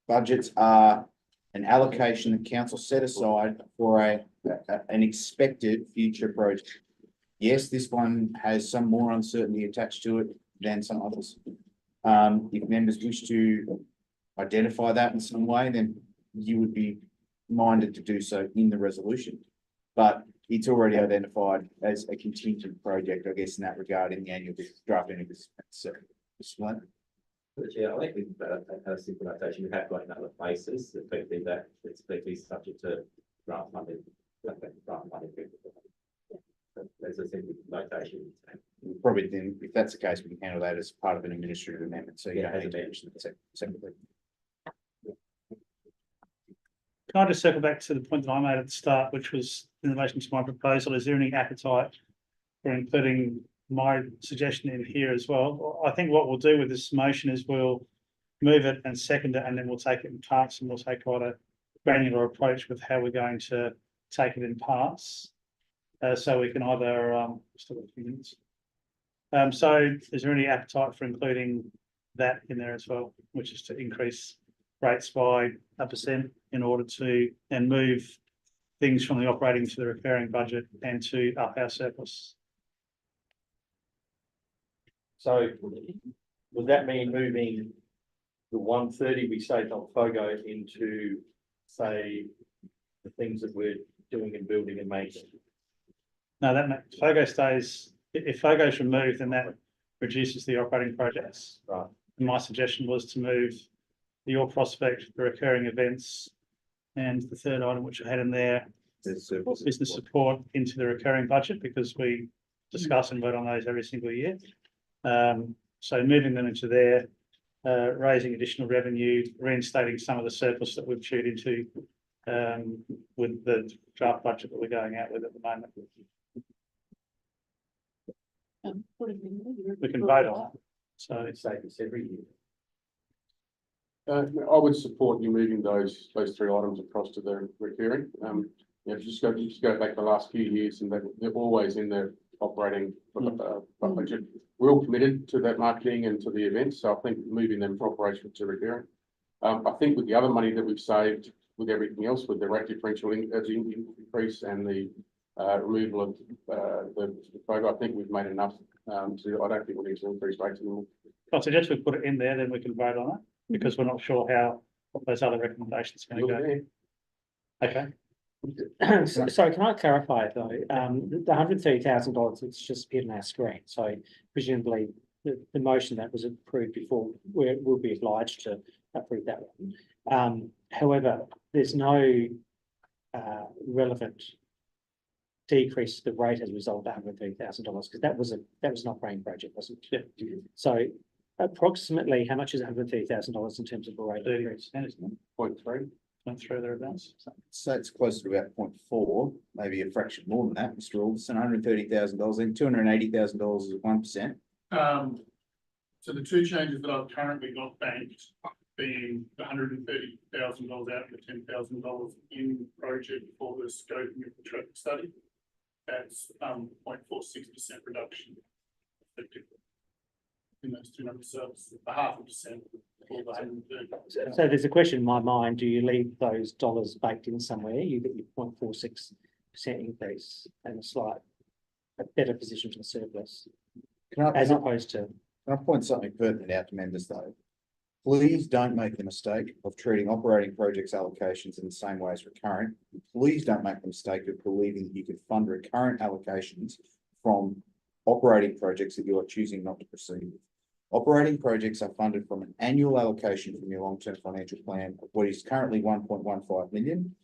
Budgets are an allocation that council set aside for an expected future project. Yes, this one has some more uncertainty attached to it than some others. If members wish to identify that in some way, then you would be minded to do so in the resolution. But it's already identified as a contingent project, I guess, in that regard, in the annual draft annual display. Yeah, I think we've had a simple notation. We have got in other places, effectively that it's effectively subject to grant funding. There's a simple notation. Probably then, if that's the case, we can handle that as part of an administrative amendment, so you don't have to mention it separately. Can I just circle back to the point that I made at the start, which was in relation to my proposal? Is there any appetite for including my suggestion in here as well? I think what we'll do with this motion is we'll move it and second it, and then we'll take it in parts, and we'll take quite a granular approach with how we're going to take it in parts. So we can either, still got a few minutes. So is there any appetite for including that in there as well, which is to increase rates by 1% in order to and move things from the operating to the recurring budget and to up our surplus? So would that mean moving the 130 we saved on FOGO into, say, the things that we're doing in building and making? No, that FOGO stays. If FOGO is removed, then that reduces the operating projects. Right. And my suggestion was to move the Your Prospect, the recurring events, and the third item which I had in there, business support, into the recurring budget, because we discuss and vote on those every single year. So moving them into there, raising additional revenue, reinstating some of the surplus that we've chewed into with the draft budget that we're going out with at the moment. We can vote on it. So It's like this every year. I would support you moving those three items across to the recurring. Just go back the last few years, and they're always in the operating budget. We're all committed to that marketing and to the events, so I think moving them from operation to recurring. I think with the other money that we've saved, with everything else, with the rate differential increase and the removal of the program, I think we've made enough. I don't think we need to increase rates anymore. I suggest we put it in there, then we can vote on it, because we're not sure how those other recommendations are going to go. Okay. Sorry, can I clarify though? The $130,000, it's just appeared on our screen. So presumably the motion that was approved before, we'll be obliged to approve that one. However, there's no relevant decrease to the rate as a result of $130,000, because that was an operating project, wasn't it? Yeah. So approximately how much is $130,000 in terms of a rate increase? 0.3. 0.3 thereabouts. So it's closer to about 0.4, maybe a fraction more than that, Mr. Alderson. $130,000, then $280,000 is 1%. So the two changes that I've currently got banked being the $130,000 out and the $10,000 in project for the scoping of the traffic study. That's 0.46% reduction effectively in those two numbers. So it's a 0.5% for the 130. So there's a question in my mind, do you leave those dollars baked in somewhere? You get your 0.46% increase and a better position for the surplus, as opposed to. Can I point something pertinent out to members though? Please don't make the mistake of treating operating projects allocations in the same way as recurrent. Please don't make the mistake of believing that you could fund recurrent allocations from operating projects that you are choosing not to proceed with. Operating projects are funded from an annual allocation from your long-term financial plan of what is currently 1.15 million.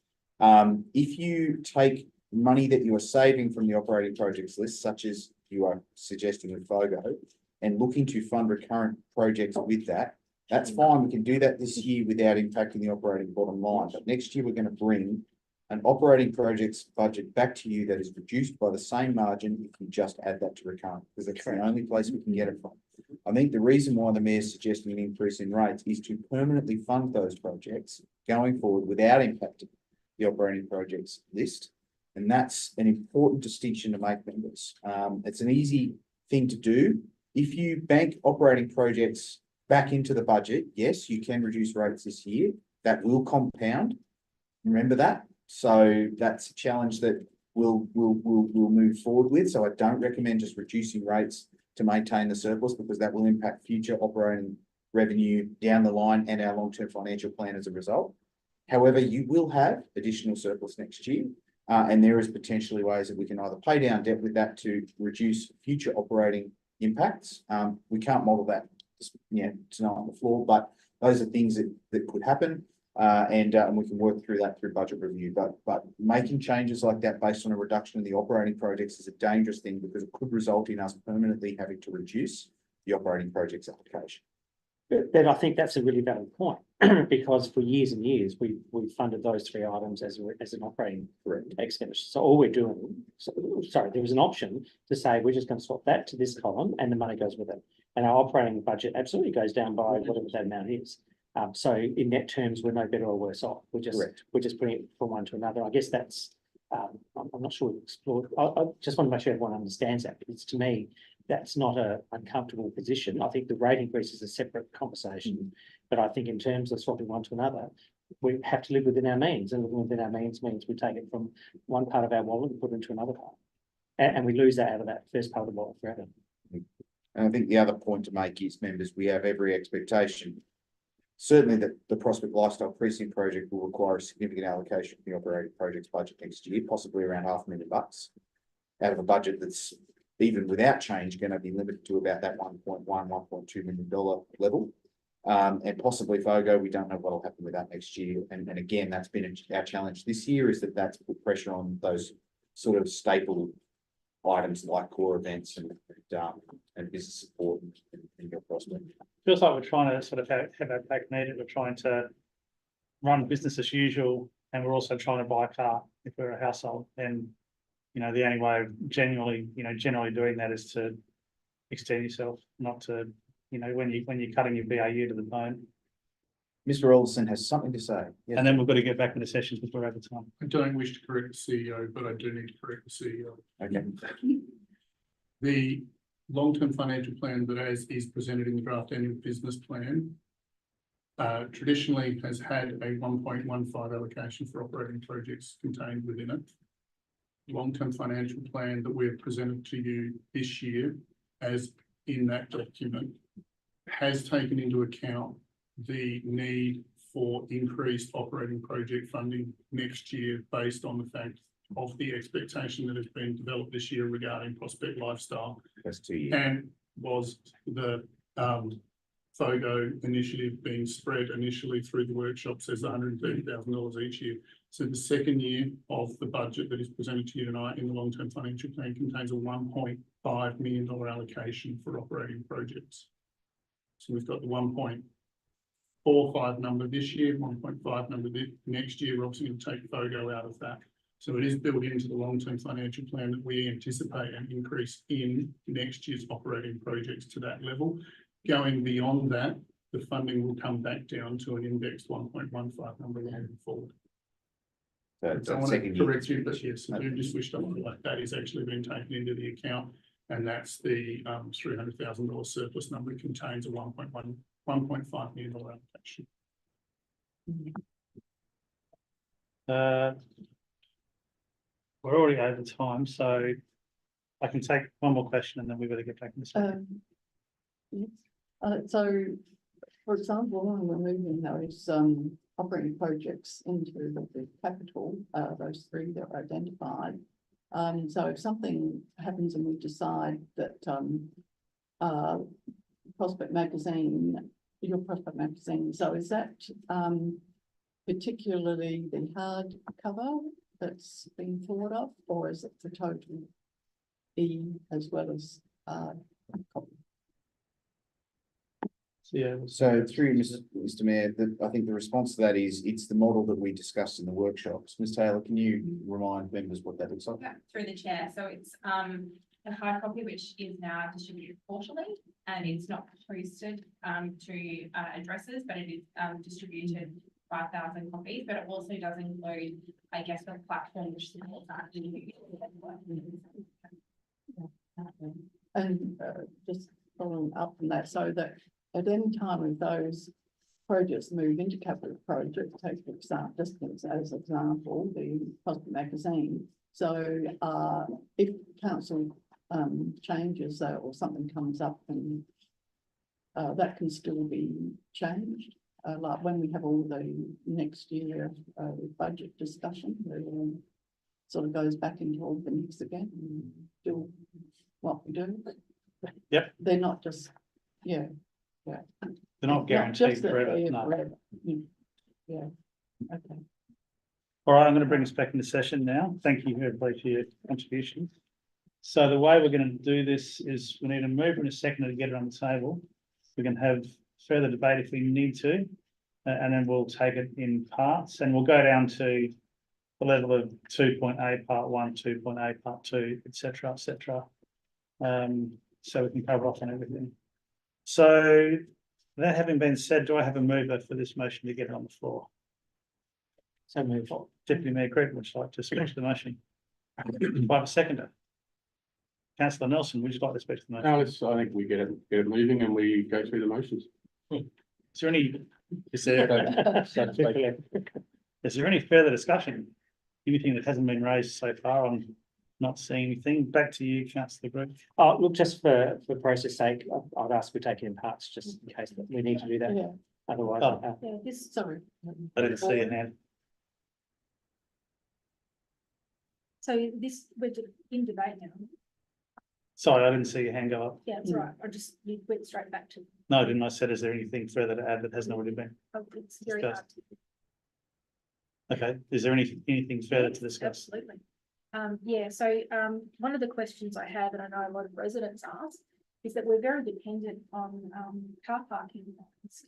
If you take money that you are saving from the operating projects list, such as you are suggesting with FOGO, and looking to fund recurrent projects with that, that's fine. We can do that this year without impacting the operating bottom line. But next year, we're going to bring an operating projects budget back to you that is reduced by the same margin if you just add that to recurrent, because that's the only place we can get it from. I think the reason why the mayor's suggesting an increase in rates is to permanently fund those projects going forward without impacting the operating projects list. And that's an important distinction to make, members. It's an easy thing to do. If you bank operating projects back into the budget, yes, you can reduce rates this year. That will compound. Remember that. So that's a challenge that we'll move forward with. So I don't recommend just reducing rates to maintain the surplus, because that will impact future operating revenue down the line and our long-term financial plan as a result. However, you will have additional surplus next year. And there is potentially ways that we can either pay down debt with that to reduce future operating impacts. We can't model that tonight on the floor, but those are things that could happen. And we can work through that through budget review. But making changes like that based on a reduction in the operating projects is a dangerous thing, because it could result in us permanently having to reduce the operating projects application. But I think that's a really valid point, because for years and years, we funded those three items as an operating expenditure. So all we're doing, there was an option to say, we're just going to swap that to this column and the money goes with it. And our operating budget absolutely goes down by whatever that amount is. So in net terms, we're no better or worse off. We're just putting it from one to another. I guess that's, I'm not sure we've explored. I just want to make sure everyone understands that, because to me, that's not an uncomfortable position. I think the rate increase is a separate conversation, but I think in terms of swapping one to another, we have to live within our means, and living within our means means we take it from one part of our wallet and put it into another part, and we lose that out of that first part of the wallet forever. And I think the other point to make is, members, we have every expectation, certainly, that the Prospect Lifestyle Precinct project will require a significant allocation from the operating projects budget next year, possibly around $500,000 out of a budget that's, even without change, going to be limited to about that $1.2 million level. And possibly FOGO, we don't know what will happen with that next year. And again, that's been our challenge this year, is that's put pressure on those sort of staple items like core events and business support in your Prospect. Feels like we're trying to sort of have our cake and eat it. We're trying to run business as usual, and we're also trying to buy a car if we're a household. And the only way of generally doing that is to extend yourself, not to, when you're cutting your BAU to the bone. Mr. Alderson has something to say. Yes. And then we've got to get back into sessions because we're over time. I don't wish to correct the CEO, but I do need to correct the CEO. Okay. The long-term financial plan that is presented in the draft annual business plan traditionally has had a 1.15 allocation for operating projects contained within it. Long-term financial plan that we've presented to you this year, as in that document, has taken into account the need for increased operating project funding next year, based on the fact of the expectation that has been developed this year regarding Prospect Lifestyle. That's 2 years. And was the FOGO initiative being spread initially through the workshops as $130,000 each year. So the second year of the budget that is presented to you tonight in the long-term financial plan contains a $1.5 million allocation for operating projects. So we've got the 1.45 number this year, 1.5 number next year. We're obviously going to take FOGO out of that. So it is built into the long-term financial plan that we anticipate an increase in next year's operating projects to that level. going beyond that, the funding will come back down to an indexed 1.15 number going forward. So I it's don't a want to second year. correct you, but yes, I do just wish to highlight that is actually been taken into the account. And that's the $300,000 surplus number. It contains a 1.5 million allocation. We're already over time, so I can take one more question and then we've got to get back in this. Yes. So, for example, when we're moving those operating projects into the capital, those three that are identified. So if something happens and we decide that Prospect Magazine, your Prospect Magazine, so is that particularly the hard cover that's being thought of, or is it the total E as well as copy? Yeah. So through Mr. Mayor, I think the response to that is, it's the model that we discussed in the workshops. Ms. Taylor, can you remind members what that looks like? Yeah, through the chair. So it's a hard copy which is now distributed quarterly, and it's not posted to addresses, but it is distributed 5,000 copies. But it also does include, I guess, the platform which supports that. And just following up from that, so that at any time if those projects move into capital projects, take for example, just as example, the Prospect Magazine. So if council changes or something comes up, and that can still be changed. Like when we have all the next year budget discussion, sort of goes back into all the mix again and do what we do. Yep. They're not just, yeah. They're not guaranteed just that forever, they're no. forever. Yeah, okay. All right, I'm going to bring us back into session now. Thank you everybody for your contributions. So the way we're going to do this is we need a mover and a seconder to get it on the table. We can have further debate if we need to, and then we'll take it in parts, and we'll go down to the level of 2.A part 1, 2.A part 2, etc., etc. So we can cover off on everything. So that having been said, do I have a mover for this motion to get it on the floor? So move. Deputy Mayor Crichton would you like to speak to the motion. Do I have a seconder? Councillor Nelson, would you like to speak to the motion? No, I think we get it moving and we go through the motions. Is there any further discussion? Anything that hasn't been raised so far? I'm not seeing anything. Back to you, Councillor Green. Oh, look, just for process sake, I'd ask we take it in parts just in case that we need to do that. Yeah. Otherwise, Yeah, this, sorry. I didn't see a hand. So this, we're in debate now. Sorry, I didn't see your hand go up. Yeah, it's all right. You went straight back to. No, didn't I said, is there anything further to add that hasn't already been? Oh, it's very hard. Okay, is there anything further to discuss? Absolutely. Yeah, so one of the questions I have, and I know a lot of residents ask, is that we're very dependent on car parking.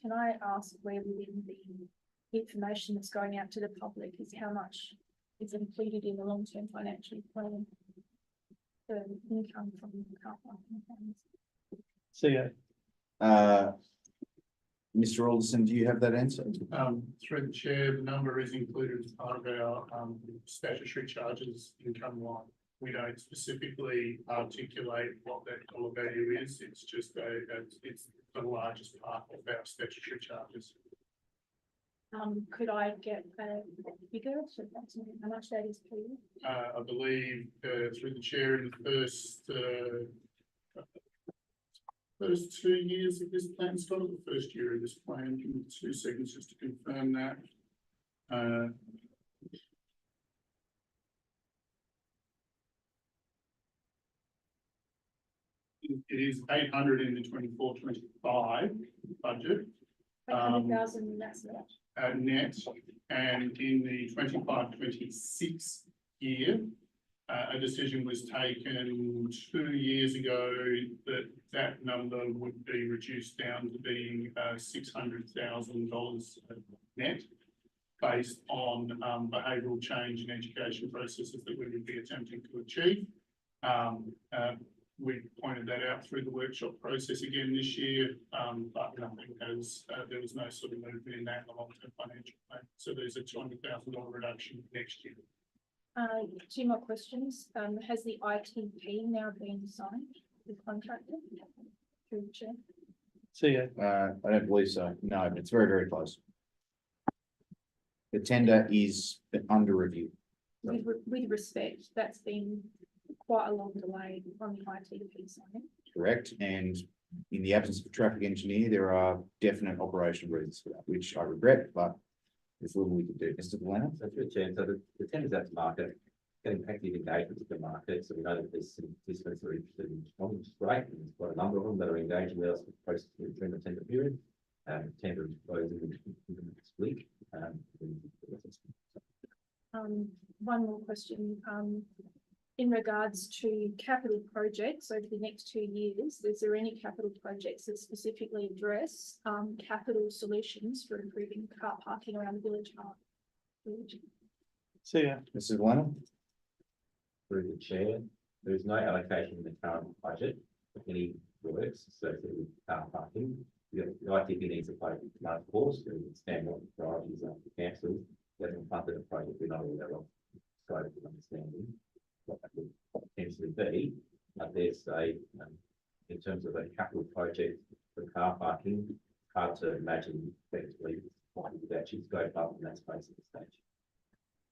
Can I ask where within the information that's going out to the public is how much is included in the long-term financial plan? The income from the car parking funds. So yeah. Mr. Alderson, do you have that answer? Through the chair, the number is included as part of our statutory charges income line. We don't specifically articulate what that dollar value is. It's just it's the largest part of our statutory charges. Could I get a figure so that's how much that is, please? I believe through the chair in the first 2 years of this plan, started the first year of this plan. Give me 2 seconds just to confirm that. It is 800 in the 24-25 budget. 800,000, that's that. Net, and in the 25-26 year, a decision was taken 2 years ago that number would be reduced down to being $600,000 net, based on behavioural change in education processes that we would be attempting to achieve. we pointed that out through the workshop process again this year, but nothing has, there was no sort of movement in that in the long-term financial plan. So there's a $200,000 reduction next year. Two more questions. Has the ITP now been signed, the contractor? Through the chair. So yeah, I don't believe so. No, but it's very, very close. The tender is under review. With respect, that's been quite a long delay on the ITP signing. Correct, and in the absence of a traffic engineer, there are definite operational reasons for that, which I regret, but there's little we can do. Mr. Delano? So through the chair, so the tenders out to market, getting active engagement with the market, so we know that there's some participants that are interested in, which is great, and there's quite a number of them that are engaging with us with the process during the tender period. Tender is closing in the next week. One more question, in regards to capital projects over the next 2 years, is there any capital projects that specifically address, capital solutions for improving car parking around the village park? so yeah, Mrs. Delano? Through the chair, there is no allocation in the current budget for any works associated with car parking. The ITP needs to play a large course to understand what the priorities are for council. They haven't funded a project, we're not aware of, so understanding what that would potentially be. But there's a, in terms of a capital project for car parking, hard to imagine effectively what would actually go up in that space at this stage.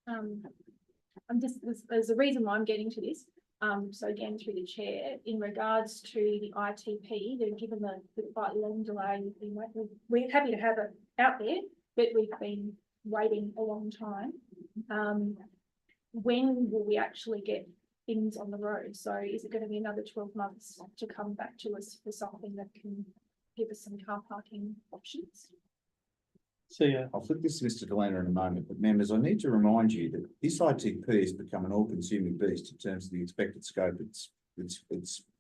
I'm just, there's a reason why I'm getting to this. So again, through the chair, in regards to the ITP, they've given the quite long delay. We're happy to have it out there, but we've been waiting a long time. When will we actually get things on the road? So is it going to be another 12 months to come back to us for something that can give us some car parking options? so yeah, I'll flip this to Mr. Delano in a moment, but members, I need to remind you that this ITP has become an all-consuming beast in terms of the expected scope it's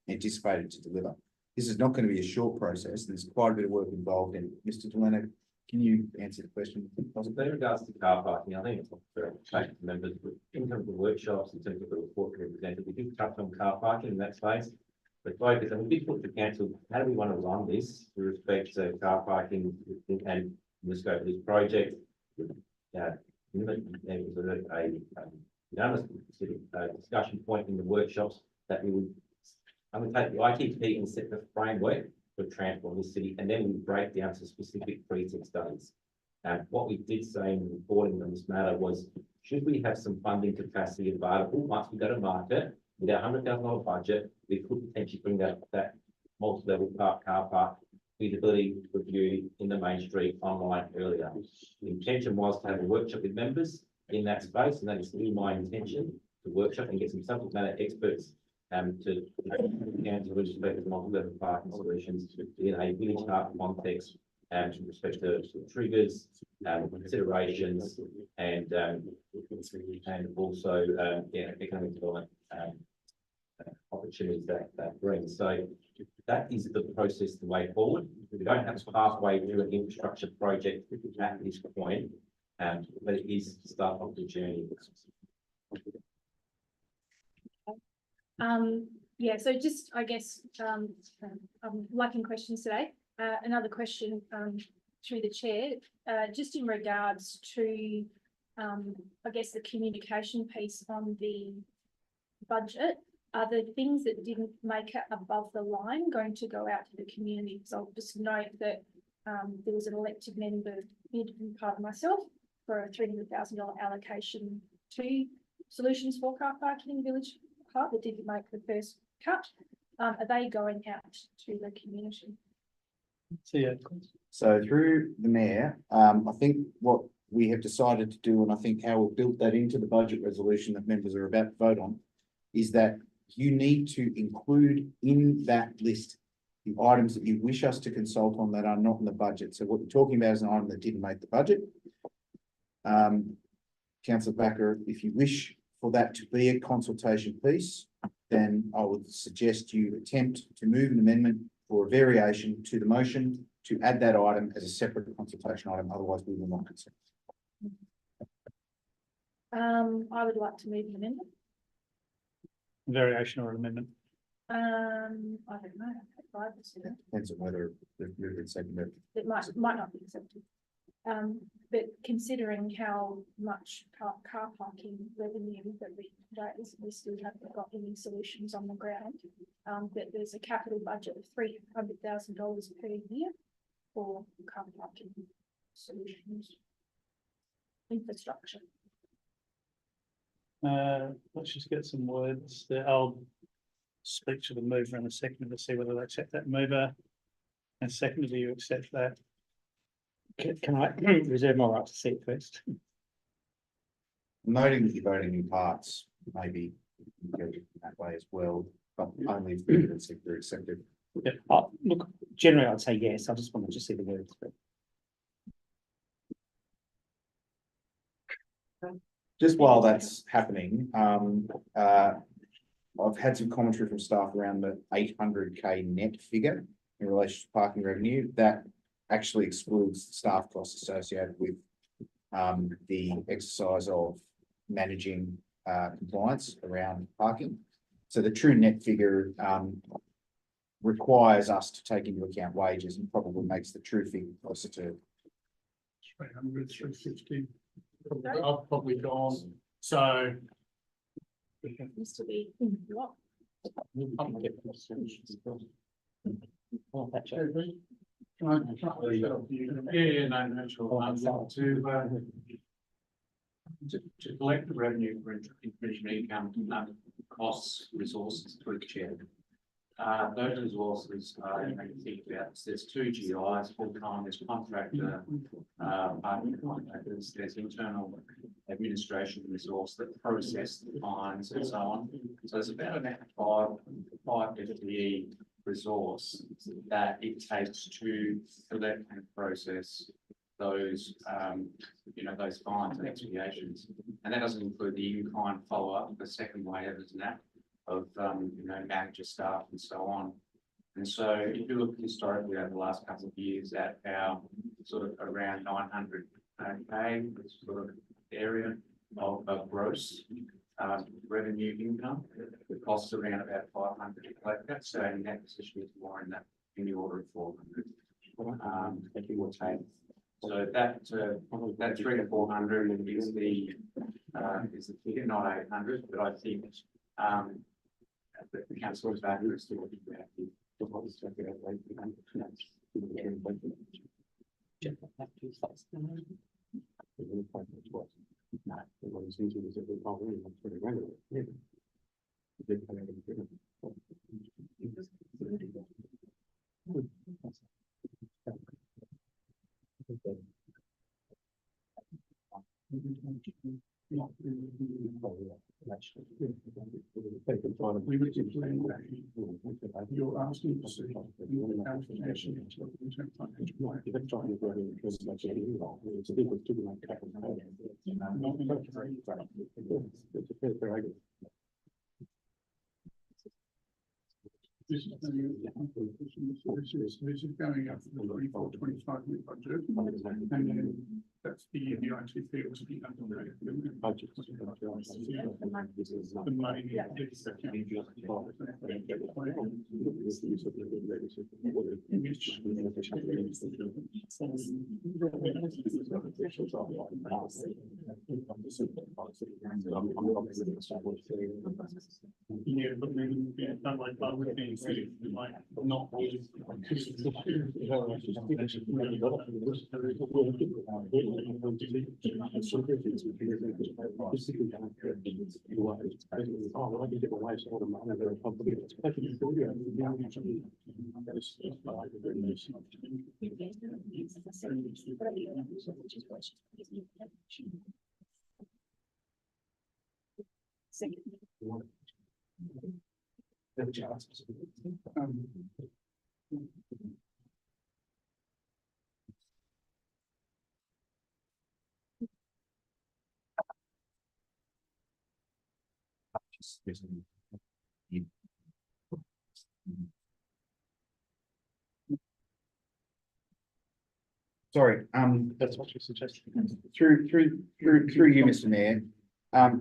anticipated to deliver. This is not going to be a short process. There's quite a bit of work involved in it. Mr. Delano, can you answer the question? In regards to car parking, I think it's fair to take to members, but in terms of the workshops, in terms of the report we presented, we did touch on car parking in that space. The focus, and we did put to council, how do we want to run this with respect to car parking and the scope of this project? There was a unanimous discussion point in the workshops that we would undertake the ITP and set the framework for transport in the city, and then we break down to specific precinct studies. And what we did say in the reporting on this matter was, should we have some funding capacity available once we go to market with our $100,000 budget, we could potentially bring that multi-level car park feasibility review in the main street online earlier. The intention was to have a workshop with members in that space, and that is still my intention, to workshop and get some subject matter experts to respect the multi-level parking solutions in a village park context, and with respect to triggers, considerations, and also economic development opportunities that brings. So that is the process, the way forward. We don't have a pathway to an infrastructure project at this point, but it is the start of the journey. Yeah, so just, I guess, I'm liking questions today. Another question through the chair, just in regards to, I guess, the communication piece on the budget. Are the things that didn't make it above the line going to go out to the community? So I'll just note that there was an elected member, part of myself, for a $300,000 allocation to solutions for car parking in Village Park that didn't make the first cut. Are they going out to the community? so yeah, So through the mayor, I think what we have decided to do, and I think how we've built that into the budget resolution that members are about to vote on, is that you need to include in that list the items that you wish us to consult on that are not in the budget. So what you're talking about is an item that didn't make the budget. Councillor Backer, if you wish for that to be a consultation piece, then I would suggest you attempt to move an amendment for a variation to the motion to add that item as a separate consultation item. Otherwise, we will not consider. I would like to move an amendment. variation or amendment. I don't know, 5%. Depends on whether the move and second. It might not be accepted. But considering how much car parking revenue that we raise, we still haven't got any solutions on the ground. That there's a capital budget of $300,000 per year for car parking solutions. Infrastructure. Let's just get some words there. I'll speak to the mover in a second to see whether they accept that mover. And second, do you accept that? Can I reserve my right to see it first? Noting that you're voting in parts, maybe you can go that way as well, but only if the sector accepted. Yeah, look, generally I'd say yes. I just wanted to see the words. But... Just while that's happening, I've had some commentary from staff around the 800K net figure in relation to parking revenue. That actually excludes the staff costs associated with the exercise of managing compliance around parking. So the true net figure requires us to take into account wages and probably makes the true figure closer to 300, 350. I've probably gone, so. Used to be what? Yeah, no, natural. To collect the revenue for information income, costs, resources, chair. Those resources, you think about, there's 2 GIs, full-time, there's contractor, parking contractors, there's internal administration resource that process the fines and so on. So there's about a five FTE resource that it takes to collect and process those, those fines and expiations. And that doesn't include the in-kind follow-up, the second wave of that, of, manager staff and so on. And so if you look historically over the last couple of years at our sort of around 900K sort of area of gross revenue income, the costs around about 500 to collect that. So in that position is more in the order of 400. If you will take. So that 300 to 400 is the figure, not 800, but I think the council is back to what you have to. You're asking to see information This is going up for the 24-25 year budget, and then that's the year the IT feels to be underrated. The money yeah, but then not like other things like not Sorry, that's what you suggested. through you, Mr. Mayor.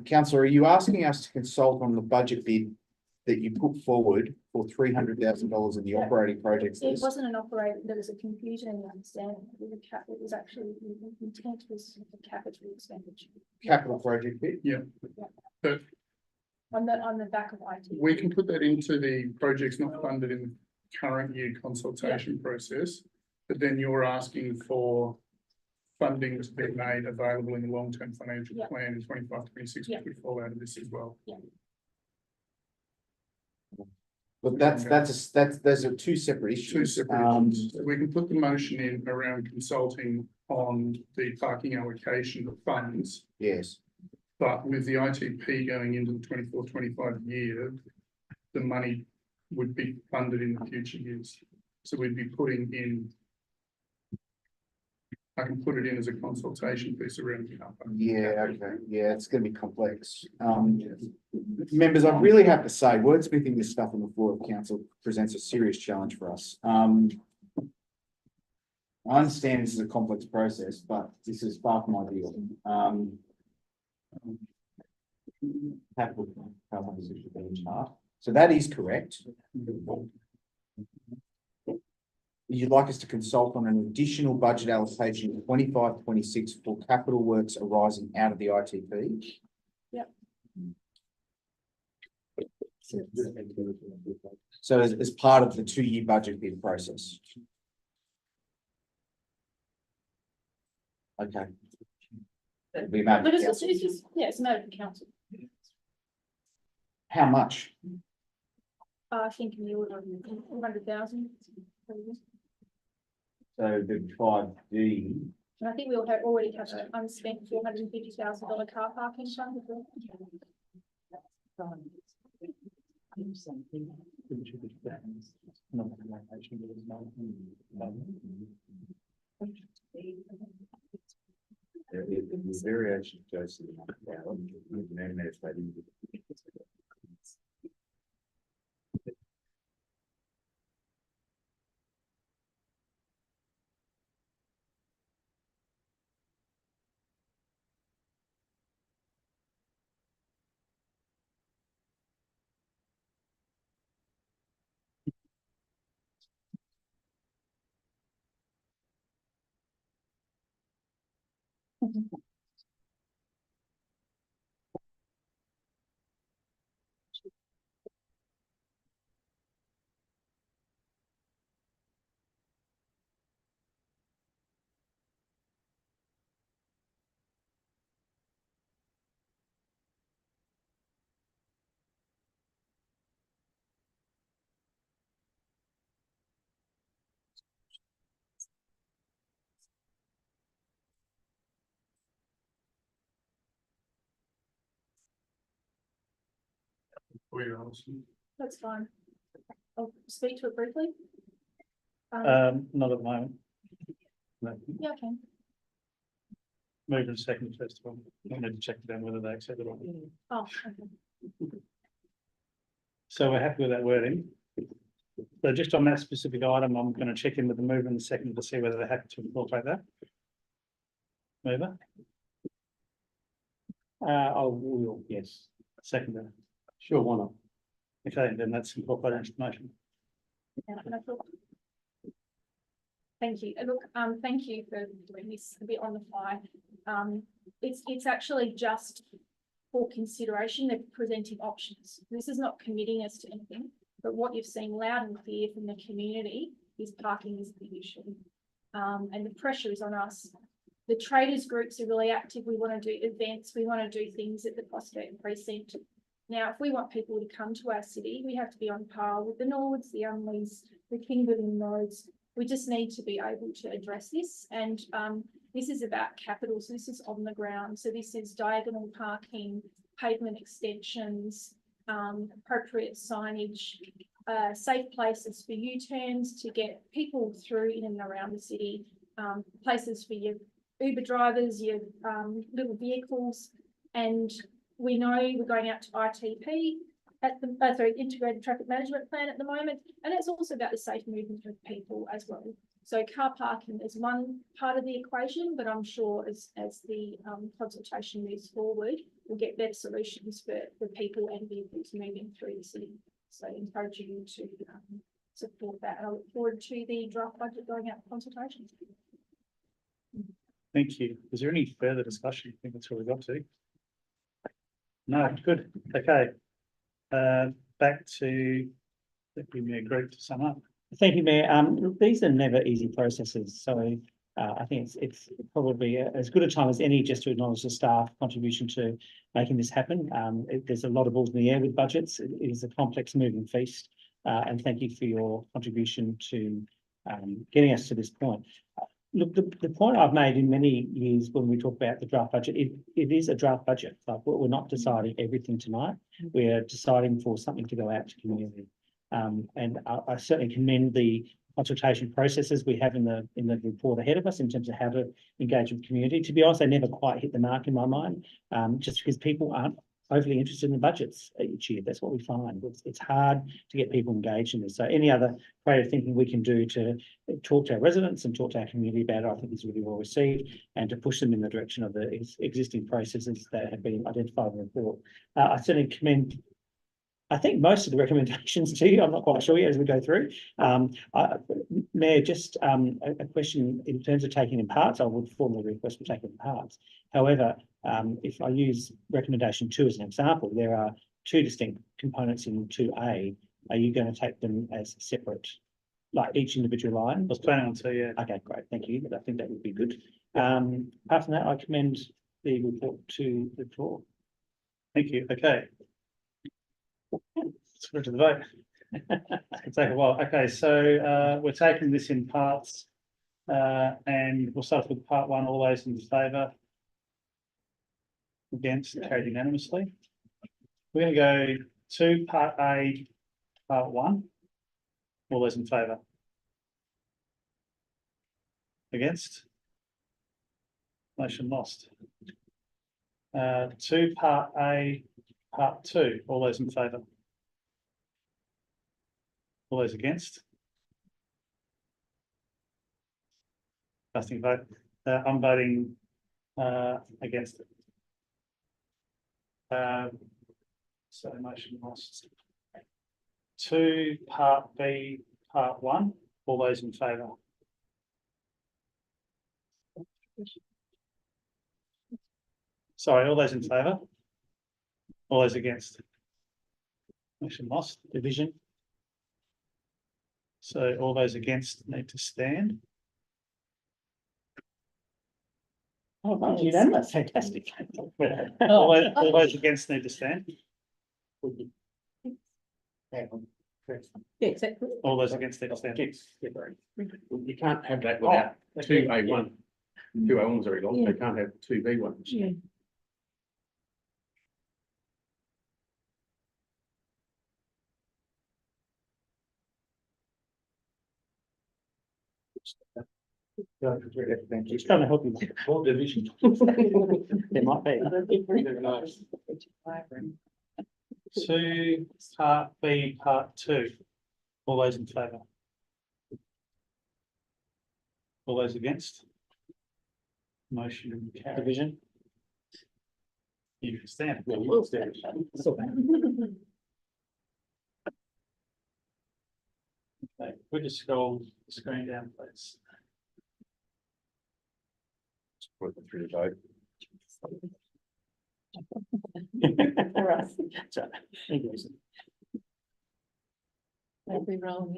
Councillor, are you asking us to consult on the budget bid that you put forward for $300,000 in the operating projects It list. wasn't an operator, there was a confusion in the understanding. With the cap, it was actually, the intent was the capital expenditure. Capital project bit. Yeah. But On the back of IT. we can put that into the projects not funded in the current year consultation process. But then you're asking for funding to be made available in the long-term financial Yeah. plan in 25-26, Yeah. which would fall out of this as well. But those are two separate issues. Two separate issues. So we can put the motion in around consulting on the parking allocation of funds. Yes. But with the ITP going into the 24-25 year, the money would be funded in the future years. So we'd be putting in. I can put it in as a consultation piece around the car park. Yeah, okay, yeah, it's gonna be complex. Members, I really have to say, wordsmithing this stuff on the floor of council presents a serious challenge for us. I understand this is a complex process, but this is far from ideal. Capital should be in charge. So that is correct. You'd like us to consult on an additional budget allocation in 25-26 for capital works arising out of the ITP? Yep. So as part of the 2-year budget bid process? Okay. Be a matter But of it's council. just, yeah, it's a matter of council. How much? I think in the order of 400,000. So the 5D, And I think we already have an unspent $450,000 car parking fund as well. the variation goes to the number. You can eliminate that in. That's fine. I'll speak to it briefly. Not at the moment. No, Yeah, I can. move in second first of all. I need to check with them whether they accept it or not. Oh, okay. So we're happy with that wording. So just on that specific item, I'm going to check in with the mover and the second to see whether they're happy to incorporate that. Mover? Will, yes. Seconder. Sure, why not? Okay, then that's incorporated information. Yeah, and I thought- Thank you. And look, thank you for doing this a bit on the fly. It's actually just for consideration. They're presenting options. This is not committing us to anything, but what you've seen loud and clear from the community is parking is the issue. And the pressure is on us. The traders groups are really active. We want to do events. We want to do things at the Prospect precinct. Now, if we want people to come to our city, we have to be on par with the Norwoods, the Unleys, the Kimberley roads. We just need to be able to address this. And this is about capital. So this is on the ground. So this is diagonal parking, pavement extensions, appropriate signage, safe places for U-turns to get people through in and around the city, places for your Uber drivers, your little vehicles. And we know we're going out to ITP at the integrated traffic management plan at the moment, and it's also about the safe movement of people as well. So car parking is one part of the equation, but I'm sure as the consultation moves forward, we'll get better solutions for people and vehicles moving through the city. So encouraging you to support that. And I look forward to the draft budget going out for consultations. Thank you. Is there any further discussion? I think that's where we got to. No, good. Okay. Back to the Premier Group to sum up. Thank you, Mayor. Look, these are never easy processes, so I think it's probably as good a time as any just to acknowledge the staff contribution to making this happen. There's a lot of balls in the air with budgets. It is a complex moving feast, and thank you for your contribution to getting us to this point. Look, the point I've made in many years when we talk about the draft budget, it is a draft budget. Like we're not deciding everything tonight. We're deciding for something to go out to community. And I certainly commend the consultation processes we have in the report ahead of us in terms of how to engage with the community. To be honest, they never quite hit the mark in my mind, just because people aren't overly interested in the budgets each year. That's what we find. It's hard to get people engaged in this. So any other creative thinking we can do to talk to our residents and talk to our community about it, I think is really well received, and to push them in the direction of the existing processes that have been identified in the report. I certainly commend, I think, most of the recommendations to you. I'm not quite sure yet as we go through. Mayor, just a question in terms of taking in parts. I would formally request for taking in parts. However, if I use recommendation 2 as an example, there are 2 distinct components in 2A. Are you going to take them as separate, like each individual line? I was planning on to, yeah. Okay, great. Thank you. I think that would be good. Apart from that, I commend the report to the floor. Thank you. Okay. Let's go to the vote. It's gonna take a while. Okay, so we're taking this in parts, and we'll start with part 1. All those in favour? Against? Carried unanimously. We're going to go to part A, part 1. All those in favour? Against? Motion lost. To part A, part 2. All those in favour? All those against? Casting vote. I'm voting against it. So motion lost. To part B, part 1. All those in favour? Sorry, all those in favour? All those against? Motion lost. Division. So all those against need to stand. Oh, unanimous. Fantastic. All those against need to stand. Yeah, exactly. All those against need to stand. You can't have that without 2A1. 2A1 was already lost. They can't have 2B1. Yeah. It's trying to help you. All division. There might be. To part B, part 2. All those in favour? All those against? Motion carried. Division. You can stand. Yeah, you will stand. Okay, we just scroll the screen down, please. Put them through the vote. For us. I'll be wrong.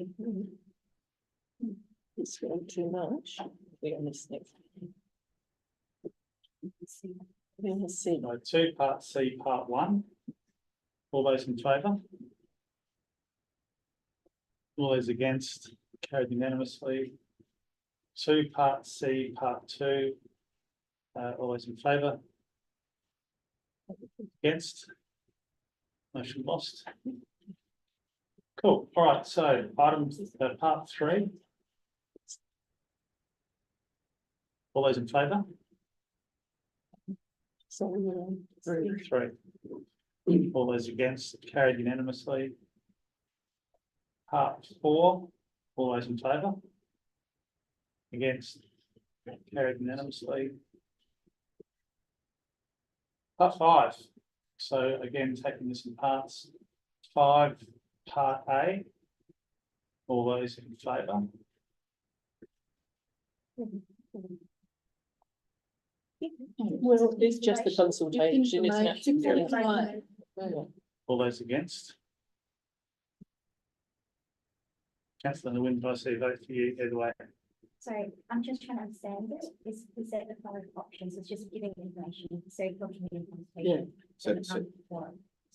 It's going too much. We're on this next. Let's see. So 2 part C, part 1. All those in favour? All those against? Carried unanimously. 2 part C, part 2. All those in favour? Against? Motion lost. Cool. All right. So items, part 3. All those in favour? So we're on 3. 3. All those against? Carried unanimously. Part 4. All those in favour? Against? Carried unanimously. Part 5. So again, taking this in parts. 5 part A. All those in favour? Well, it's just the consultation, isn't it? Information. All those against? Councillor Nguyen, I see a vote for you either way. Sorry, I'm just trying to understand it. Is that the five options? It's just giving information, so documenting consultation. So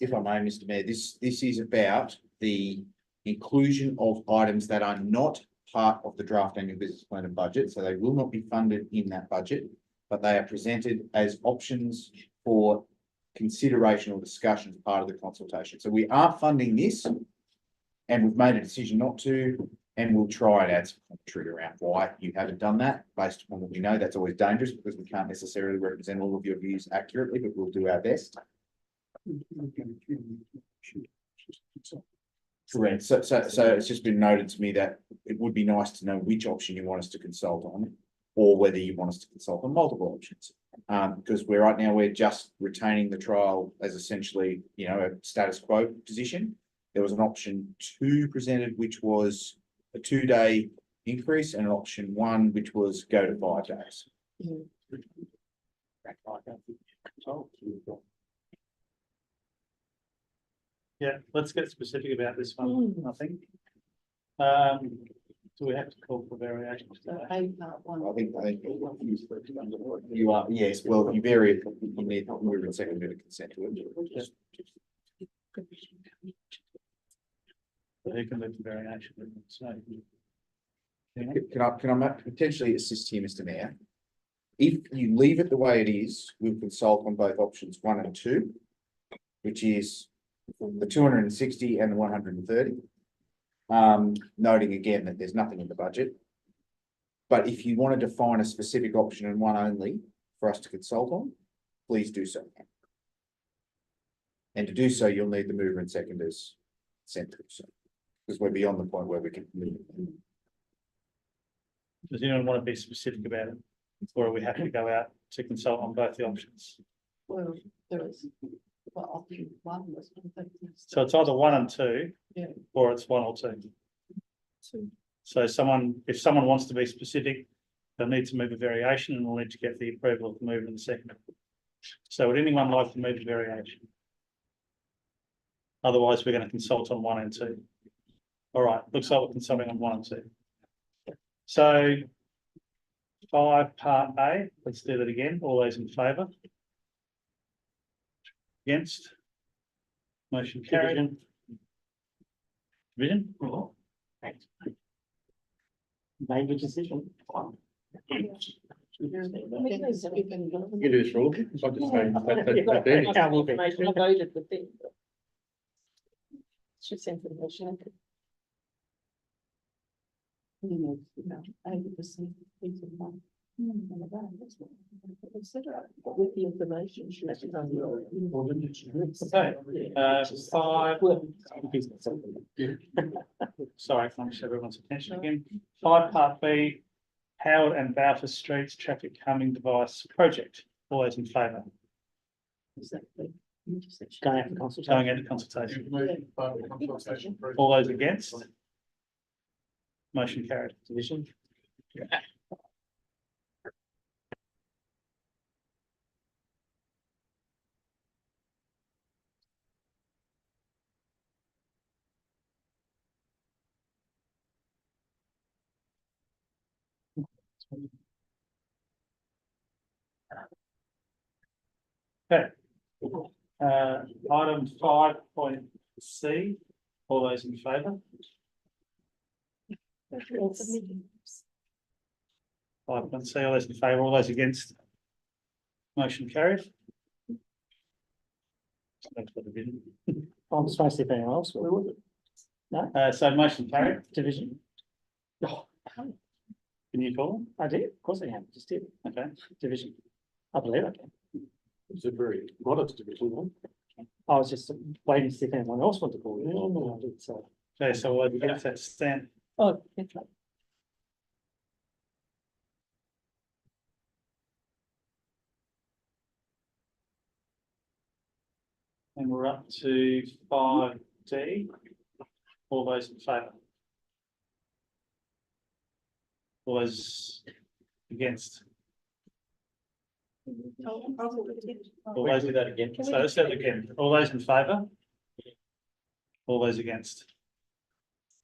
if I may, Mr. Mayor, this is about the inclusion of items that are not part of the draft annual business plan and budget, so they will not be funded in that budget, but they are presented as options for consideration or discussion as part of the consultation. So we are funding this, and we've made a decision not to, and we'll try and add some commentary around why you haven't done that. Based on what we know, that's always dangerous because we can't necessarily represent all of your views accurately, but we'll do our best. Correct. So it's just been noted to me that it would be nice to know which option you want us to consult on, or whether you want us to consult on multiple options. Because right now we're just retaining the trial as essentially, a status quo position. There was an option 2 presented, which was a 2-day increase, and an option 1, which was go to 5 days. Yeah, let's get specific about this one, I think. Do we have to call for variations? I think you are, yes, well, you vary it, you need move and second to consent to it. Who can move the variation? So, Can I potentially assist here, Mr. Mayor? If you leave it the way it is, we'll consult on both options 1 and 2, which is the 260 and the 130. Noting again that there's nothing in the budget. But if you want to define a specific option and one only for us to consult on, please do so. And to do so, you'll need the mover and seconders sent to us, because we're beyond the point where we can move. Does anyone want to be specific about it? Or we have to go out to consult on both the options? Well, there is, option 1 was. So it's either 1 and 2, Yeah. or it's 1 or 2. So if someone wants to be specific, they'll need to move a variation, and we'll need to get the approval of the mover and the second. So would anyone like to move a variation? Otherwise, we're going to consult on 1 and 2. All right, looks like we're consulting on 1 and 2. So 5 part A, let's do that again. All those in favour? Against? Motion carried. Division? Made the decision. You can do this for all. I'm just saying that. I voted with them. She sent the motion. 80%. With the information. Sorry, can I just have everyone's attention again? 5 part B, Howard and Balfour Streets Traffic Calming Device Project. All those in favour? Going out for consultation. Going into consultation. All those against? Motion carried. Division? Okay. Item 5.C, all those in favour? 5.C, all those in favour, all those against? Motion carried. I'm just trying to see if anyone else will. No, So motion carried. division. Can you call? I did, of course I am, just did. Okay. Division. I believe I can. It's a very modest division. I was just waiting to see if anyone else wanted to call. No, I did, so. Okay, so we'll get that stand. Oh, that's right. And we're up to 5D. All those in favour? All those against? All those do that again. So let's do it again. All those in favour? All those against?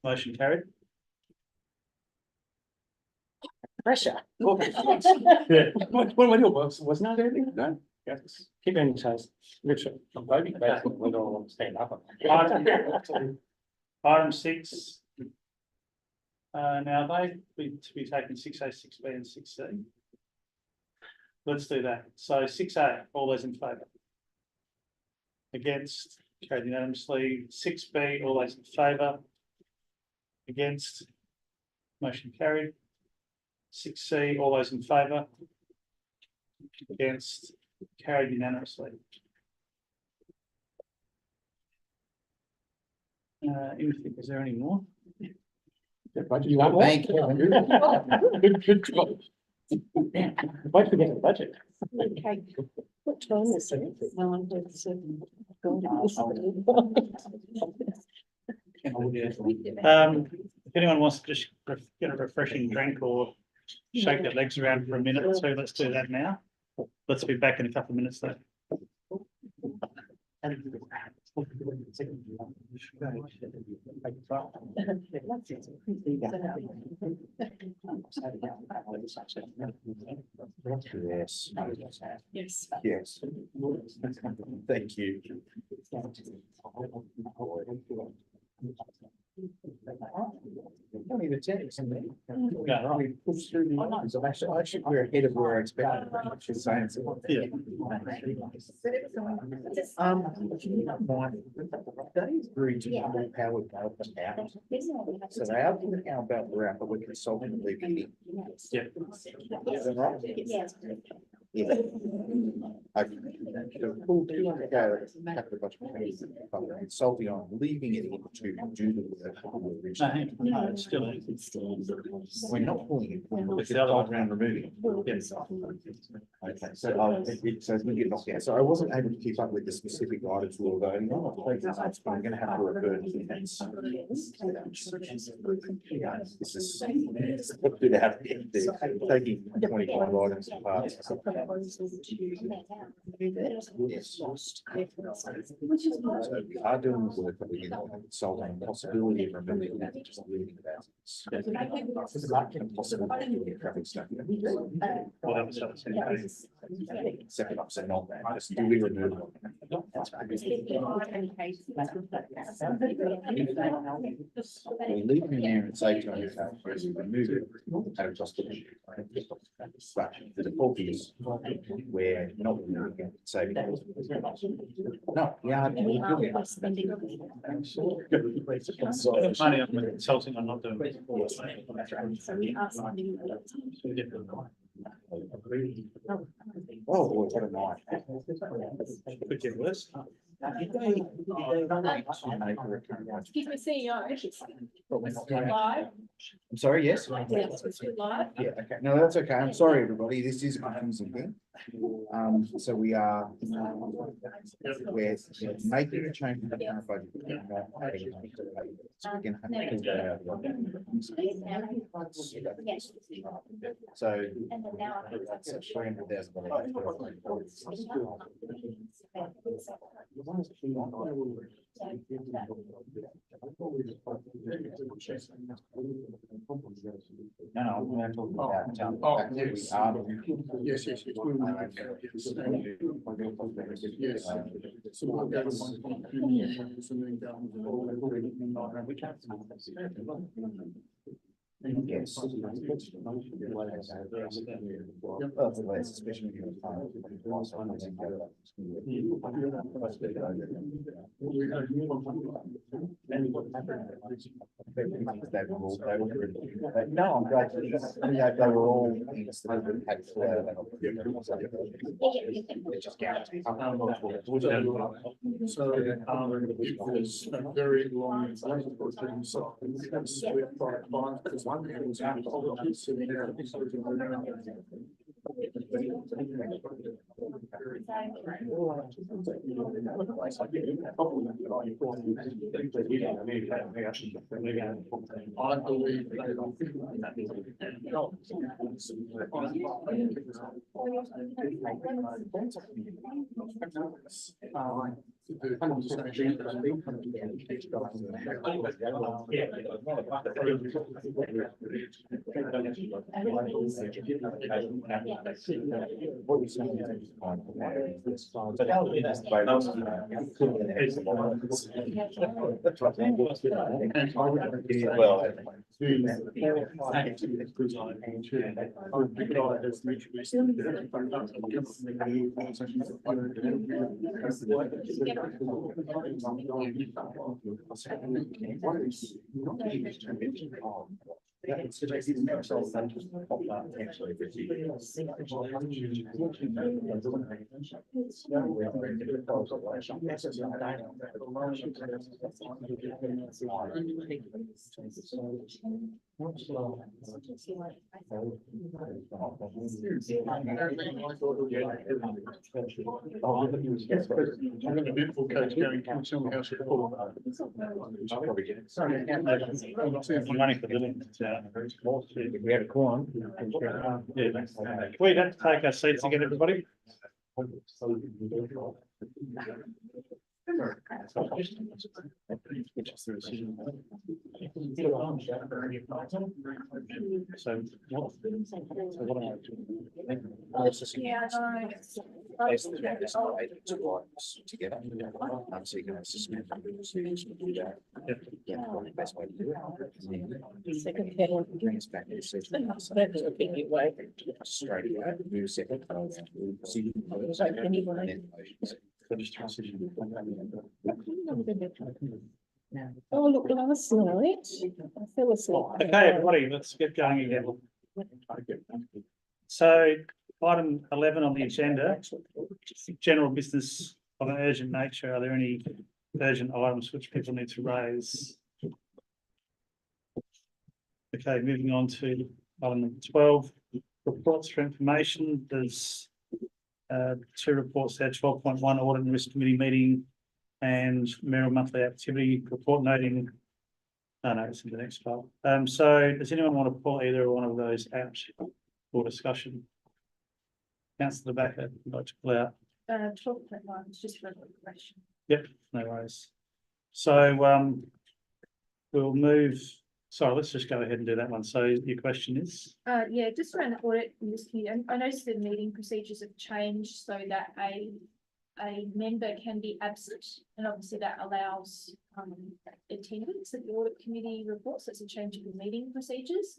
Motion carried. Pressure. Yeah. What about your works? Wasn't that anything? No? Yes. Keep on your toes. Richard. I'm voting basically, we don't want to stand up. Item 6. Now they to be taken 6A, 6B and 6C. Let's do that. So 6A, all those in favour? Against, carried unanimously. 6B, all those in favour? Against, motion carried. 6C, all those in favour? Against, carried unanimously. Anything, is there any more? You want one? Thank you. Good job. Wait for the budget. Okay, what time is it? 9:37. If anyone wants to just get a refreshing drink or shake their legs around for a minute or two, let's do that now. Let's be back in a couple of minutes though. Yes. Yes. Yes. Thank you. Don't even tell you something. Yeah. We pushed through the lines. Actually, we're ahead of where I expected. She's saying. Yeah. These bridges are all powered by out. So they are giving our belt around, but we're consulting the leaving. Yeah. Is that right? Yeah. Okay. So full 200 capital budget, but we're consulting on leaving it into due to the original. No, it's still. We're not pulling it. We're It's the other one. around removing it. Yes. Okay, so so it's gonna get knocked out. So I wasn't able to keep up with the specific items we were voting on. I'm gonna have to refer to the minutes. This is what do they have to do? Taking 25 items apart. Yes. So we are doing the work, but we are consulting the possibility of removing that, just leaving it out. This is like a possibility of traffic study. Well, that was something. Second up, so not that, just do we remove it? We leave it in there and say to ourselves, we remove it, at a just. But the default is where not removing it, say. No, yeah. We are spending. Money on consulting, I'm not doing it. So we are spending. Oh, boy, what a night. Could get worse. Excuse me, CEO. Live. I'm sorry, yes? Yes, it's live. Yeah, okay, no, that's okay, I'm sorry, everybody, this is a confusing thing. So we are, we're making a change to the current budget. We're not adding anything to the budget. So we're gonna have to pull that out of the- So. That's No, I'm gonna talk about. Yes, yes, yes. Yes. So what goes on, and then down. Yes. Especially. No, I'm glad they were all things that have had. Just guaranteed. So, it was a very long. Split by five, because one hand was. I believe beautiful coach going, can you tell me how she pulled? I'm running for the we had a call on. We have to take our seats again, everybody. So what am I doing? Yeah, Together. So you can suspend. Yeah, probably the best way to do it. Second heading. Bring us back to the session. That's a big way. Straight away, move a second. See you first. Right, anyway. And then motions. Oh, look, last night, I fell asleep. Okay, everybody, let's get going again. So item 11 on the agenda, general business of an urgent nature. Are there any urgent items which people need to raise? Okay, moving on to item number 12, reports for information. There's two reports there, 12.1 audit and risk committee meeting and Mayoral monthly activity report noting. No, it's in the next file. So does anyone want to pull either one of those out for discussion? Councillor Backer, would like to pull out. 12.1 is just for a question. Yep, no worries. So we'll move. Sorry, let's just go ahead and do that one. So your question is? Yeah, just around the audit in this committee, I noticed the meeting procedures have changed so that a member can be absent, and obviously that allows attendance at the audit committee reports. That's a change in the meeting procedures.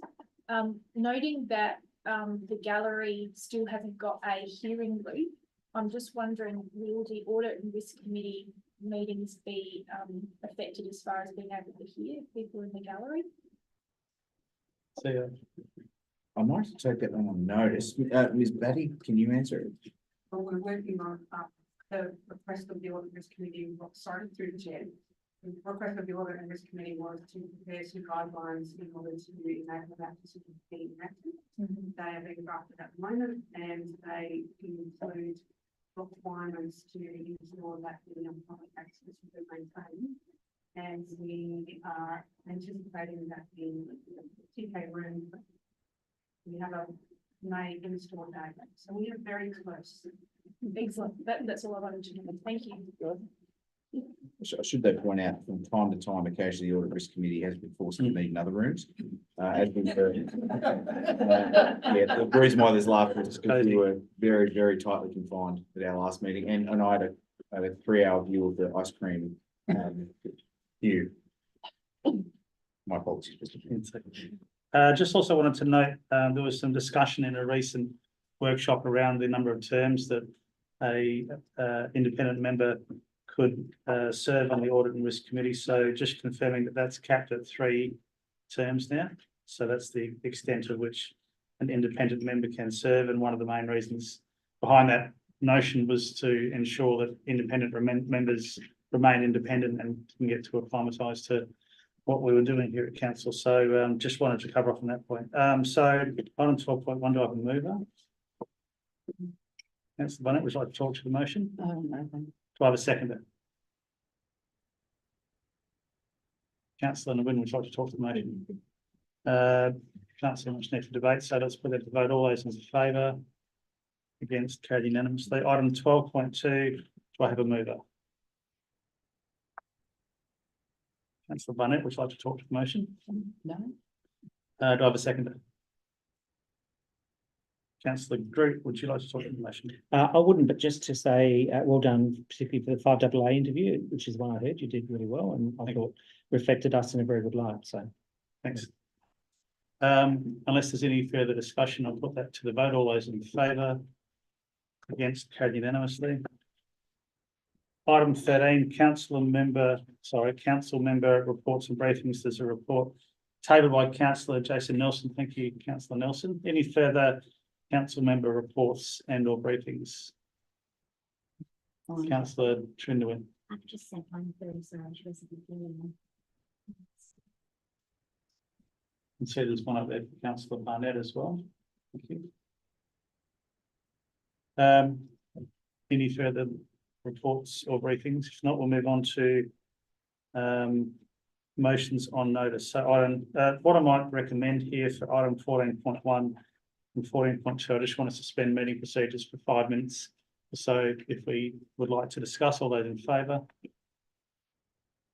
Noting that the gallery still haven't got a hearing room, I'm just wondering, will the audit and risk committee meetings be affected as far as being able to hear people in the gallery? So I might take that one on notice. Ms. Batty, can you answer it? Well, we're working on the request of the audit risk committee, started through the chair. The request of the audit and risk committee was to prepare some guidelines in order to enable that to be enacted. They are being drafted at the moment, and they include requirements to ensure that the public access will be maintained. And we are anticipating that the TK room, we have a May install date, so we are very close. Excellent. That's all I wanted to know. Thank you. Should they point out from time to time, occasionally the audit risk committee has been forced to meet in other rooms. As we were, yeah, the reason why there's laughter is because we were very, very tightly confined at our last meeting, and I had a 3-hour view of the ice cream. View. My apologies, Mr. Chair. just also wanted to note, there was some discussion in a recent workshop around the number of terms that a independent member could serve on the audit and risk committee. So just confirming that that's capped at 3 terms now. So that's the extent to which an independent member can serve. And one of the main reasons behind that notion was to ensure that independent members remain independent and can get to acclimatise to what we were doing here at council. So just wanted to cover off on that point. So item 12.1, do I have a mover? Councillor Barnett, would you like to talk to the motion? No, no. Do I have a seconder? Councillor Nguyen, would you like to talk to the motion? Can't see much need for debate, so let's put it to vote. All those in favour? Against, carried unanimously. Item 12.2, do I have a mover? Councillor Barnett, would you like to talk to the motion? No. Do I have a seconder? Councillor Groot, would you like to talk to the motion? I wouldn't, but just to say, well done, particularly for the 5AA interview, which is one I heard you did really well, and I thought reflected us in a very good light, so. Thanks. Unless there's any further discussion, I'll put that to the vote. All those in favour? Against, carried unanimously. Item 13, council member reports and briefings. There's a report tabled by Councillor Jason Nelson. Thank you, Councillor Nelson. Any further council member reports and or briefings? Councillor Trindwin. I've just sent one through, so I should have been. And see there's one up there for Councillor Barnett as well. Thank you. Any further reports or briefings? If not, we'll move on to motions on notice. So item, what I might recommend here for item 14.1 and 14.2, I just want to suspend meeting procedures for 5 minutes. So if we would like to discuss, all those in favour?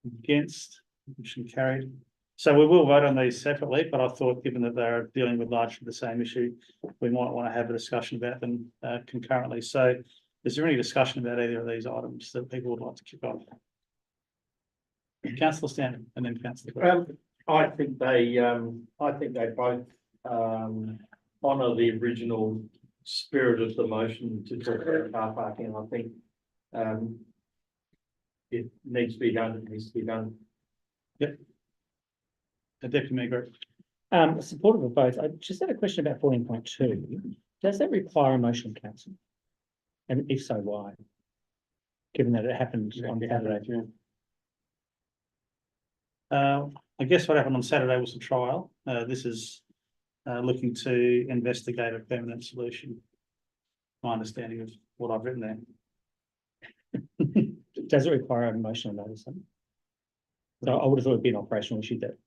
Against, motion carried. So we will vote on these separately, but I thought given that they're dealing with largely the same issue, we might want to have a discussion about them concurrently. So is there any discussion about either of these items that people would like to kick off? Councillor Stanton and then Councillor Grant. I think they both honour the original spirit of the motion to talk about car parking. I think it needs to be done. It needs to be done. Yep. Deputy Mayor. Supportive of both. I just had a question about 14.2. Does that require a motion, council? And if so, why? Given that it happened on Saturday. I guess what happened on Saturday was a trial. This is looking to investigate a permanent solution. My understanding of what I've written there. Does it require a motion on notice? So I would have thought it'd be an operational issue that.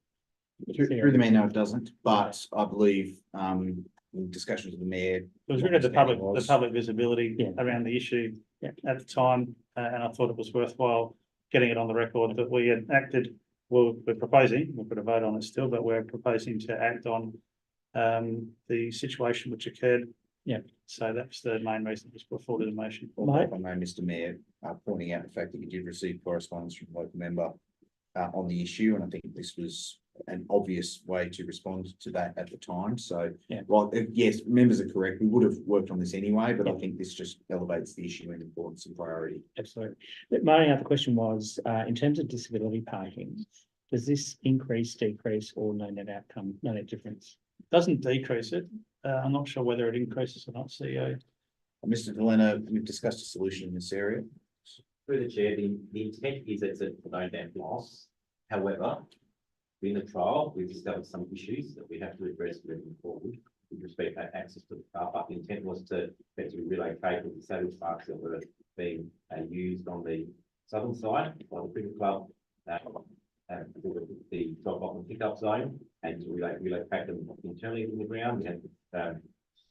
Through the mayor, no, it doesn't, but I believe, in discussions with the mayor. It was really the public visibility around the issue at the time, and I thought it was worthwhile getting it on the record that we had acted. Well, we're proposing, we've got a vote on it still, but we're proposing to act on the situation which occurred. Yeah. So that's the main reason it was put forward in the motion. If I may, Mr. Mayor, pointing out the fact that you did receive correspondence from a local member on the issue, and I think this was an obvious way to respond to that at the time. So, well, yes, members are correct. We would have worked on this anyway, but I think this just elevates the issue in importance and priority. Absolutely. My only other question was, in terms of disability parking, does this increase, decrease, or no net outcome, no net difference? Doesn't decrease it. I'm not sure whether it increases or not, CEO. Mr. Villena, we've discussed a solution in this area. Through the chair, the intent is it's a no net loss. However, in the trial, we've discovered some issues that we have to address moving forward with respect to access to the car park. The intent was to effectively relocate the disabled parks that were being used on the southern side by the cricket club, the drop-off and pick-up zone, and to relocate them internally in the ground. We had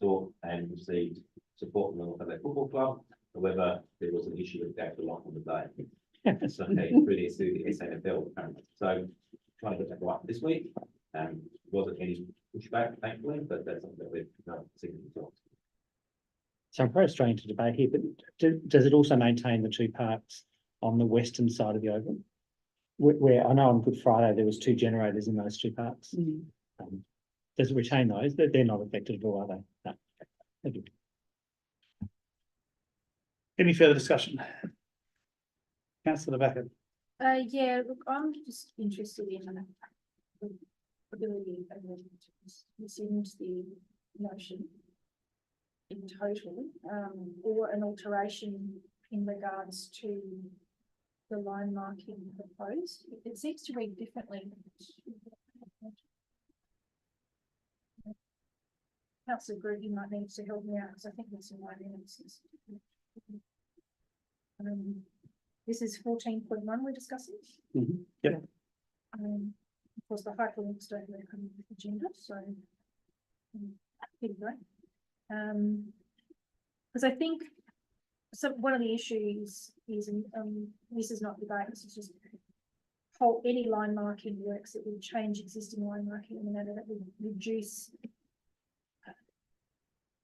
sought and received support from the North Adelaide Football Club. However, there was an issue with the actual lock on the day. So really it's the SANFL apparently. So trying to get that right this week. Wasn't any pushback, thankfully, but that's something that we've seen results. So I'm very strange to debate here, but does it also maintain the two parks on the western side of the oval? Where I know on Good Friday there was 2 generators in those 2 parks. Does it retain those? They're not affected at all, are they? No. Thank you. Any further discussion? Councillor Backer. Yeah, look, I'm just interested in the ability of to rescind the motion in total, or an alteration in regards to the line marking proposed. It seems to read differently. Councillor Green, you might need to help me out, because I think there's some line answers. This is 14.1 we're discussing. Yep. Of course, the hyperlinks don't work on the agenda, so. Here we go. Because I think one of the issues is, this is not debate, this is just any line marking works that would change existing line marking in a manner that would reduce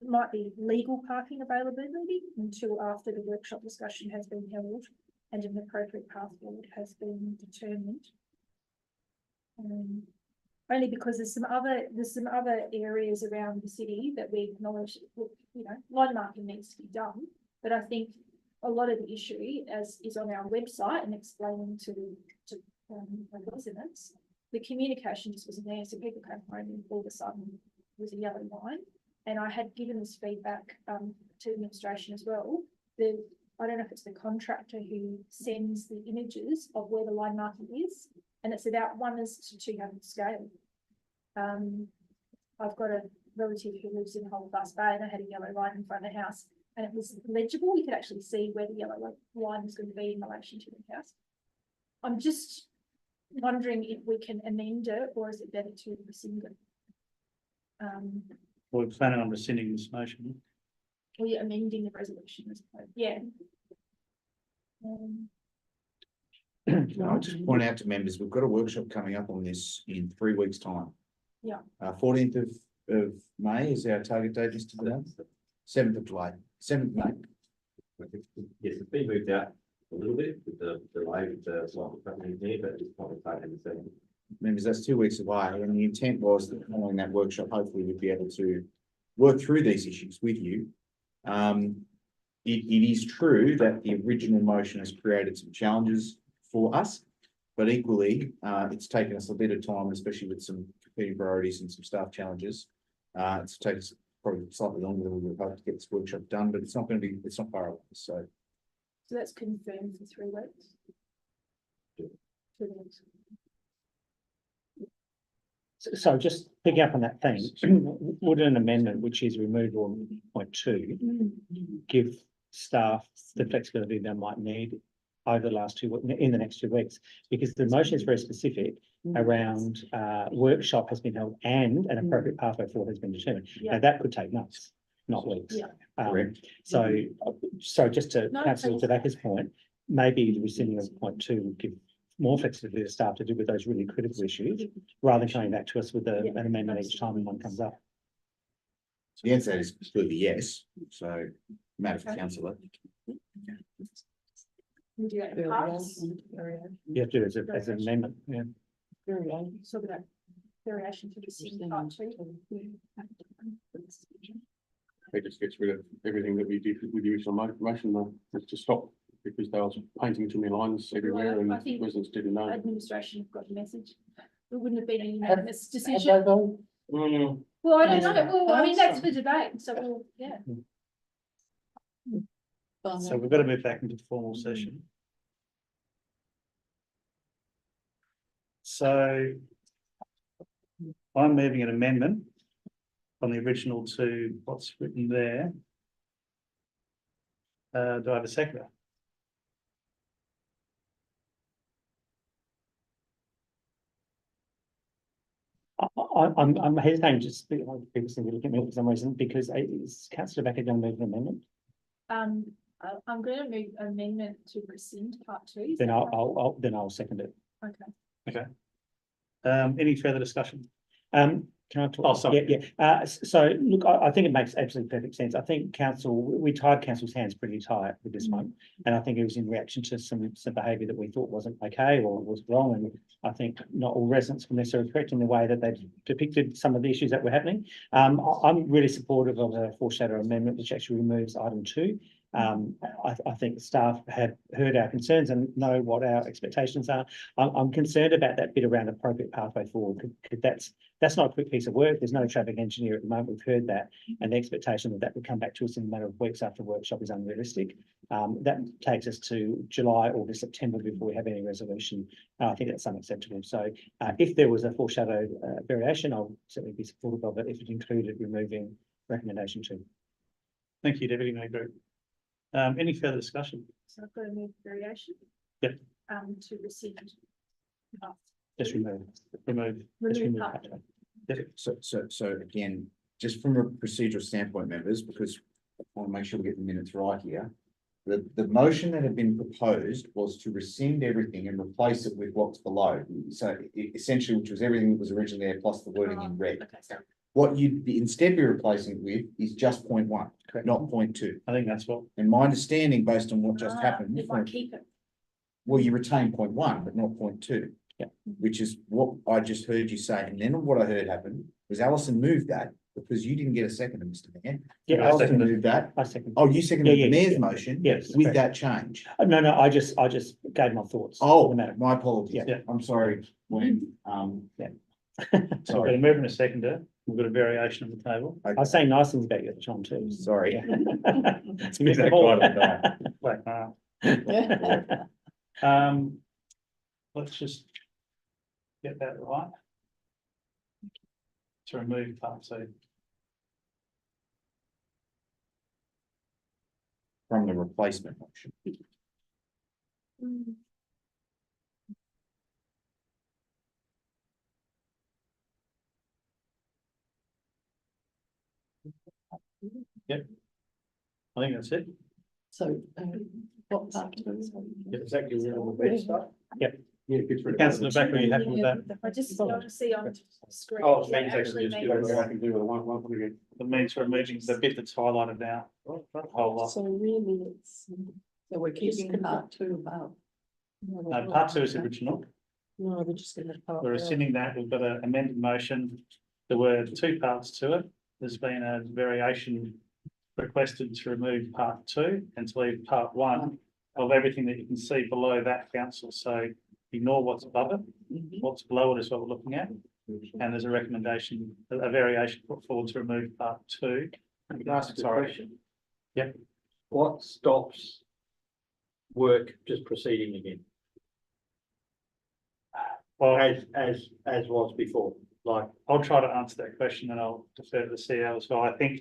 might be legal parking availability until after the workshop discussion has been held and an appropriate path forward has been determined. Only because there's some other areas around the city that we acknowledge, you know, line marking needs to be done. But I think a lot of the issue, as is on our website and explaining to residents, the communication just wasn't there. So people came home and all of a sudden was a yellow line. And I had given this feedback to administration as well. I don't know if it's the contractor who sends the images of where the line marking is, and it's about 1:200 scale. I've got a relative who lives in Holdfast Bay, and I had a yellow line in front of the house, and it was legible. You could actually see where the yellow line was going to be in relation to the house. I'm just wondering if we can amend it, or is it better to rescind it? We're planning on rescinding this motion. We're amending the resolution, I suppose. Yeah. I'll just point out to members, we've got a workshop coming up on this in 3 weeks' time. Yeah. 14th of May is our target date, Mr. Brown. 7th of July, 7th of May. Yes, it's been moved out a little bit with the delay with the slightly happening there, but it's probably taken the same. Members, that's 2 weeks away, and the intent was that following that workshop, hopefully we'd be able to work through these issues with you. It is true that the original motion has created some challenges for us, but equally, it's taken us a bit of time, especially with some competing priorities and some staff challenges. It's taken us probably slightly longer than we would hope to get this workshop done, but it's not far away, so. So that's confirmed for 3 weeks. 2 weeks. So just picking up on that thing, would an amendment, which is removal of 0.2, give staff the flexibility they might need over the last in the next 2 weeks? Because the motion is very specific around workshop has been held and an appropriate pathway forward has been determined. Now that could take months, not weeks. Correct. So just to No, Councillor thanks. Tobacco's point, maybe the rescinding of 0.2 would give more flexibility to staff to deal with those really critical issues, rather than coming back to us with an amendment each time one comes up. So the answer is clearly yes, so matter for councillor. We do that in parts. You have to do it as an amendment, yeah. Sort of that variation to the second part too. It just gets rid of everything that we did with the original motion, though, to stop, because they were painting too many lines everywhere Well, I and think residents didn't know. Administration have got the message. It wouldn't have been a unanimous decision. though? Well, I don't know. Well, I mean, that's for debate. So we'll, yeah. So we've got to move back into the formal session. So I'm moving an amendment on the original to what's written there. Do I have a seconder? I'm hesitating to speak, people seem to look at me for some reason, because is Councillor Becker going to move an amendment? I'm going to move amendment to rescind part 2. Is Then that right? I'll second it. Okay. Any further discussion? Can I talk? Oh, sorry. Yeah. So look, I think it makes absolutely perfect sense. I think we tied council's hands pretty tight with this one. And I think it was in reaction to some behaviour that we thought wasn't okay or was wrong. And I think not all residents were necessarily correct in the way that they depicted some of the issues that were happening. I'm really supportive of a foreshadow amendment, which actually removes item 2. I think staff have heard our concerns and know what our expectations are. I'm concerned about that bit around appropriate pathway forward. That's not a quick piece of work. There's no traffic engineer at the moment. We've heard that, and the expectation that would come back to us in a matter of weeks after workshop is unrealistic. That takes us to July, August, September before we have any resolution. I think that's unacceptable. So if there was a foreshadow variation, I'll certainly be supportive of it if it included removing recommendation two. Thank you, Deputy Mayor Group. Any further discussion? So I've got to move variation. Yep. To rescind. Just remove. Just Remove remove part that. So again, just from a procedural standpoint, members, because I want to make sure we get the minutes right here. The motion that had been proposed was to rescind everything and replace it with what's below. So essentially, which was everything that was originally there plus the wording in red. Okay, sorry. What you'd instead be replacing it with is just point one, not point two. I think that's what, And my understanding, based on what just happened, If I keep it. well, you retain point one, but not point two. Yeah. Which is what I just heard you say, and then what I heard happen was Alison moved that because you didn't get a second, Mr. Mayor. Yeah, I Alison seconded. moved that. I second. Oh, you seconded Yeah, the yeah, mayor's yeah. motion. Yes, With correct. that change. No, I just gave my thoughts. Oh, on the matter. my apologies. Yeah. I'm sorry, when, so we've got sorry, a mover and a seconder. We've got a variation on the table. I was saying nice things about you at the time too. sorry. It's missed them all. Like, let's just get that right. To remove part two. From the replacement motion. I think that's it. So, what part of it? Exactly where all the red stuff. Yep. Yeah, it gets rid of. Councillor Backer, are you happy with that? I just want to see on screen. Oh, what thanks, actually actually, means. I can do with one again. The means for removing the bit that's highlighted now. Whole lot. So really it's, so we're keeping part two about. No, part two is original. No, we're just gonna. We're rescinding that. We've got an amended motion. There were two parts to it. There's been a variation requested to remove part two and to leave part one of everything that you can see below that, council. So ignore what's above it. What's below it is what we're looking at. And there's a recommendation, a variation put forward to remove part two. Can I ask a Sorry. question? Yep. What stops work just proceeding again? Well, As was before, like, I'll try to answer that question and I'll defer to the CEO as well. I think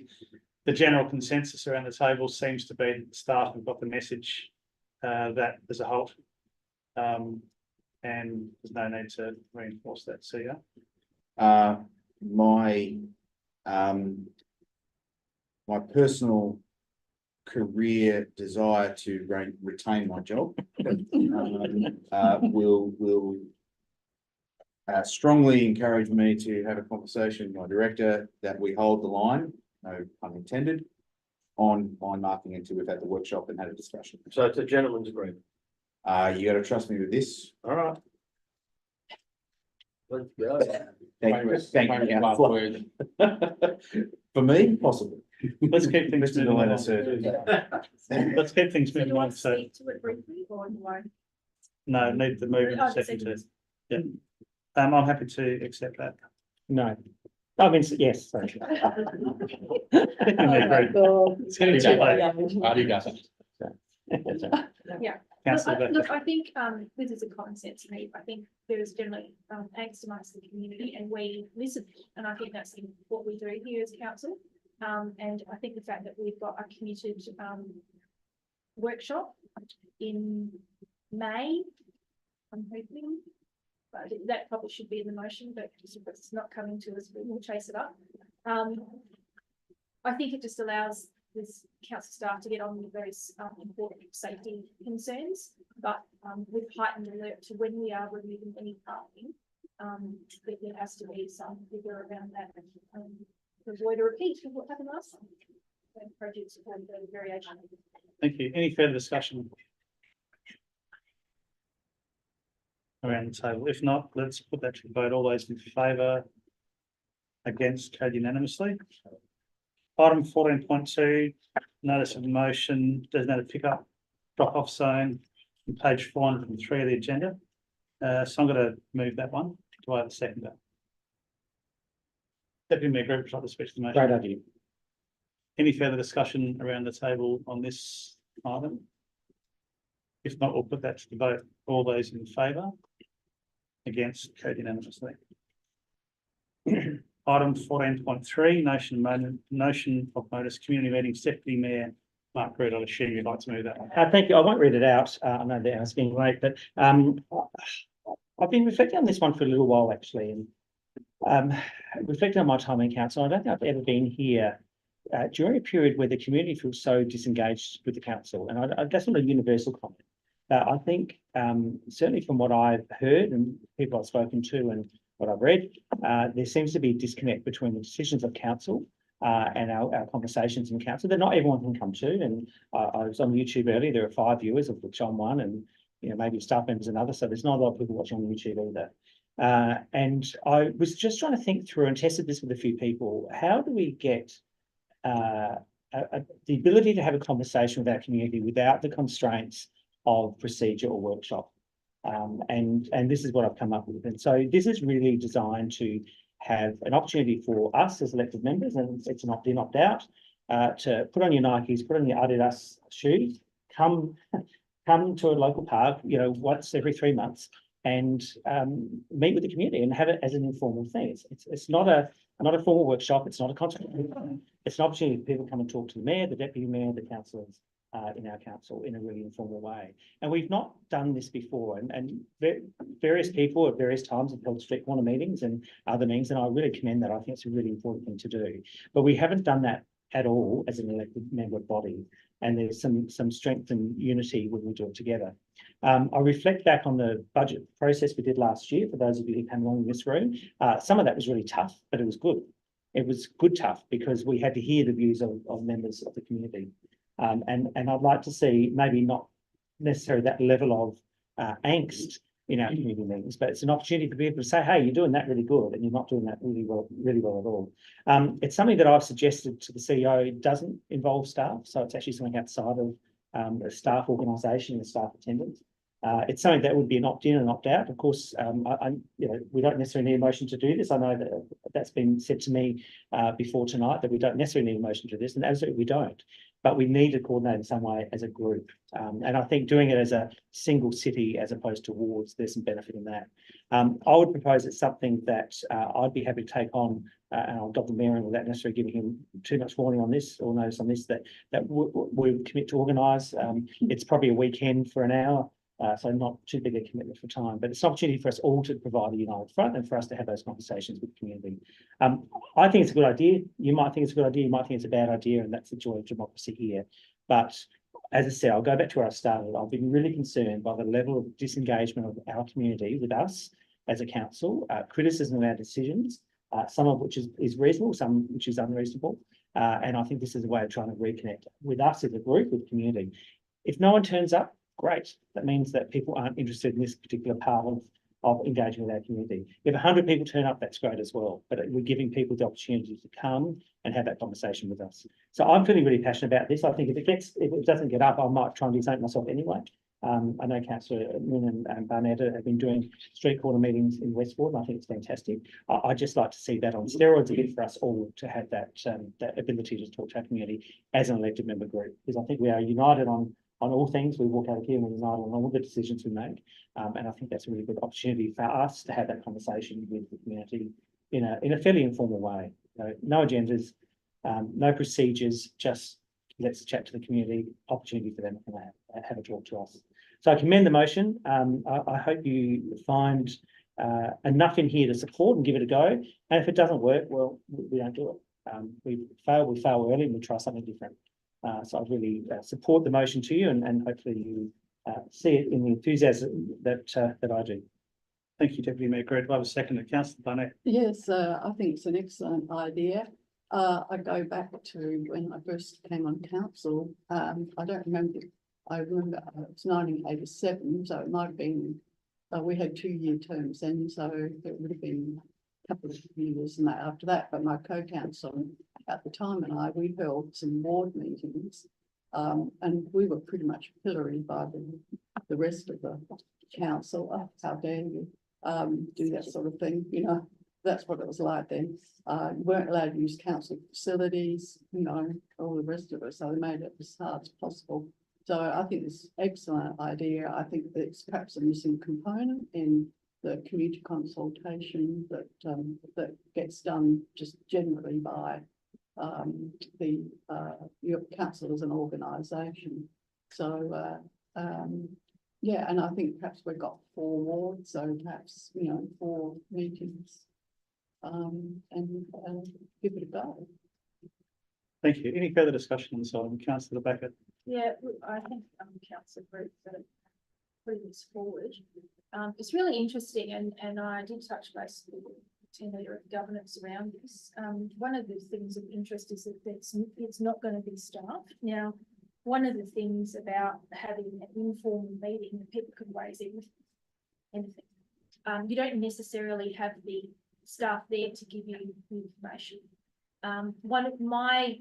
the general consensus around the table seems to be that the staff have got the message that there's a halt. And there's no need to reinforce that, CEO. My personal career desire to retain my job will strongly encourage me to have a conversation with my director that we hold the line, no pun intended, on marking until we've had the workshop and had a discussion. so it's a gentleman's agreement. You gotta trust me with this. All right. Let's go. Thank you, Last councillor. word. For me, possible. Let's keep things Mr. moving Delano, on. sir. Let's keep things So moving do I on. So, speak to it briefly or do I? no, need the movement Oh, second to. second. Yeah. I'm happy to accept that. No. I mean, yes, sorry. It's getting too late. Marty does it. Yeah. Councillor Baker. Look, I think this is a common sense to me. I think there is generally angst amongst the community and we listen. And I think that's what we do here as council. And I think the fact that we've got a committed workshop in May, I'm hoping. But that probably should be in the motion, but if it's not coming to us, we'll chase it up. I think it just allows this council staff to get on with those important safety concerns, but with heightened alert to when we are removing any parking, that there has to be some figure around that to avoid a repeat of what happened last time. And projects and the variation. Thank you. Any further discussion? Around the table. If not, let's put that to the vote. All those in favour? Against, carried unanimously. Item 14.2, notice of motion, designated pickup drop-off zone, on page 403 of the agenda. So I'm going to move that one. Do I have a seconder? Deputy Mayor Group, would you like to speak to the motion? Great idea. Any further discussion around the table on this item? If not, we'll put that to the vote. All those in favour? Against, carried unanimously. Item 14.3, notion of notice, community meeting, Deputy Mayor Mark Reid, I'll assume you'd like to move that one. Thank you. I won't read it out. I know that it's getting late, but I've been reflecting on this one for a little while actually, and reflecting on my time in council. I don't think I've ever been here during a period where the community feels so disengaged with the council, and that's not a universal comment. I think certainly from what I've heard and people I've spoken to and what I've read, there seems to be a disconnect between the decisions of council and our conversations in council that not everyone can come to. And I was on YouTube earlier. There are 5 viewers, of which I'm one, and maybe staff members another. So there's not a lot of people watching on YouTube either. And I was just trying to think through and tested this with a few people. How do we get the ability to have a conversation with our community without the constraints of procedure or workshop? And this is what I've come up with. And so this is really designed to have an opportunity for us as elected members, and it's an opt-in, opt-out, to put on your Nikes, put on your Adidas shoes, come to a local park, once every 3 months, and meet with the community and have it as an informal thing. It's not a formal workshop. It's not a concert. It's an opportunity for people to come and talk to the mayor, the deputy mayor, the councillors in our council in a really informal way. And we've not done this before, and various people at various times have held street corner meetings and other meetings, and I really commend that. I think it's a really important thing to do, but we haven't done that at all as an elected member body, and there's some strength and unity when we do it together. I reflect back on the budget process we did last year. For those of you who came along in this room, some of that was really tough, but it was good. It was good tough because we had to hear the views of members of the community. And I'd like to see maybe not necessarily that level of angst in our community meetings, but it's an opportunity for people to say, hey, you're doing that really good and you're not doing that really well at all. It's something that I've suggested to the CEO. It doesn't involve staff, so it's actually something outside of a staff organisation and staff attendance. It's something that would be an opt-in and opt-out. Of course, we don't necessarily need a motion to do this. I know that that's been said to me before tonight, that we don't necessarily need a motion to do this, and absolutely we don't. But we need to coordinate in some way as a group. And I think doing it as a single city as opposed to wards, there's some benefit in that. I would propose it's something that I'd be happy to take on, and I'll dot the mayor in without necessarily giving him too much warning on this or notice on this, that we commit to organise. It's probably a weekend for an hour. So not too big a commitment for time, but it's an opportunity for us all to provide a united front and for us to have those conversations with the community. I think it's a good idea. You might think it's a good idea. You might think it's a bad idea, and that's the joy of democracy here. But as I said, I'll go back to where I started. I've been really concerned by the level of disengagement of our community with us as a council, criticism of our decisions, some of which is reasonable, some which is unreasonable. And I think this is a way of trying to reconnect with us as a group, with the community. If no one turns up, great. That means that people aren't interested in this particular part of engaging with our community. If 100 people turn up, that's great as well. But we're giving people the opportunity to come and have that conversation with us. So I'm feeling really passionate about this. I think if it doesn't get up, I might try and do something myself anyway. I know Councillor Min and Barnett have been doing street corner meetings in Westport, and I think it's fantastic. I'd just like to see that on steroids a bit for us all to have that ability to talk to our community as an elected member group, because I think we are united on all things. We walk out of here and we're united on all the decisions we make. And I think that's a really good opportunity for us to have that conversation with the community in a fairly informal way. No agendas, no procedures, just let's chat to the community, opportunity for them to have a talk to us. So I commend the motion. I hope you find enough in here to support and give it a go. And if it doesn't work, well, we don't do it. We fail early and we try something different. So I really support the motion to you, and hopefully you see it in the enthusiasm that I do. Thank you, Deputy Mayor Greg. Do I have a second? Councillor Barnett. Yes, I think it's an excellent idea. I go back to when I first came on council. I don't remember. I remember it was 1987, so it might have been. We had 2-year terms then, so it would have been a couple of years and that after that. But my co-council at the time and we held some ward meetings, and we were pretty much pilloried by the rest of the council. Oh, how dare you do that sort of thing? That's what it was like then. You weren't allowed to use council facilities, all the rest of it. So they made it as hard as possible. So I think it's an excellent idea. I think that it's perhaps a missing component in the community consultation that gets done just generally by your council as an organisation. So, yeah, and I think perhaps we've got 4 wards, so perhaps, 4 meetings. And give it a go. Thank you. Any further discussion on this item? Councillor Beckett. Yeah, look, I think council group that putting this forward. It's really interesting and I did touch base with the team leader of governance around this. One of the things of interest is that it's not going to be staffed. Now, one of the things about having an informal meeting that people can raise anything. You don't necessarily have the staff there to give you information. One of my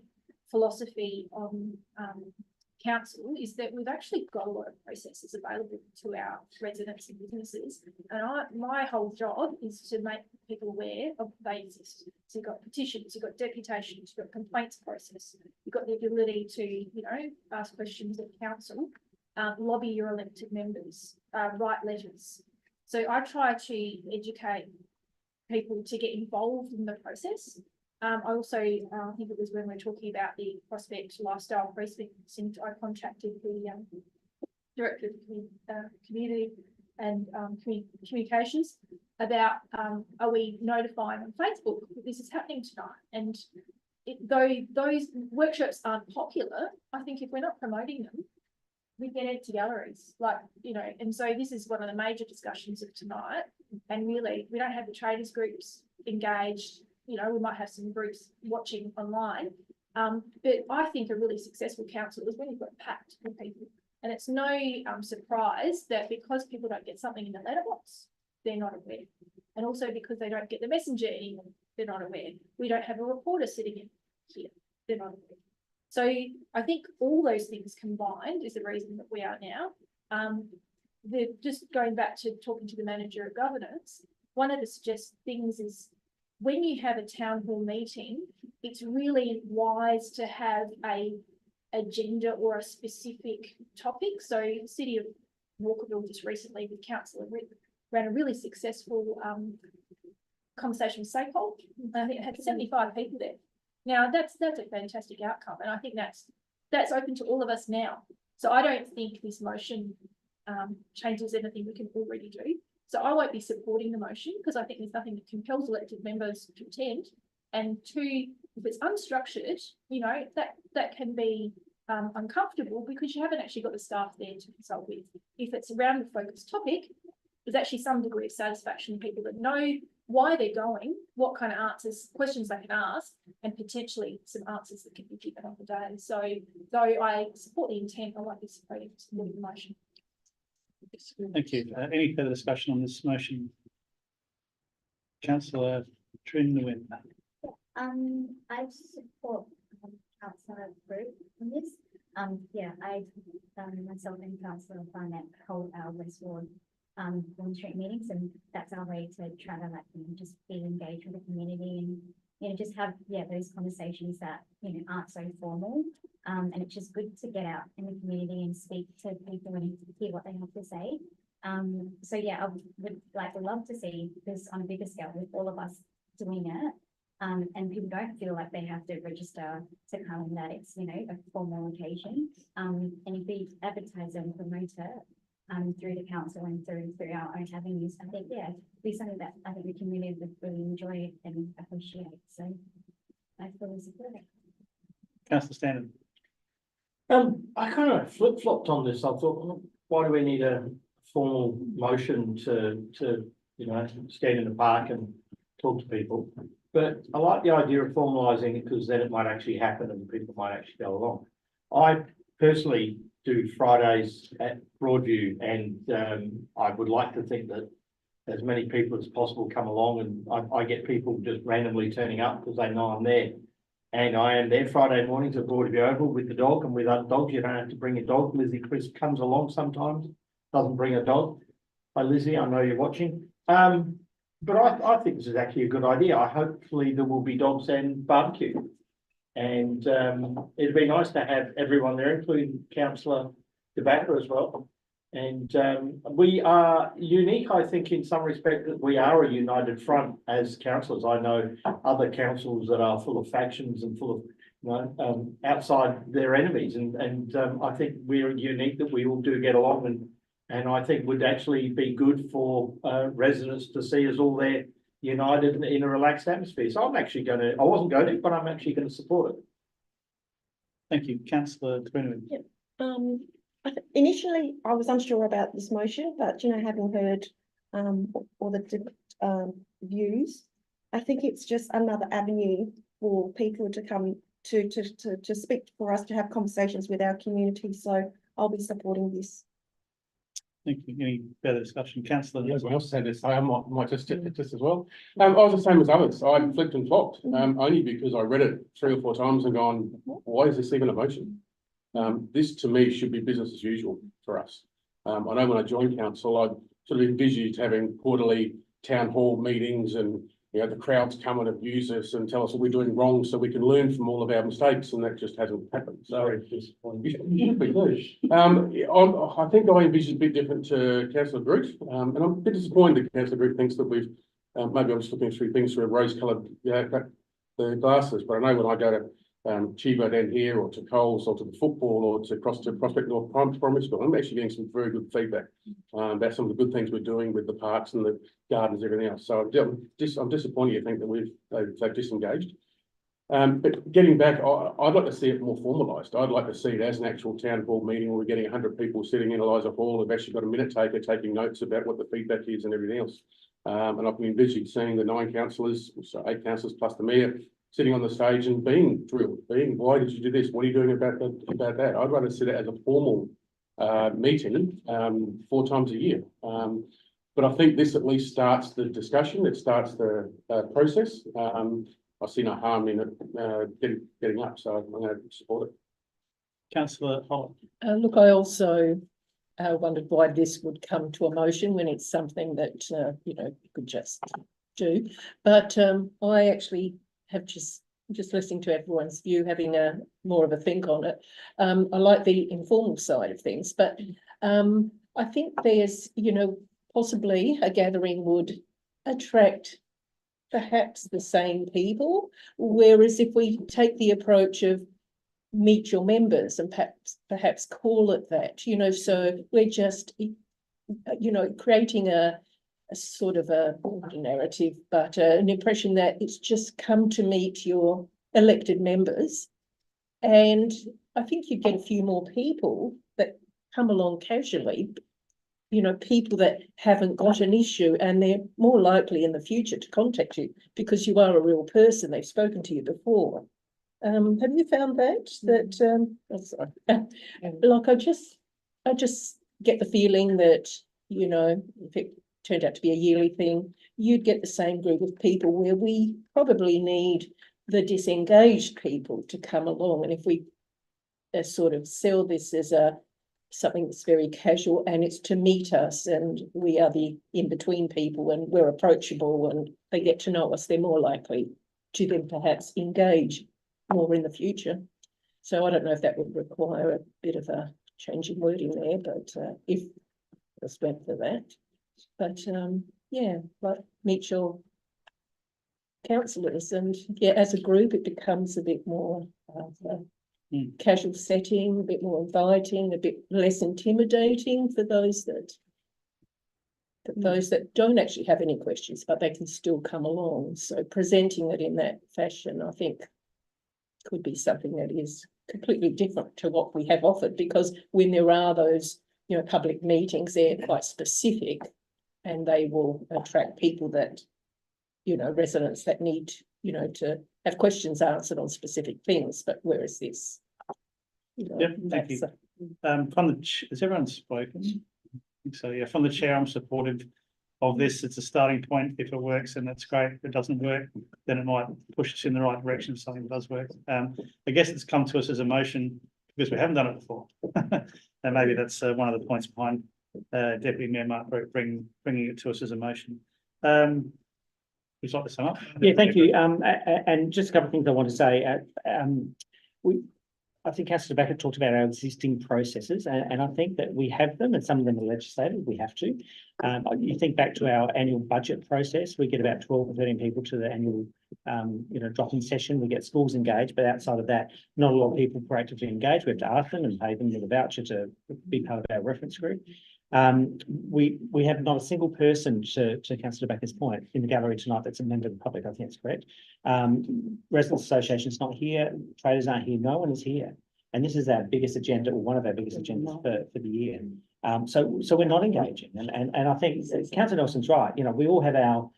philosophy on council is that we've actually got a lot of processes available to our residents and businesses. And my whole job is to make people aware of they exist. So you've got petitions, you've got deputations, you've got complaints process, you've got the ability to, ask questions of council, lobby your elected members, write letters. So I try to educate people to get involved in the process. I also, I think it was when we were talking about the Prospect Lifestyle Precinct, I contacted the Director of Community and Communications about, are we notifying on Facebook that this is happening tonight? And though those workshops aren't popular, I think if we're not promoting them, we get empty galleries, and so this is one of the major discussions of tonight. And really, we don't have the traders groups engaged. We might have some groups watching online. But I think a really successful council is when you've got packed with people. And it's no surprise that because people don't get something in the letterbox, they're not aware. And also because they don't get the messenger anymore, they're not aware. We don't have a reporter sitting in here, they're not aware. So I think all those things combined is the reason that we are now. Just going back to talking to the manager of governance, one of the things is when you have a town hall meeting, it's really wise to have a agenda or a specific topic. So the City of Walkerville just recently with Councillor Rick ran a really successful conversation with stakeholders. I think it had 75 people there. Now that's a fantastic outcome, and I think that's open to all of us now. So I don't think this motion changes anything we can already do. So I won't be supporting the motion because I think there's nothing that compels elected members to attend. And 2, if it's unstructured, that can be uncomfortable because you haven't actually got the staff there to consult with. If it's around the focused topic, there's actually some degree of satisfaction in people that know why they're going, what kind of questions they can ask, and potentially some answers that can be given on the day. So though I support the intent, I won't be supporting the motion. Thank you. Any further discussion on this motion? Councillor Trin Nguyen. I support Councillor Group on this. I myself and Councillor Barnett hold our West Ward Bond Street meetings, and that's our way to try to just be engaged with the community and just have those conversations that aren't so formal. And it's just good to get out in the community and speak to people and hear what they have to say. So I would love to see this on a bigger scale with all of us doing it. And people don't feel like they have to register to come and that it's a formal occasion. And if we advertise and promote it through the council and through our own avenues, I think be something that I think the community would really enjoy and appreciate. So I fully support it. Councillor Stanton. I kind of flip-flopped on this. I thought, well, why do we need a formal motion to stand in the park and talk to people? But I like the idea of formalising it because then it might actually happen and people might actually go along. I personally do Fridays at Broadview, and I would like to think that as many people as possible come along, and I get people just randomly turning up because they know I'm there. And I am there Friday mornings at Broadview Oval with the dog and with other dogs. You don't have to bring a dog. Lizzie Chris comes along sometimes, doesn't bring a dog. Hi Lizzie, I know you're watching. But I think this is actually a good idea. Hopefully there will be dogs and barbecue. And it'd be nice to have everyone there, including Councillor De Backer as well. And we are unique, I think, in some respect, that we are a united front as councillors. I know other councils that are full of factions and full of, outside their enemies. And I think we're unique that we all do get along, and I think would actually be good for residents to see us all there united in a relaxed atmosphere. So I'm actually I wasn't going to, but I'm actually going to support it. Thank you, councillor Greenwood. Initially, I was unsure about this motion, but having heard all the different views, I think it's just another avenue for people to come to speak, for us to have conversations with our community. So I'll be supporting this. Thank you. Any further discussion? Councillor. Everyone else said this, I might just as well. I was the same as others. I flipped and flopped, only because I read it 3 or 4 times and gone, why is this even a motion? This to me should be business as usual for us. I know when I joined council, I sort of envisaged having quarterly town hall meetings and the crowds come and abuse us and tell us what we're doing wrong so we can learn from all of our mistakes, and that just hasn't happened. So I think I envisioned a bit different to Councillor Groot, and I'm a bit disappointed that Councillor Groot thinks that we've maybe I'm just looking through things through rose-coloured the glasses, but I know when I go to Chivo down here or to Coles or to the football or to cross to Prospect North Primary School, I'm actually getting some very good feedback about some of the good things we're doing with the parks and the gardens, everything else. So I'm disappointed to think that they've disengaged. But getting back, I'd like to see it more formalised. I'd like to see it as an actual town hall meeting where we're getting 100 people sitting in Eliza Hall, who've actually got a minute taker taking notes about what the feedback is and everything else. And I can envisage seeing the 9 councillors, so 8 councillors plus the mayor, sitting on the stage and being drilled, why did you do this? What are you doing about that? I'd rather see it as a formal meeting 4 times a year. But I think this at least starts the discussion. It starts the process. I see no harm in it getting up, so I'm going to support it. Councillor Holland. Look, I also wondered why this would come to a motion when it's something that, you could just do. But I actually have just listening to everyone's view, having more of a think on it. I like the informal side of things, but I think there's, possibly a gathering would attract perhaps the same people, whereas if we take the approach of meet your members and perhaps call it that, so we're just, creating a sort of a narrative, but an impression that it's just come to meet your elected members. And I think you get a few more people that come along casually, people that haven't got an issue, and they're more likely in the future to contact you because you are a real person. They've spoken to you before. Have you found that? Oh, sorry. Like I just get the feeling that, if it turned out to be a yearly thing, you'd get the same group of people where we probably need the disengaged people to come along. And if we sort of sell this as something that's very casual and it's to meet us and we are the in-between people and we're approachable and they get to know us, they're more likely to then perhaps engage more in the future. So I don't know if that would require a bit of a change in wording there, but if it's went for that. But like meet your councillors, and as a group it becomes a bit more casual setting, a bit more inviting, a bit less intimidating for those that don't actually have any questions, but they can still come along. So presenting it in that fashion, I think, could be something that is completely different to what we have offered, because when there are those public meetings, they're quite specific and they will attract people that, residents that need, to have questions answered on specific things. But whereas this, thank you. Has everyone spoken? I think so, yeah. From the chair, I'm supportive of this. It's a starting point. If it works, then that's great. If it doesn't work, then it might push us in the right direction if something does work. I guess it's come to us as a motion because we haven't done it before. And maybe that's one of the points behind Deputy Mayor Mark bringing it to us as a motion. Would you like to sum up? Yeah, thank you. And just a couple of things I want to say. I think Councillor Becker talked about our existing processes, and I think that we have them, and some of them are legislated, we have to. You think back to our annual budget process, we get about 12 or 13 people to the annual, drop-in session. We get schools engaged, but outside of that, not a lot of people proactively engage. We have to ask them and pay them with a voucher to be part of our reference group. We have not a single person, to Councillor Becker's point, in the gallery tonight that's a member of the public. I think it's correct. Residents Association's not here, traders aren't here, no one is here. And this is our biggest agenda, or one of our biggest agendas for the year. So we're not engaging. And I think Councillor Nelson's right. We all have our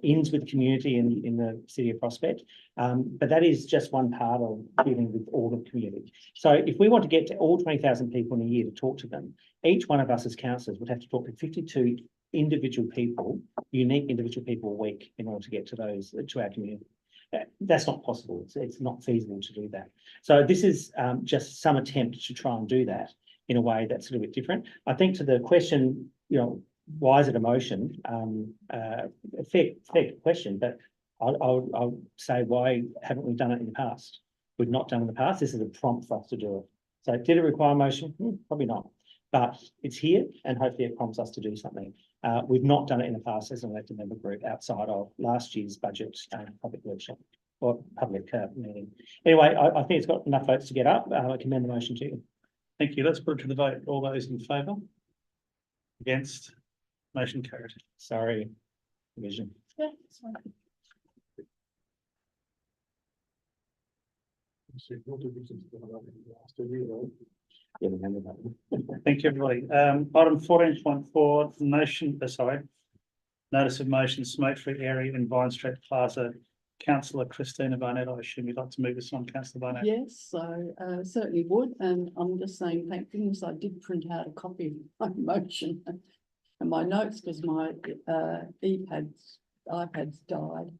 ins with the community in the city of Prospect. But that is just one part of dealing with all the community. So if we want to get to all 20,000 people in a year to talk to them, each one of us as councillors would have to talk to 52 individual people, unique individual people a week in order to get to those, to our community. That's not possible. It's not feasible to do that. So this is just some attempt to try and do that in a way that's a little bit different. I think to the question, why is it a motion? A fair question, but I'll say, why haven't we done it in the past? We've not done it in the past. This is a prompt for us to do it. So did it require a motion? Probably not. But it's here, and hopefully it prompts us to do something. We've not done it in the past as an elected member group outside of last year's budget public workshop or public meeting. Anyway, I think it's got enough votes to get up. I commend the motion to you. Thank you. Let's put it to the vote. All those in favour? Against? Motion carried. Sorry, Division. Yeah, that's fine. Thank you, everybody. Item 14.4, notice of motion, smoke-free area in Vine Street Plaza. Councillor Christina Barnett, I assume you'd like to move this on, Councillor Barnett? Yes, I certainly would, and I'm just saying thank goodness I did print out a copy of my motion and my notes, because my iPad's died.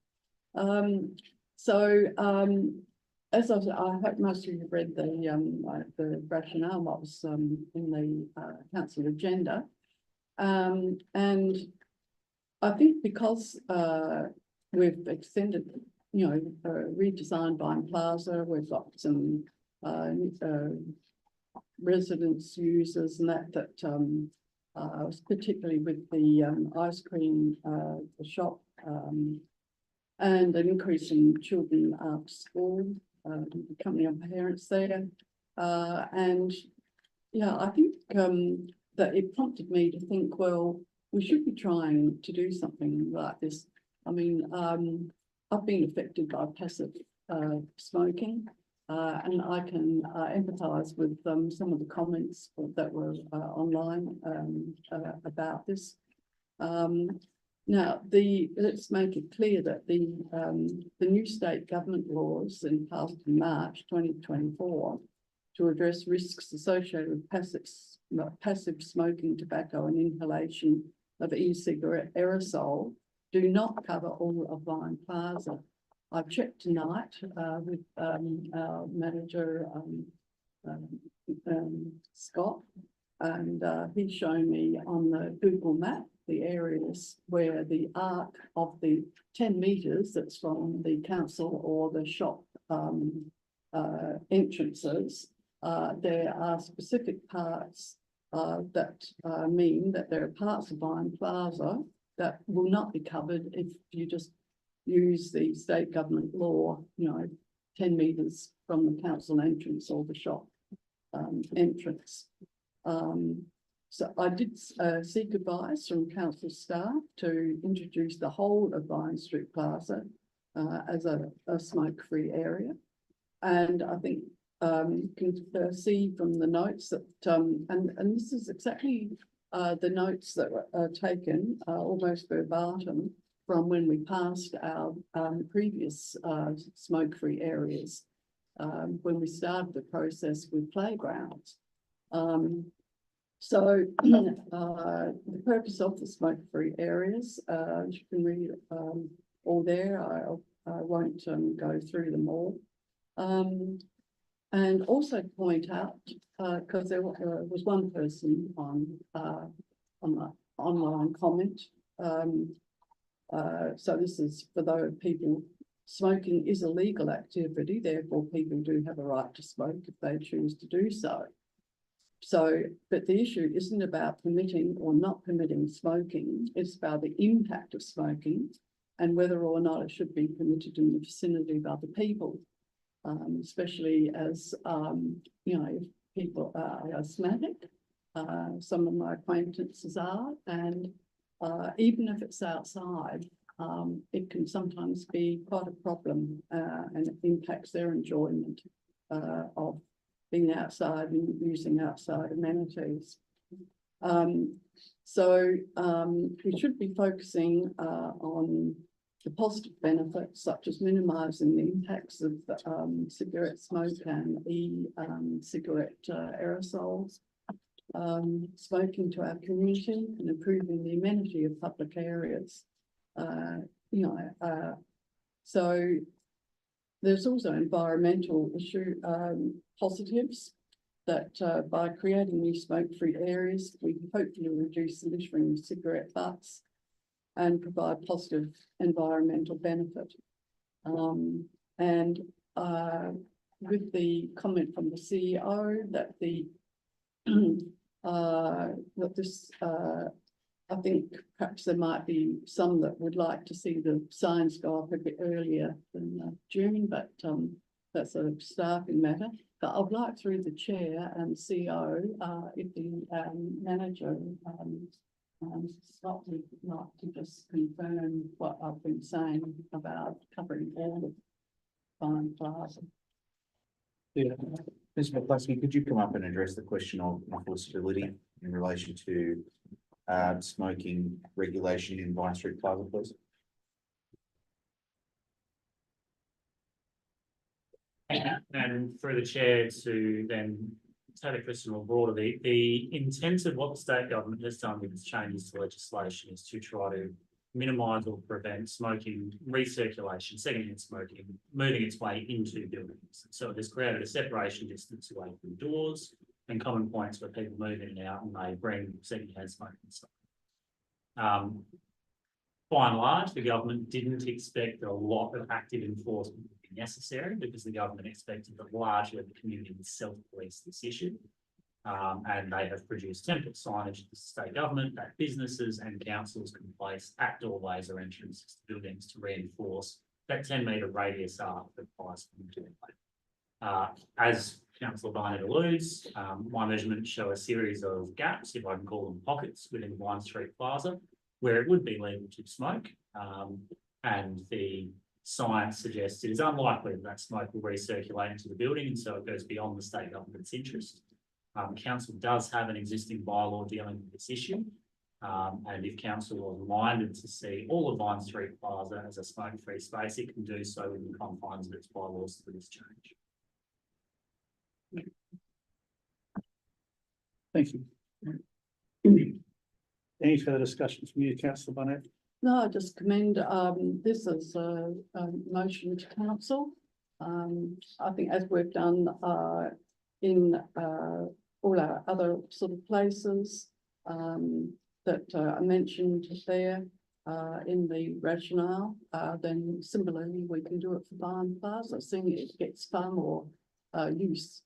As I hope most of you have read the rationale that was in the council agenda, and I think because we've extended, redesigned Vine Plaza, we've got some residents, users, and that particularly with the ice cream the shop, and an increase in children after school, company of parents there. And yeah, I think that it prompted me to think, well, we should be trying to do something like this. I mean, I've been affected by passive smoking, and I can empathise with some of the comments that were online about this. Now, let's make it clear that the new state government laws passed in March 2024 to address risks associated with passive smoking, tobacco, and inhalation of e-cigarette aerosol do not cover all of Vine Plaza. I've checked tonight with our manager, Scott, and he's shown me on the Google map the areas where the arc of the 10 metres that's from the council or the shop entrances, there are specific parts that mean that there are parts of Vine Plaza that will not be covered if you just use the state government law, 10 metres from the council entrance or the shop entrance. So I did seek advice from council staff to introduce the whole of Vine Street Plaza as a smoke-free area. And I think you can see from the notes that, and this is exactly the notes that were taken almost verbatim from when we passed our previous smoke-free areas when we started the process with playgrounds. So the purpose of the smoke-free areas, you can read all there. I won't go through them all. And also point out, because there was one person on the online comment. So this is for those people smoking is a legal activity, therefore people do have a right to smoke if they choose to do so. So, but the issue isn't about permitting or not permitting smoking, it's about the impact of smoking and whether or not it should be permitted in the vicinity of other people. Especially as, you know, if people are asthmatic, some of my acquaintances are, and even if it's outside, it can sometimes be quite a problem and it impacts their enjoyment of being outside and using outside amenities. So we should be focusing on the positive benefits such as minimising the impacts of cigarette smoke and cigarette aerosols, smoking to our community and improving the amenity of public areas. So there's also environmental issue positives that by creating new smoke-free areas, we can hopefully reduce the littering of cigarette butts and provide positive environmental benefit. With the comment from the CEO that I think perhaps there might be some that would like to see the signs go up a bit earlier than June, but that's a staffing matter. But I'd like through the chair and CEO, if the manager not to just confirm what I've been saying about covering all of Fine Plaza. Yeah. Ms. McCluskey, could you come up and address the question of enforceability in relation to smoking regulation in Vine Street Plaza, please? And through the chair to then take a question more broadly, the intent of what the state government has done with its changes to legislation is to try to minimise or prevent smoking recirculation, secondhand smoking, moving its way into buildings. So it has created a separation distance away from doors and common points where people move in and out and they bring secondhand smoking stuff. By and large, the government didn't expect a lot of active enforcement would be necessary because the government expected that largely the community would self-police this issue. And they have produced template signage to the state government that businesses and councils can place at doorways or entrances to buildings to reinforce that 10-metre radius that applies to them. As Councillor Barnett alludes, my measurements show a series of gaps, if I can call them pockets, within Vine Street Plaza, where it would be legal to smoke. And the science suggests it is unlikely that smoke will recirculate into the building, and so it goes beyond the state government's interest. Council does have an existing bylaw dealing with this issue. And if council was minded to see all of Vine Street Plaza as a smoke-free space, it can do so within the confines of its bylaws for this change. Thank you. Any further discussion from you, Councillor Barnett? No, I just commend this as a motion to council. I think as we've done in all our other sort of places that I mentioned there in the rationale, then similarly we can do it for Vine Plaza. Seeing it gets far more use,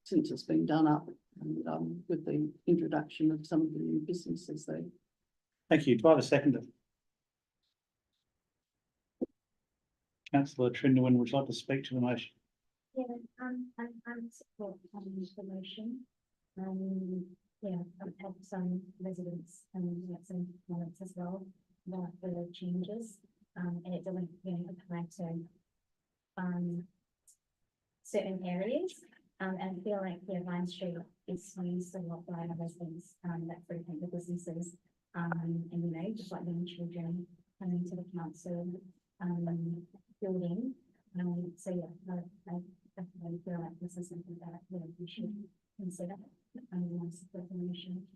since it's been done up and with the introduction of some of the new businesses there. Thank you. Do I have a seconder? Councillor Trindwin, would you like to speak to the motion? Yeah, I'm support the motion. Yeah, I've had some residents and some comments as well about the changes, and it doesn't apply to certain areas. And I feel like Vine Street is used a lot by the residents that frequent the businesses, and just like young children coming to the council building. So yeah, I definitely feel like this is something that we should consider and support the motion.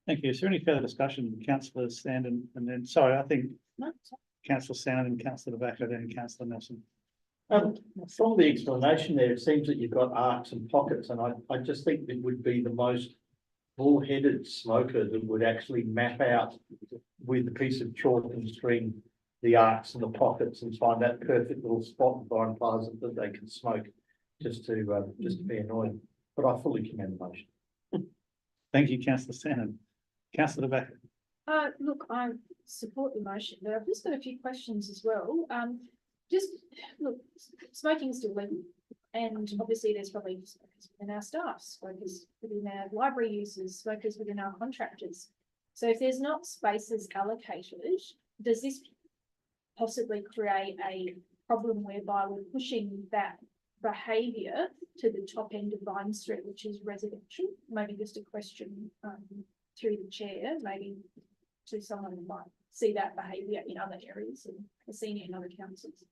Thank you. Is there any further discussion, Councillor Sandon, and then, sorry, I think Councillor Sandon and Councillor Tobacco, then Councillor Nelson. From the explanation there, it seems that you've got arcs and pockets, and I just think it would be the most bull-headed smoker that would actually map out with a piece of chalk and string the arcs and the pockets and find that perfect little spot in Byron Plaza that they can smoke just to be annoying. But I fully commend the motion. Thank you, councillor Shannon. Councillor Becker. Look, I support the motion, but I've just got a few questions as well. Just, look, smoking is still legal. And obviously there's probably smokers within our staff, smokers within our library users, smokers within our contractors. So if there's not spaces allocated, does this possibly create a problem whereby we're pushing that behaviour to the top end of Vine Street, which is residential? Maybe just a question through the chair, maybe to someone who might see that behaviour in other areas and has seen it in other councils.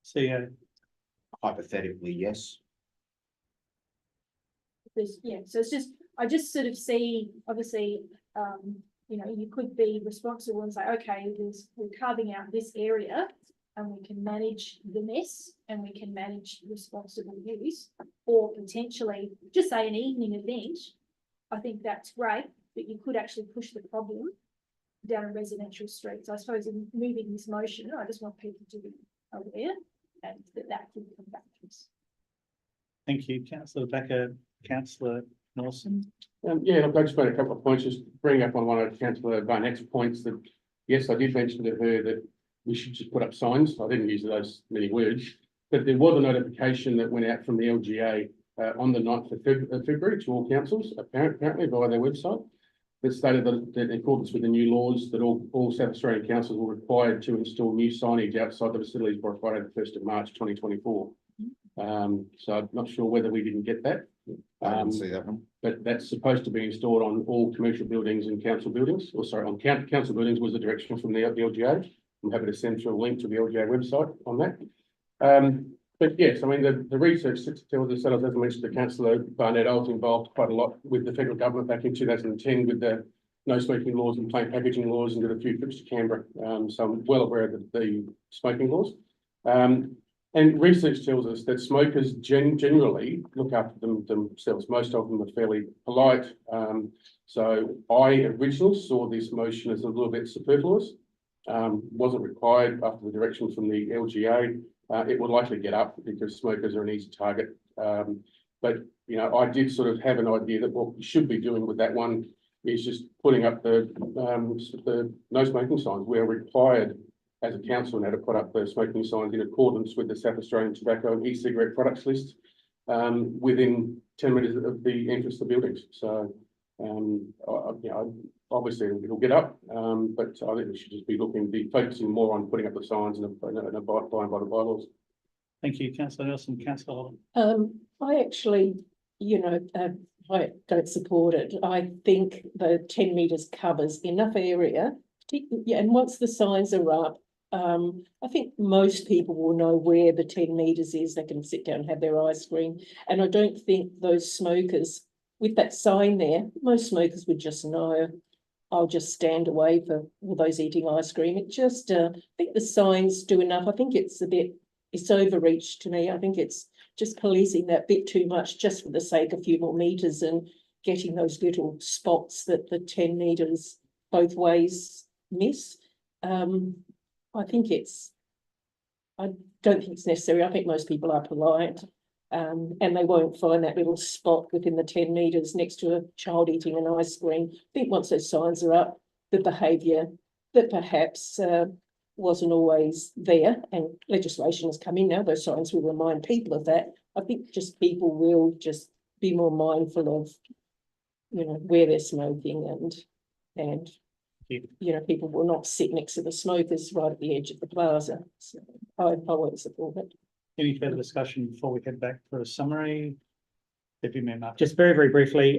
CEO. Hypothetically, yes. Yeah, so it's just, I just sort of see, obviously, you know, you could be responsible and say, okay, we're carving out this area and we can manage the mess and we can manage responsible use, or potentially just say an evening event. I think that's great, but you could actually push the problem down a residential street. So I suppose in moving this motion, I just want people to be aware and that can come back to us. Thank you, councillor Becker. Councillor Nelson. Yeah, look, I just made a couple of points, just bring up on one of Councillor Barnett's points that, yes, I did mention to her that we should just put up signs. I didn't use those many words, but there was a notification that went out from the LGA on the 9th of February to all councils, apparently via their website, that stated that in accordance with the new laws that all South Australian councils were required to install new signage outside the facilities by Friday the 1st of March 2024. So I'm not sure whether we didn't get that. I didn't see that one. But that's supposed to be installed on all commercial buildings and council buildings, or sorry, on council buildings was the direction from the LGA. I'm happy to send through a link to the LGA website on that. But yes, I mean, the research tells us that, as I mentioned to Councillor Barnett, I was involved quite a lot with the federal government back in 2010 with the no smoking laws and plain packaging laws, and did a few trips to Canberra. So I'm well aware of the smoking laws. And research tells us that smokers generally look after themselves. Most of them are fairly polite. So I originally saw this motion as a little bit superfluous. Wasn't required after the direction from the LGA. It would likely get up because smokers are an easy target. But, you know, I did sort of have an idea that what we should be doing with that one is just putting up the no smoking signs. We're required as a council now to put up the smoking signs in accordance with the South Australian Tobacco and E-cigarette products list within 10 metres of the entrance to buildings. So, you know, obviously it'll get up, but I think we should just be focusing more on putting up the signs and abiding by the bylaws. Thank you, Councillor Nelson. Councillor. I actually, you know, I don't support it. I think the 10 metres covers enough area. Yeah, and once the signs are up, I think most people will know where the 10 metres is. They can sit down and have their ice cream. And I don't think those smokers, with that sign there, most smokers would just know, I'll just stand away for all those eating ice cream. It just, I think the signs do enough. I think it's overreach to me. I think it's just policing that bit too much just for the sake of a few more metres and getting those little spots that the 10 metres both ways miss. I don't think it's necessary. I think most people are polite, and they won't find that little spot within the 10 metres next to a child eating an ice cream. I think once those signs are up, the behaviour that perhaps wasn't always there, and legislation has come in now, those signs will remind people of that. I think just people will just be more mindful of, you know, where they're smoking and you know, people will not sit next to the smokers right at the edge of the plaza. So I won't support it. Any further discussion before we head back for a summary? Deputy Mayor Mark. Just very, very briefly,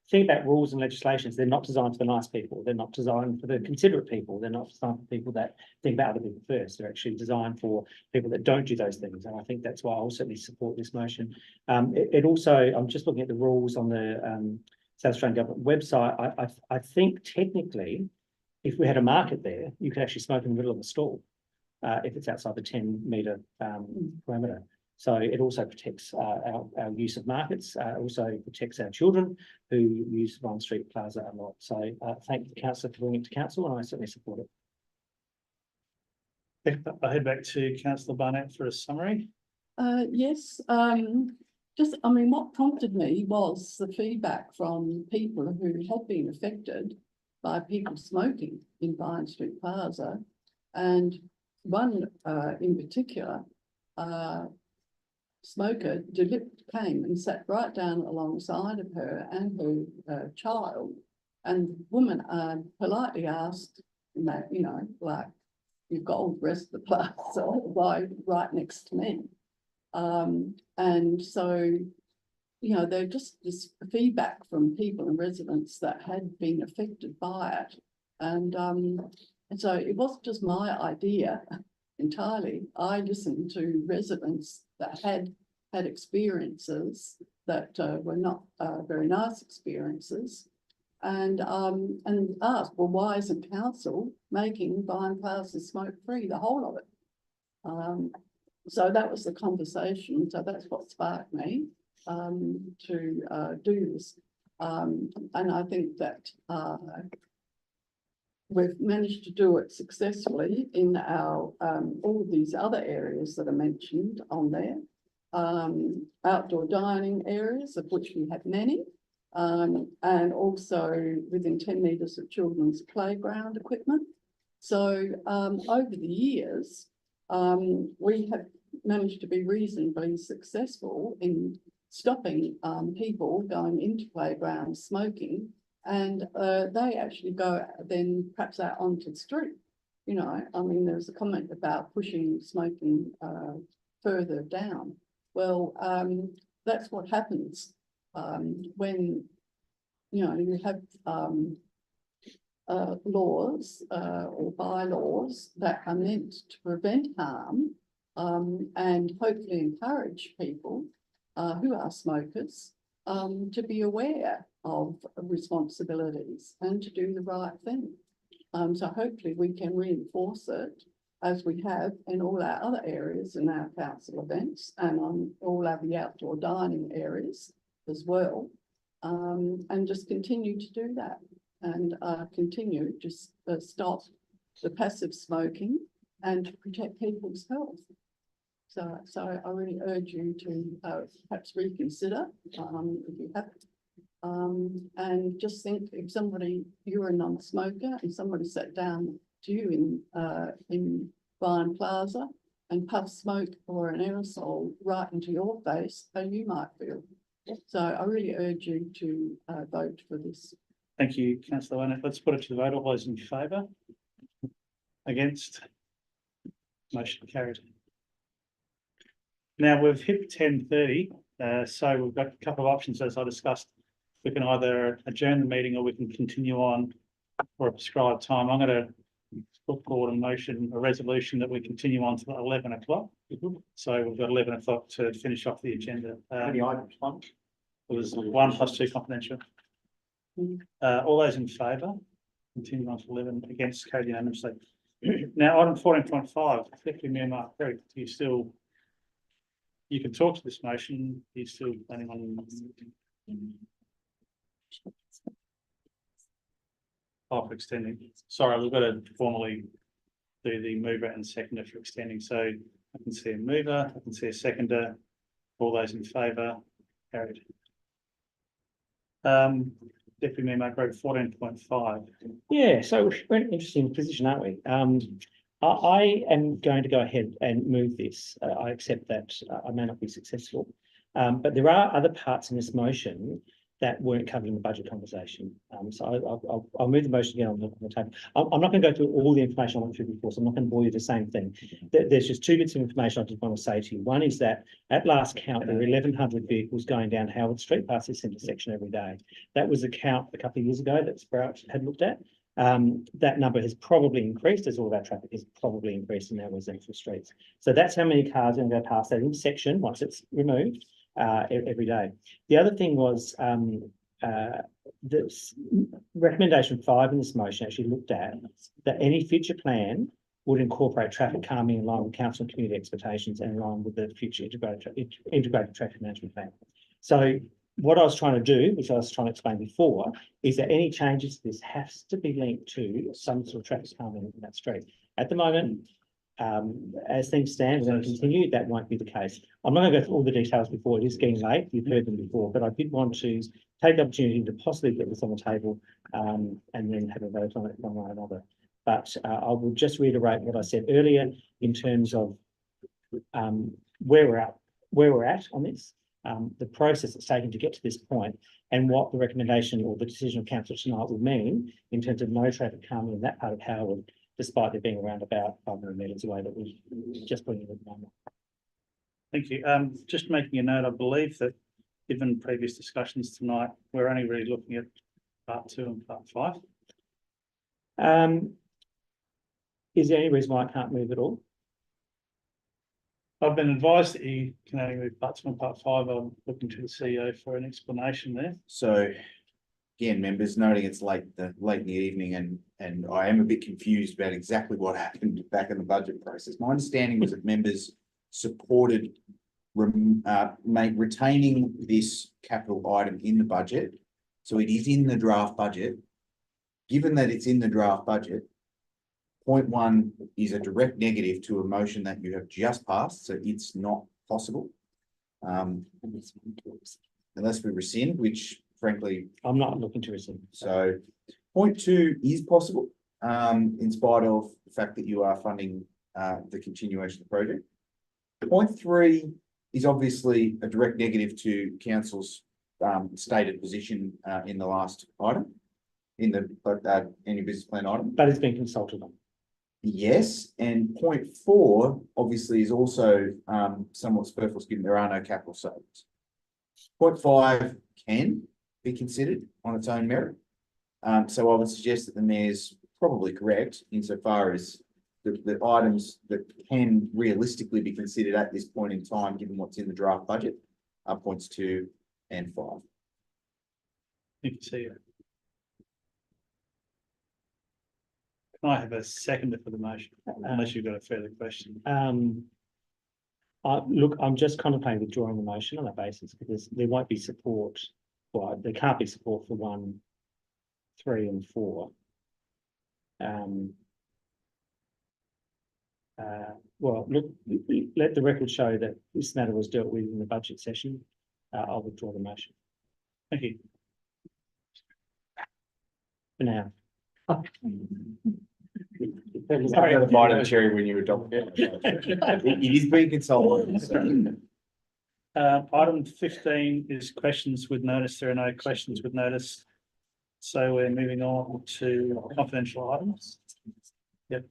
think about rules and legislations. They're not designed for the nice people. They're not designed for the considerate people. They're not designed for people that think about other people first. They're actually designed for people that don't do those things. And I think that's why I'll certainly support this motion. It also, I'm just looking at the rules on the South Australian Government website. I think technically, if we had a market there, you could actually smoke in the middle of the stall if it's outside the 10 metre parameter. So it also protects our use of markets, also protects our children who use Vine Street Plaza a lot. So thank the councillor for bringing it to council, and I certainly support it. I'll head back to councillor Barnett for a summary. Yes, just, I mean, what prompted me was the feedback from people who had been affected by people smoking in Vine Street Plaza. And one, in particular, smoker came and sat right down alongside of her and her child. And the woman politely asked, you know, like, you've got all the rest of the plaza, why right next to me? And so, you know, they're just this feedback from people and residents that had been affected by it. And so it wasn't just my idea entirely. I listened to residents that had experiences that were not very nice experiences, and asked, well, why isn't council making Vine Plaza smoke free, the whole of it? So that was the conversation. So that's what sparked me to do this. And I think that we've managed to do it successfully in our all of these other areas that are mentioned on there. Outdoor dining areas, of which we have many, and also within 10 metres of children's playground equipment. So over the years, we have managed to be reasonably successful in stopping people going into playgrounds smoking, and they actually go then perhaps out onto the street. You know, I mean, there's a comment about pushing smoking further down. Well, that's what happens when, you know, you have laws or bylaws that are meant to prevent harm and hopefully encourage people who are smokers to be aware of responsibilities and to do the right thing. So hopefully we can reinforce it as we have in all our other areas in our council events and on all of the outdoor dining areas as well. And just continue to do that and continue to stop the passive smoking and to protect people's health. So I really urge you to perhaps reconsider if you haven't. And just think, if you're a non-smoker and somebody sat down to you in Vine Plaza and puff smoke or an aerosol right into your face, how you might feel. So I really urge you to vote for this. Thank you, councillor Barnett. Let's put it to the vote. All those in favour? Against? Motion carried. Now we've hit 10:30, so we've got a couple of options as I discussed. We can either adjourn the meeting or we can continue on for a prescribed time. I'm going to put forward a resolution that we continue on to 11 o'clock. So we've got 11 o'clock to finish off the agenda. Any items, one? It was 1 + 2 confidential. All those in favour? Continue on to 11, against, carried unanimously. Now, item 14.5, Deputy Mayor Mark Perry, you can talk to this motion. You're still planning on. For extending. Sorry, we've got to formally do the mover and seconder for extending. So I can see a mover, I can see a seconder. All those in favour, carried. Deputy Mayor Mark Perry, 14.5. Yeah, so we're in an interesting position, aren't we? I am going to go ahead and move this. I accept that I may not be successful, but there are other parts in this motion that weren't covered in the budget conversation. So I'll move the motion again on the table. I'm not going to go through all the information I went through before, so I'm not going to bore you with the same thing. There's just two bits of information I just want to say to you. One is that at last count, there were 1,100 vehicles going down Howard Street past this intersection every day. That was a count a couple of years ago that Sprout had looked at. That number has probably increased as all of our traffic has probably increased in our residential streets. So that's how many cars are going to go past that intersection once it's removed every day. The other thing was the recommendation 5 in this motion actually looked at that any future plan would incorporate traffic calming in line with council and community expectations and in line with the future integrated traffic management plan. So what I was trying to do, which I was trying to explain before, is that any changes to this has to be linked to some sort of traffic calming in that street. At the moment, as things stand, we're going to continue, that won't be the case. I'm not going to go through all the details before, it is getting late, you've heard them before, but I did want to take the opportunity to possibly get this on the table, and then have a vote on it one way or another. But I will just reiterate what I said earlier in terms of where we're at on this, the process it's taken to get to this point, and what the recommendation or the decision of council tonight will mean in terms of no traffic calming in that part of Howard, despite there being around about 500 metres away that we just put in at the moment. Thank you. Just making a note, I believe that given previous discussions tonight, we're only really looking at part 2 and part 5. Is there any reason why I can't move at all? I've been advised that you can only move part 2 and part 5. I'm looking to the CEO for an explanation there. So again, members, noting it's late in the evening and I am a bit confused about exactly what happened back in the budget process. My understanding was that members supported retaining this capital item in the budget. So it is in the draft budget. Given that it's in the draft budget, point 1 is a direct negative to a motion that you have just passed, so it's not possible. Unless we rescind, which frankly, I'm not looking to rescind. So point 2 is possible, in spite of the fact that you are funding the continuation of the project. Point 3 is obviously a direct negative to council's stated position in the last item, in the any business plan item. But it's been consulted on. Yes, and point 4 obviously is also somewhat superfluous given there are no capital savings. Point 5 can be considered on its own merit. So I would suggest that the mayor's probably correct insofar as the items that can realistically be considered at this point in time, given what's in the draft budget, are points 2 and 5. Thank you, CEO. Can I have a seconder for the motion, unless you've got a further question? Look, I'm just contemplating withdrawing the motion on that basis because there won't be support. Well, there can't be support for 1, 3 and 4. Well, look, let the record show that this matter was dealt with in the budget session. I'll withdraw the motion. Thank you. For now. Sorry, the bottom cherry when you adopt it. It is being consulted. Item 15 is questions with notice. There are no questions with notice. So we're moving on to confidential items. Yep.